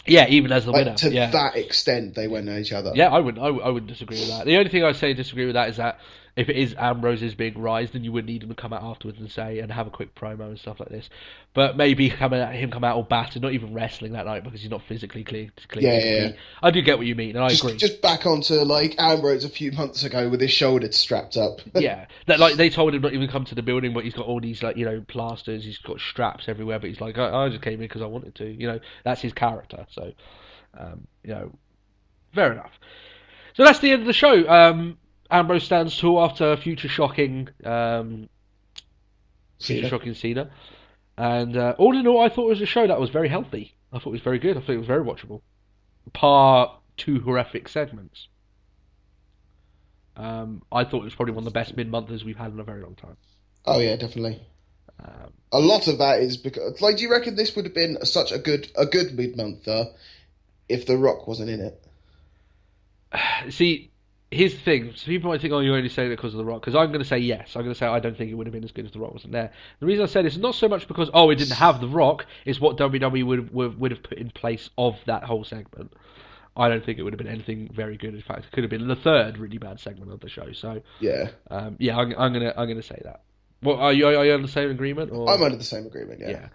Yeah, even as the winner. To that extent, they went at each other. Yeah, I wouldn't disagree with that. The only thing I'd say disagree with that is that if it is Ambrose's big rise, then you would need him to come out afterwards and have a quick promo and stuff like this. But maybe come out all battered, not even wrestling that night because he's not physically clear. Yeah. I do get what you mean, and I agree. Just back onto like Ambrose a few months ago with his shoulder strapped up. Yeah, that like they told him not even come to the building, but he's got all these like plasters, he's got straps everywhere, but he's like, I just came in because I wanted to. You know, that's his character. So, fair enough. So that's the end of the show. Ambrose stands tall after future shocking Cena. And all in all, I thought it was a show that was very healthy. I thought it was very good. I thought it was very watchable. Par two horrific segments. I thought it was probably one of the best mid-monthers we've had in a very long time. Oh yeah, definitely. A lot of that is because, like, do you reckon this would have been such a good mid-monther if The Rock wasn't in it? See, here's the thing. So people might think, oh, you're only saying it because of The Rock. Because I'm going to say yes. I'm going to say I don't think it would have been as good if The Rock wasn't there. The reason I say this is not so much because, oh, it didn't have The Rock. It's what WWE would have put in place of that whole segment. I don't think it would have been anything very good. In fact, it could have been the third really bad segment of the show. So, Yeah. yeah, I'm gonna say that. Well, are you on the same agreement? Or? I'm under the same agreement, yeah.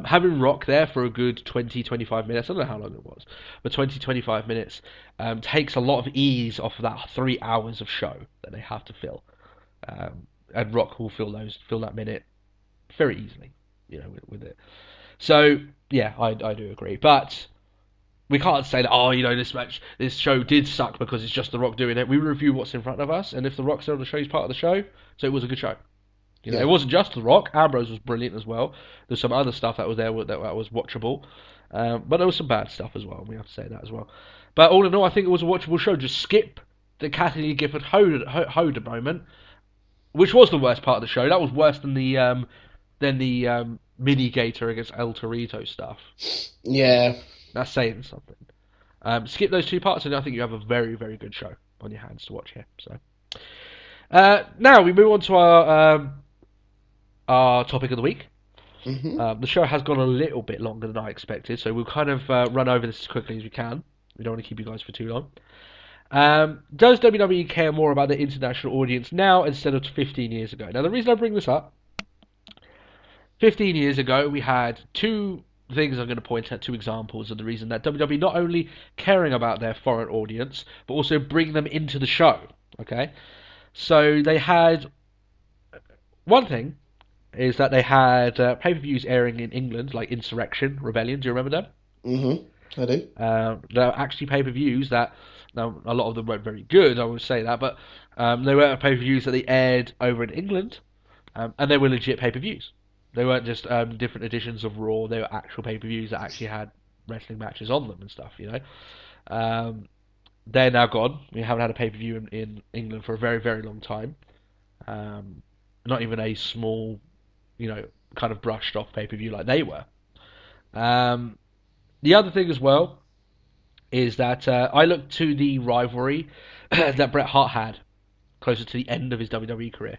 Having Rock there for a good 20-25 minutes, I don't know how long it was, but 20-25 minutes takes a lot of ease off of that 3 hours of show that they have to fill. And Rock will fill that minute very easily, with it. So, yeah, I do agree. But we can't say that, oh, this show did suck because it's just The Rock doing it. We review what's in front of us, and if The Rock's on the show, he's part of the show, so it was a good show. It wasn't just The Rock. Ambrose was brilliant as well. There's some other stuff that was there that was watchable. But there was some bad stuff as well. We have to say that as well. But all in all, I think it was a watchable show. Just skip the Kathleen Gifford Hoda moment, which was the worst part of the show. That was worse than the Mini Gator against El Torito stuff. Yeah. That's saying something. Skip those two parts, and I think you have a very, very good show on your hands to watch here. So now we move on to our topic of the week. Mm-hmm. The show has gone a little bit longer than I expected, so we'll kind of run over this as quickly as we can. We don't want to keep you guys for too long. Does WWE care more about the international audience now instead of 15 years ago? Now, the reason I bring this up, 15 years ago, we had two things I'm going to point at, two examples of the reason that WWE not only caring about their foreign audience, but also bring them into the show. Okay? So they had... One thing is that they had pay-per-views airing in England, like Insurrection, Rebellion. Do you remember them? Mm-hmm. I do. They're actually pay-per-views that... Now, a lot of them weren't very good, I would say that, but they were pay-per-views that they aired over in England, and they were legit pay-per-views. They weren't just different editions of Raw. They were actual pay-per-views that actually had wrestling matches on them and stuff, They're now gone. We haven't had a pay-per-view in England for a very, very long time. Not even a small, kind of brushed off pay-per-view like they were. The other thing as well is that I looked to the rivalry that Bret Hart had closer to the end of his WWE career.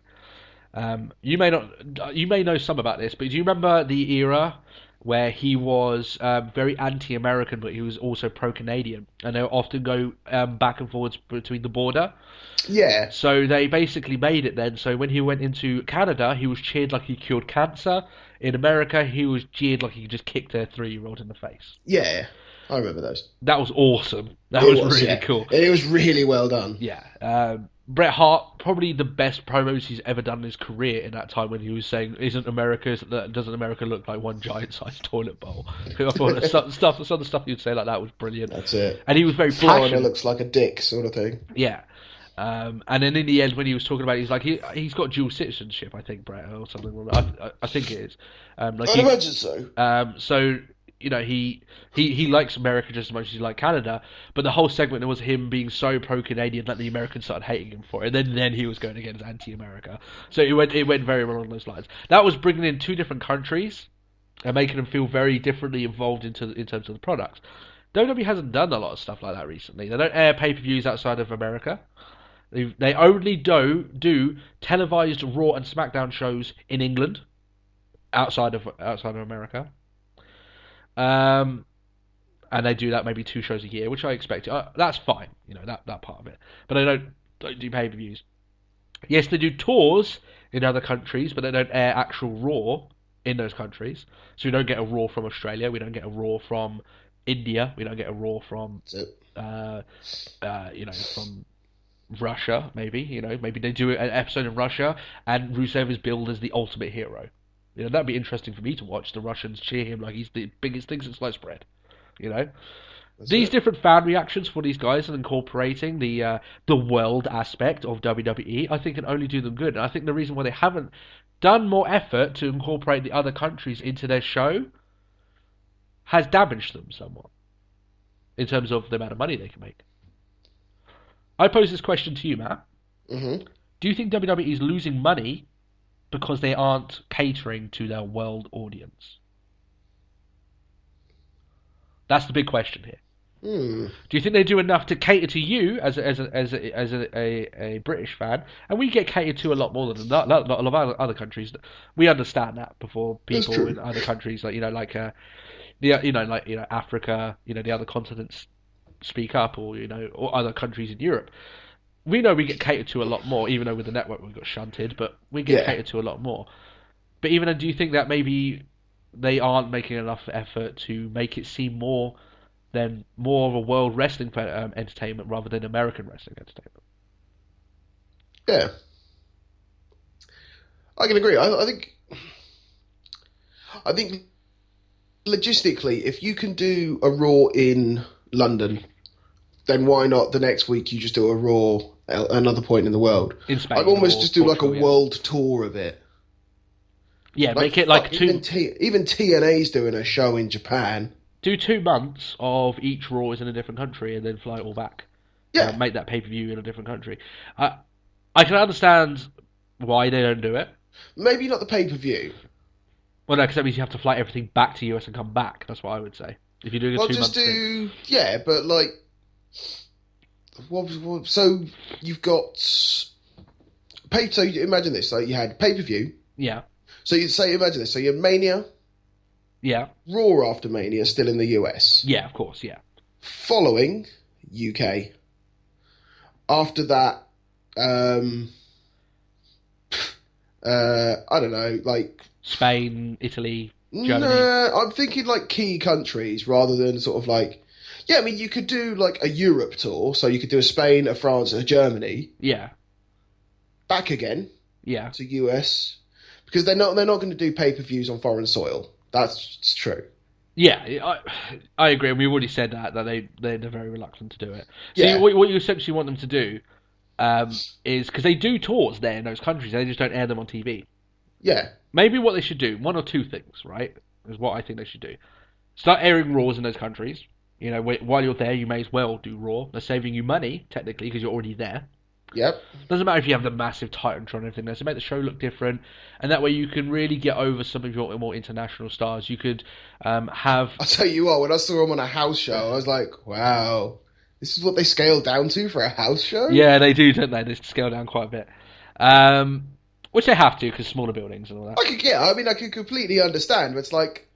You may know some about this, but do you remember the era where he was very anti-American, but he was also pro-Canadian, and they would often go back and forwards between the border? Yeah. So they basically made it then. So when he went into Canada, he was cheered like he cured cancer. In America, he was cheered like he just kicked a 3-year-old in the face. Yeah, I remember those. That was awesome. That was really cool. It was really well done. Yeah. Bret Hart, probably the best promos he's ever done in his career in that time when he was saying, doesn't America look like one giant-sized toilet bowl? I thought some of the stuff he'd say like that was brilliant. That's it. And he was very Florida passionate. looks like a dick sort of thing. Yeah. And then in the end, when he was talking about it, he's like, he's got dual citizenship, I think, Bret, or something. I think it is. I'd imagine so. So... he likes America just as much as he likes Canada, but the whole segment was him being so pro-Canadian that the Americans started hating him for it, and then he was going against anti-America. So it went very well along those lines. That was bringing in two different countries and making them feel very differently involved in terms of the products. WWE hasn't done a lot of stuff like that recently. They don't air pay-per-views outside of America. They only do televised Raw and SmackDown shows in England outside of America. And they do that maybe 2 shows a year, which I expect. That's fine, that part of it. But they don't do pay-per-views. Yes, they do tours in other countries, but they don't air actual Raw in those countries. So we don't get a Raw from Australia. We don't get a Raw from India. We don't get a Raw from, from Russia. Maybe maybe they do an episode in Russia, and Rusev is billed as the ultimate hero. That'd be interesting for me to watch. The Russians cheer him like he's the biggest thing since sliced bread. These different fan reactions for these guys and incorporating the world aspect of WWE, I think can only do them good. And I think the reason why they haven't done more effort to incorporate the other countries into their show has damaged them somewhat in terms of the amount of money they can make. I pose this question to you, Matt. Mm-hmm. Do you think WWE is losing money because they aren't catering to their world audience? That's the big question here. Do you think they do enough to cater to you as a British fan? And we get catered to a lot more than a lot of other countries. We understand that before people in other countries, like Africa, the other continents speak up, or or other countries in Europe. We know we get catered to a lot more, even though with the network we got shunted, but we get catered to a lot more. But even then, do you think that maybe they aren't making enough effort to make it seem more of a world wrestling entertainment rather than American wrestling entertainment? Yeah, I can agree. I think logistically, if you can do a Raw in London, then why not the next week you just do a Raw at another point in the world? In Spain, I'd almost just do like a world tour of it. Yeah, make it like even TNA's doing a show in Japan. Do 2 months of each Raw is in a different country and then fly it all back. Yeah. Make that pay-per-view in a different country. I can understand why they don't do it. Maybe not the pay-per-view. Well, no, because that means you have to fly everything back to US and come back. That's what I would say. If you're doing a 2 month thing. Yeah, but like... So you've got... So imagine this. So you had pay-per-view. Yeah. So imagine this. So you had Mania... Yeah. Raw after Mania, still in the US. Yeah, of course, yeah. Following UK. After that, I don't know, like... Spain, Italy, Germany. No, I'm thinking like key countries rather than sort of like... Yeah, I mean, you could do like a Europe tour, so you could do a Spain, a France, a Germany. Yeah. Back again. Yeah. To US. Because they're not going to do pay-per-views on foreign soil. That's true. Yeah, I agree. We've already said that they're very reluctant to do it. So yeah. What you essentially want them to do is, because they do tours there in those countries, they just don't air them on TV. Yeah. Maybe what they should do, one or two things, right, is what I think they should do. Start airing Raws in those countries. While you're there, you may as well do Raw. They're saving you money, technically, because you're already there. Yep. Doesn't matter if you have the massive Titantron and everything there, so make the show look different, and that way you can really get over some of your more international stars. You could have... I'll tell you what, when I saw them on a house show, I was like, wow, this is what they scale down to for a house show? Yeah, they do, don't they? They scale down quite a bit. Which they have to, because smaller buildings and all that. I could completely understand, but it's like,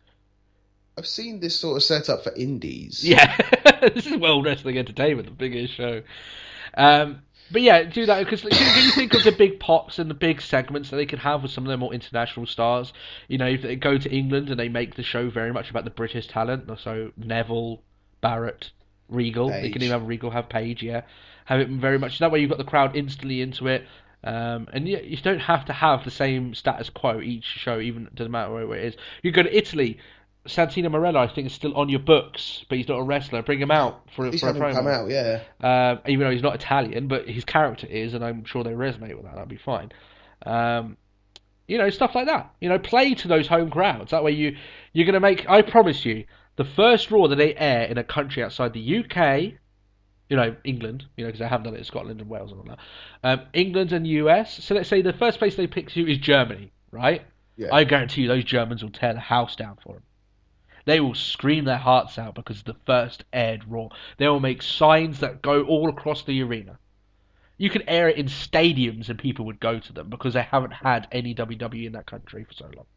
I've seen this sort of setup for indies. Yeah, this is World Wrestling Entertainment, the biggest show. But yeah, do that, because you think of the big pops and the big segments that they could have with some of their more international stars. If they go to England and they make the show very much about the British talent, so Neville, Barrett, Regal. Page. They can even have Regal, have Page, yeah. Have it very much. That way you've got the crowd instantly into it. And you don't have to have the same status quo each show, even it doesn't matter where it is. You go to Italy. Santino Marella, I think, is still on your books, but he's not a wrestler. Bring him out for a promo. Come out, yeah. Even though he's not Italian, but his character is, and I'm sure they resonate with that. That'd be fine. Stuff like that. Play to those home crowds. That way you're going to make. I promise you, the first Raw that they air in a country outside the UK, England, because they have done it in Scotland and Wales and all that. England and US. So let's say the first place they pick you is Germany, right? Yeah. I guarantee you those Germans will tear the house down for them. They will scream their hearts out because the first aired Raw. They will make signs that go all across the arena. You could air it in stadiums and people would go to them because they haven't had any WWE in that country for so long.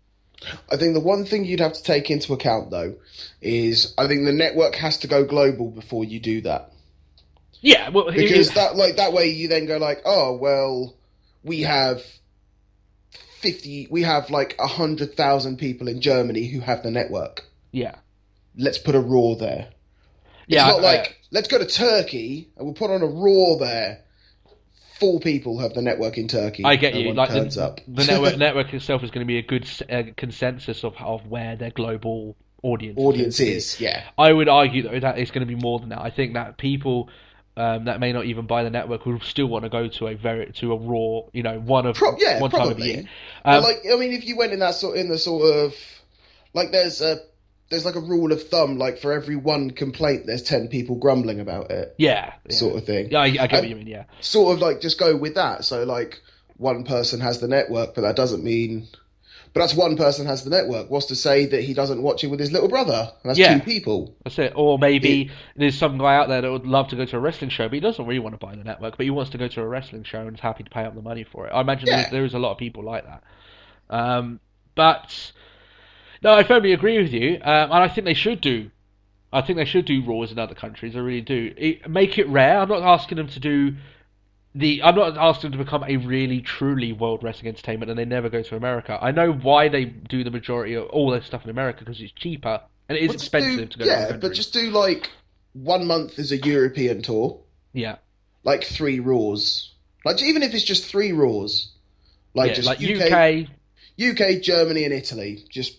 I think the one thing you'd have to take into account, though, is I think the network has to go global before you do that. Yeah, well, because that way you then go like, oh well, we have 100,000 people in Germany who have the network. Yeah. Let's put a Raw there. Yeah, it's not let's go to Turkey and we'll put on a Raw there. 4 people have the network in Turkey. I get you. Turns up. The network itself is going to be a good consensus of where their global audience is. Yeah. I would argue, though, that it's going to be more than that. I think that people that may not even buy the network will still want to go to a Raw, one time of the year. If you went in the sort of there's like a rule of thumb, like for every one complaint, there's 10 people grumbling about it. Yeah. Sort of thing. Yeah, I get what you mean, yeah. Sort of like just go with that. So like one person has the network, but that doesn't mean. But that's one person has the network. What's to say that he doesn't watch it with his little brother? And that's Yeah. 2 people. That's it. Or maybe there's some guy out there that would love to go to a wrestling show, but he doesn't really want to buy the network, but he wants to go to a wrestling show and is happy to pay up the money for it. I imagine there is a lot of people like that. But no, I firmly agree with you, and I think they should do. I think they should do Raws in other countries. I really do. Make it rare. I'm not asking them to do I'm not asking them to become a really, truly World Wrestling Entertainment and they never go to America. I know why they do the majority of all their stuff in America, because it's cheaper and it is expensive to go to other countries. But just do like 1 month is a European tour. Yeah. Like 3 Raws. Like even if it's just 3 Raws. Like just UK, Germany and Italy. Just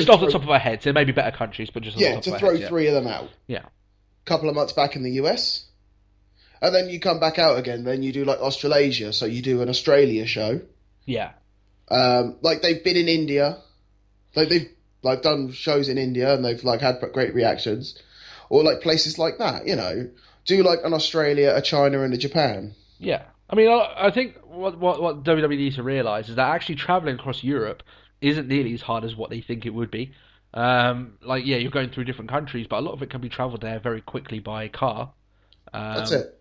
off the top of our heads. There may be better countries, but just off the top of our heads. To throw 3 of them out. Yeah. Couple of months back in the US. And then you come back out again. Then you do like Australasia. So you do an Australia show. Yeah. Like they've been in India. Like they've like done shows in India and they've like had great reactions. Or like places like that, you know. Do like an Australia, a China and a Japan. Yeah. I mean, I think what WWE needs to realise is that actually travelling across Europe isn't nearly as hard as what they think it would be. You're going through different countries, but a lot of it can be travelled there very quickly by car. That's it.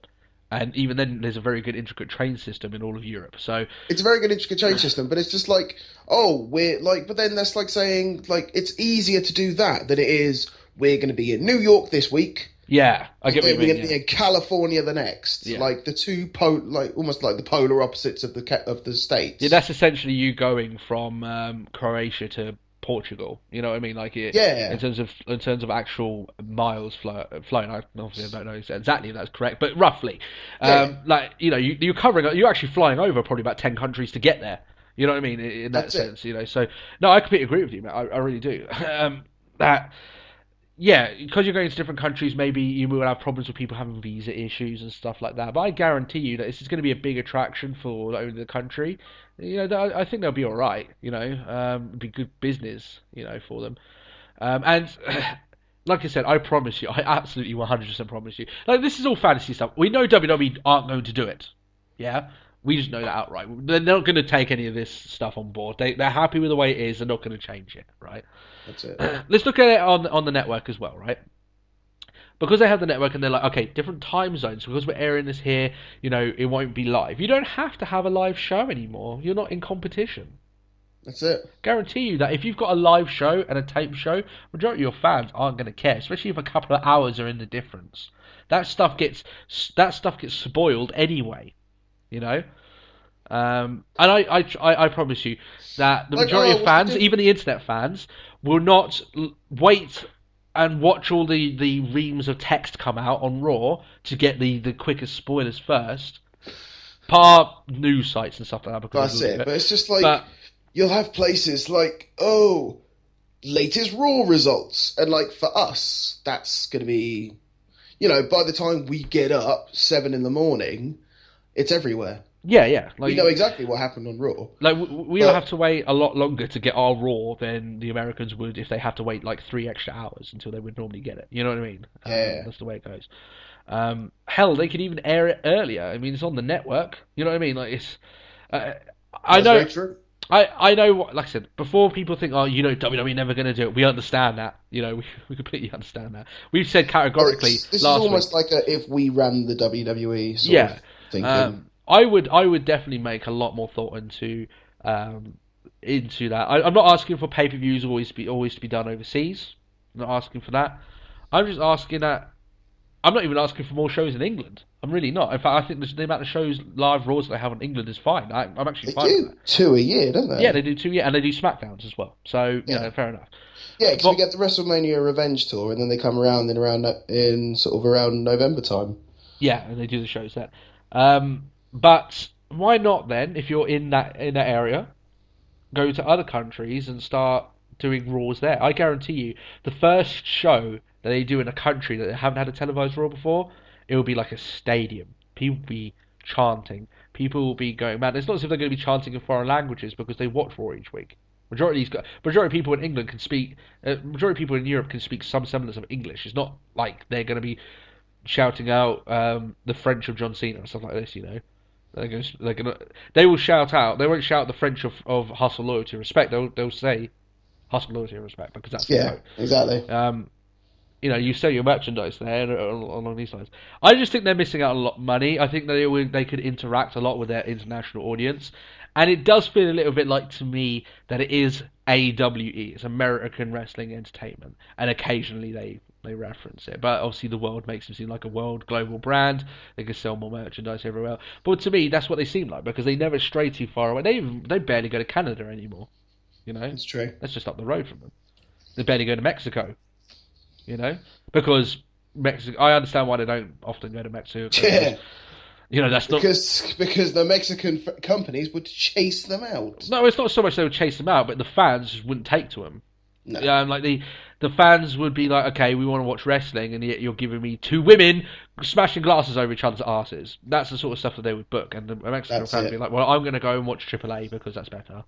And even then, there's a very good intricate train system in all of Europe. So it's a very good intricate train system, but it's just like, but then that's like saying, like, it's easier to do that than it is, we're going to be in New York this week. Yeah, I get what you mean. We're going to be in California the next. Yeah. Like the two almost like the polar opposites of the states. Yeah, that's essentially you going from Croatia to Portugal. You know what I mean? Like in terms of actual miles flown. I obviously don't know exactly if that's correct, but roughly, you're covering. You're actually flying over probably about 10 countries to get there. You know what I mean? In that sense, you know. So no, I completely agree with you, man. I really do. Because you're going to different countries, maybe you will have problems with people having visa issues and stuff like that. But I guarantee you that this is going to be a big attraction for the country. You know, I think they'll be all right. You know, it'll be good business. You know, for them. And like I said, I promise you, I absolutely 100% promise you. Like, this is all fantasy stuff. We know WWE aren't going to do it. Yeah. We just know that outright. They're not going to take any of this stuff on board. They're happy with the way it is. They're not going to change it, right? That's it. Let's look at it on the network as well, right? Because they have the network and they're like, okay, different time zones. Because we're airing this here, you know, it won't be live. You don't have to have a live show anymore. You're not in competition. That's it. Guarantee you that if you've got a live show and a tape show, majority of your fans aren't going to care, especially if a couple of hours are in the difference. That stuff gets spoiled anyway. You know, and I promise you that the majority of fans, even the internet fans, will not wait and watch all the reams of text come out on Raw to get the quickest spoilers first. News sites and stuff like that. That's it. But it's just like you'll have places like latest Raw results, and like for us, that's going to be, you know, by the time we get up 7 a.m. It's everywhere. Yeah. Like, we know exactly what happened on Raw. Like we'll have to wait a lot longer to get our Raw than the Americans would if they had to wait like 3 extra hours until they would normally get it. You know what I mean? Yeah. That's the way it goes. Hell, they could even air it earlier. I mean, it's on the network. You know what I mean? Like it's. I know. Very true. I know what. Like I said before, people think, oh, you know, WWE never going to do it. We understand that. You know, we completely understand that. We've said categorically. This is almost like if we ran the WWE sort of thinking. I would definitely make a lot more thought into that. I'm not asking for pay-per-views always to be done overseas. I'm not asking for that. I'm just asking that. I'm not even asking for more shows in England. I'm really not. In fact, I think the amount of shows, live Raws that they have in England is fine. I'm actually fine with that. They do 2 a year, don't they? Yeah, they do 2 a year, and they do SmackDowns as well. So, you know, fair enough. Yeah, because we get the WrestleMania Revenge Tour, and then they come around in sort of around November time. Yeah, and they do the shows there. But why not then, if you're in that area, go to other countries and start doing Raws there? I guarantee you, the first show that they do in a country that they haven't had a televised Raw before, it will be like a stadium. People will be chanting. People will be going mad. It's not as if they're going to be chanting in foreign languages because they watch Raw each week. Majority of people in England can speak. Majority of people in Europe can speak some semblance of English. It's not like they're going to be shouting out the French of John Cena and stuff like this. You know. They will shout out. They won't shout the French of hustle, loyalty, respect. They'll say hustle, loyalty, and respect because that's the vote. Exactly. You sell your merchandise there along these lines. I just think they're missing out on a lot of money. I think they could interact a lot with their international audience, and it does feel a little bit like to me that it is AWE. It's American Wrestling Entertainment, and occasionally they reference it. But obviously the world makes them seem like a world global brand. They can sell more merchandise everywhere. But to me, that's what they seem like because they never stray too far away. They barely go to Canada anymore. It's true. That's just up the road from them. They barely go to Mexico. Because Mexico. I understand why they don't often go to Mexico. Yeah. That's not because the Mexican companies would chase them out. No, it's not so much they would chase them out, but the fans just wouldn't take to them. No. Like the fans would be like, okay, we want to watch wrestling, and yet you're giving me two women smashing glasses over each other's asses. That's the sort of stuff that they would book, and the Mexican fans would be like, well, I'm going to go and watch AAA because that's better.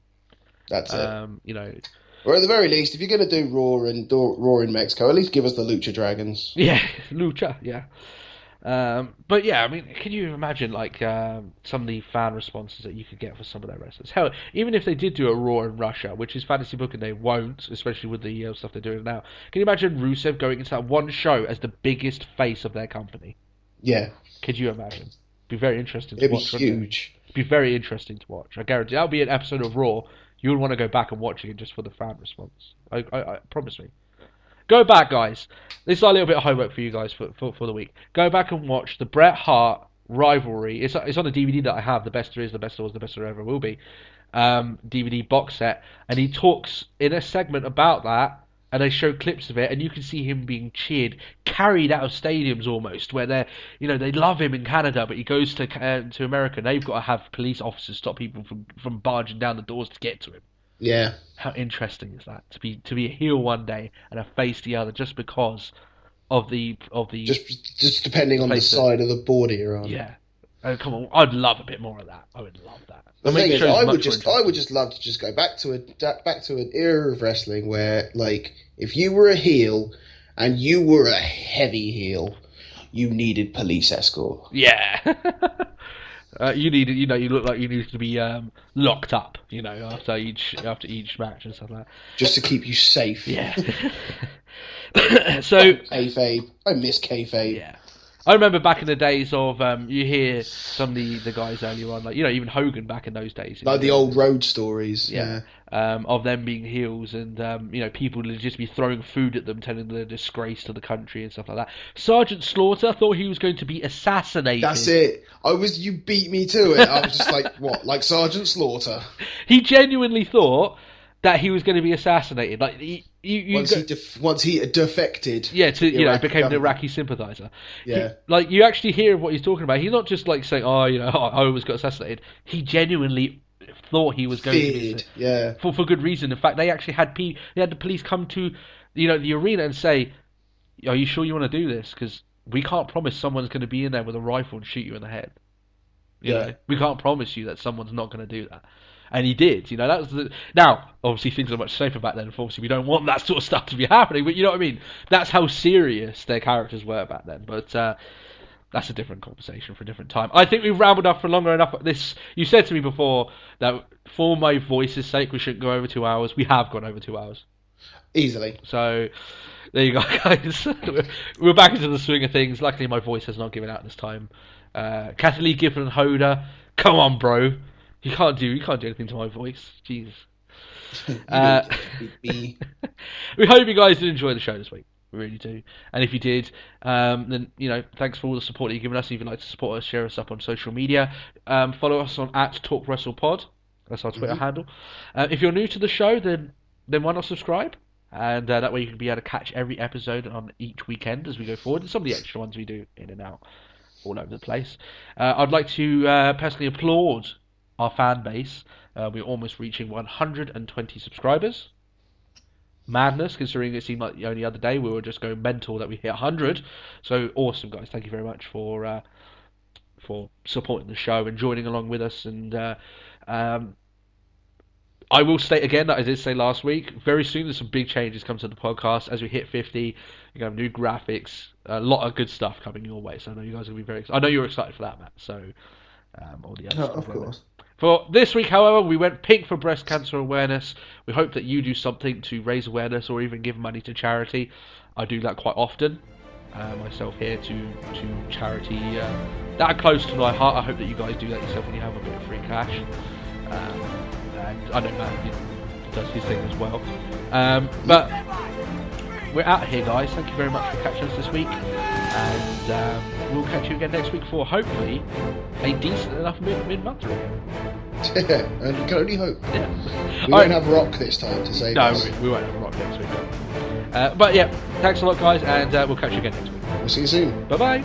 That's it. It. Or at the very least, if you're going to do Raw in Mexico, at least give us the Lucha Dragons. Yeah, Lucha, yeah. But yeah, I mean, can you imagine some of the fan responses that you could get for some of their wrestlers? Hell, even if they did do a Raw in Russia, which is fantasy booking, they won't, especially with the stuff they're doing now. Can you imagine Rusev going into that one show as the biggest face of their company? Yeah. Could you imagine? It'd be very interesting to watch. It'd be huge. It'd be very interesting to watch. I guarantee that'll be an episode of Raw. You would want to go back and watch it just for the fan response. I promise me. Go back, guys. This is a little bit of homework for you guys for the week. Go back and watch the Bret Hart rivalry. It's on a DVD that I have. The best there is, the best there was, the best there ever will be. DVD box set, and he talks in a segment about that, and they show clips of it, and you can see him being cheered, carried out of stadiums almost, where they love him in Canada, but he goes to America, and they've got to have police officers stop people from barging down the doors to get to him. Yeah. How interesting is that to be a heel one day and a face the other just because of the just depending on the side of the border you're on. Yeah. Oh, come on, I'd love a bit more of that. I would love that. The thing is, I would just love to just go back to an era of wrestling where, like, if you were a heel and you were a heavy heel, you needed police escort. Yeah. You look like you needed to be locked up, after each match and stuff like that. Just to keep you safe. Yeah. So kayfabe. I miss kayfabe. Yeah. I remember back in the days of you hear some of the guys earlier on, even Hogan back in those days, like the old road stories, of them being heels and people would just be throwing food at them, telling them they're a disgrace to the country and stuff like that. Sergeant Slaughter thought he was going to be assassinated. That's it. You beat me to it. I was just like, what? Like Sergeant Slaughter? He genuinely thought that he was going to be assassinated. Like once he defected, became an Iraqi sympathizer. Yeah, you actually hear what he's talking about. He's not just saying, I always got assassinated. He genuinely thought he was going to be, for good reason. In fact, they actually had the police come to the arena and say, "Are you sure you want to do this? Because we can't promise someone's going to be in there with a rifle and shoot you in the head. We can't promise you that someone's not going to do that." And he did, that was now, obviously things are much safer back then, obviously we don't want that sort of stuff to be happening, but you know what I mean? That's how serious their characters were back then, but that's a different conversation for a different time. I think we've rambled up for longer enough. You said to me before that for my voice's sake we shouldn't go over 2 hours. We have gone over 2 hours. Easily. So, there you go, guys. We're back into the swing of things. Luckily my voice has not given out this time. Kathleen Giffen and Hoda, come on bro. You can't do anything to my voice. Jesus. We hope you guys did enjoy the show this week. We really do. And if you did, then thanks for all the support that you've given us. If you'd like to support us, share us up on social media. Follow us on @TalkWrestlePod. That's our Twitter handle. If you're new to the show, then why not subscribe? And that way you can be able to catch every episode on each weekend as we go forward. And some of the extra ones we do in and out all over the place. I'd like to personally applaud our fan base. We're almost reaching 120 subscribers. Madness, considering it seemed like the only other day we were just going mental that we hit 100. So awesome, guys! Thank you very much for supporting the show and joining along with us. And I will state again that I did say last week. Very soon, there's some big changes come to the podcast as we hit 50. You have new graphics, a lot of good stuff coming your way. So I know you guys will be very. I know you're excited for that, Matt. So. All the other stuff. Of course. For this week, however, we went pink for breast cancer awareness. We hope that you do something to raise awareness or even give money to charity. I do that quite often. Myself here to charity that are close to my heart. I hope that you guys do that yourself when you have a bit of free cash. And I know Matt does his thing as well. But we're out of here, guys. Thank you very much for catching us this week. And we'll catch you again next week for hopefully a decent enough mid-month review. And we can only hope. Yeah. We won't have Rock this time to save us. No, we won't have Rock next week. But yeah, thanks a lot, guys, and we'll catch you again next week. We'll see you soon. Bye-bye.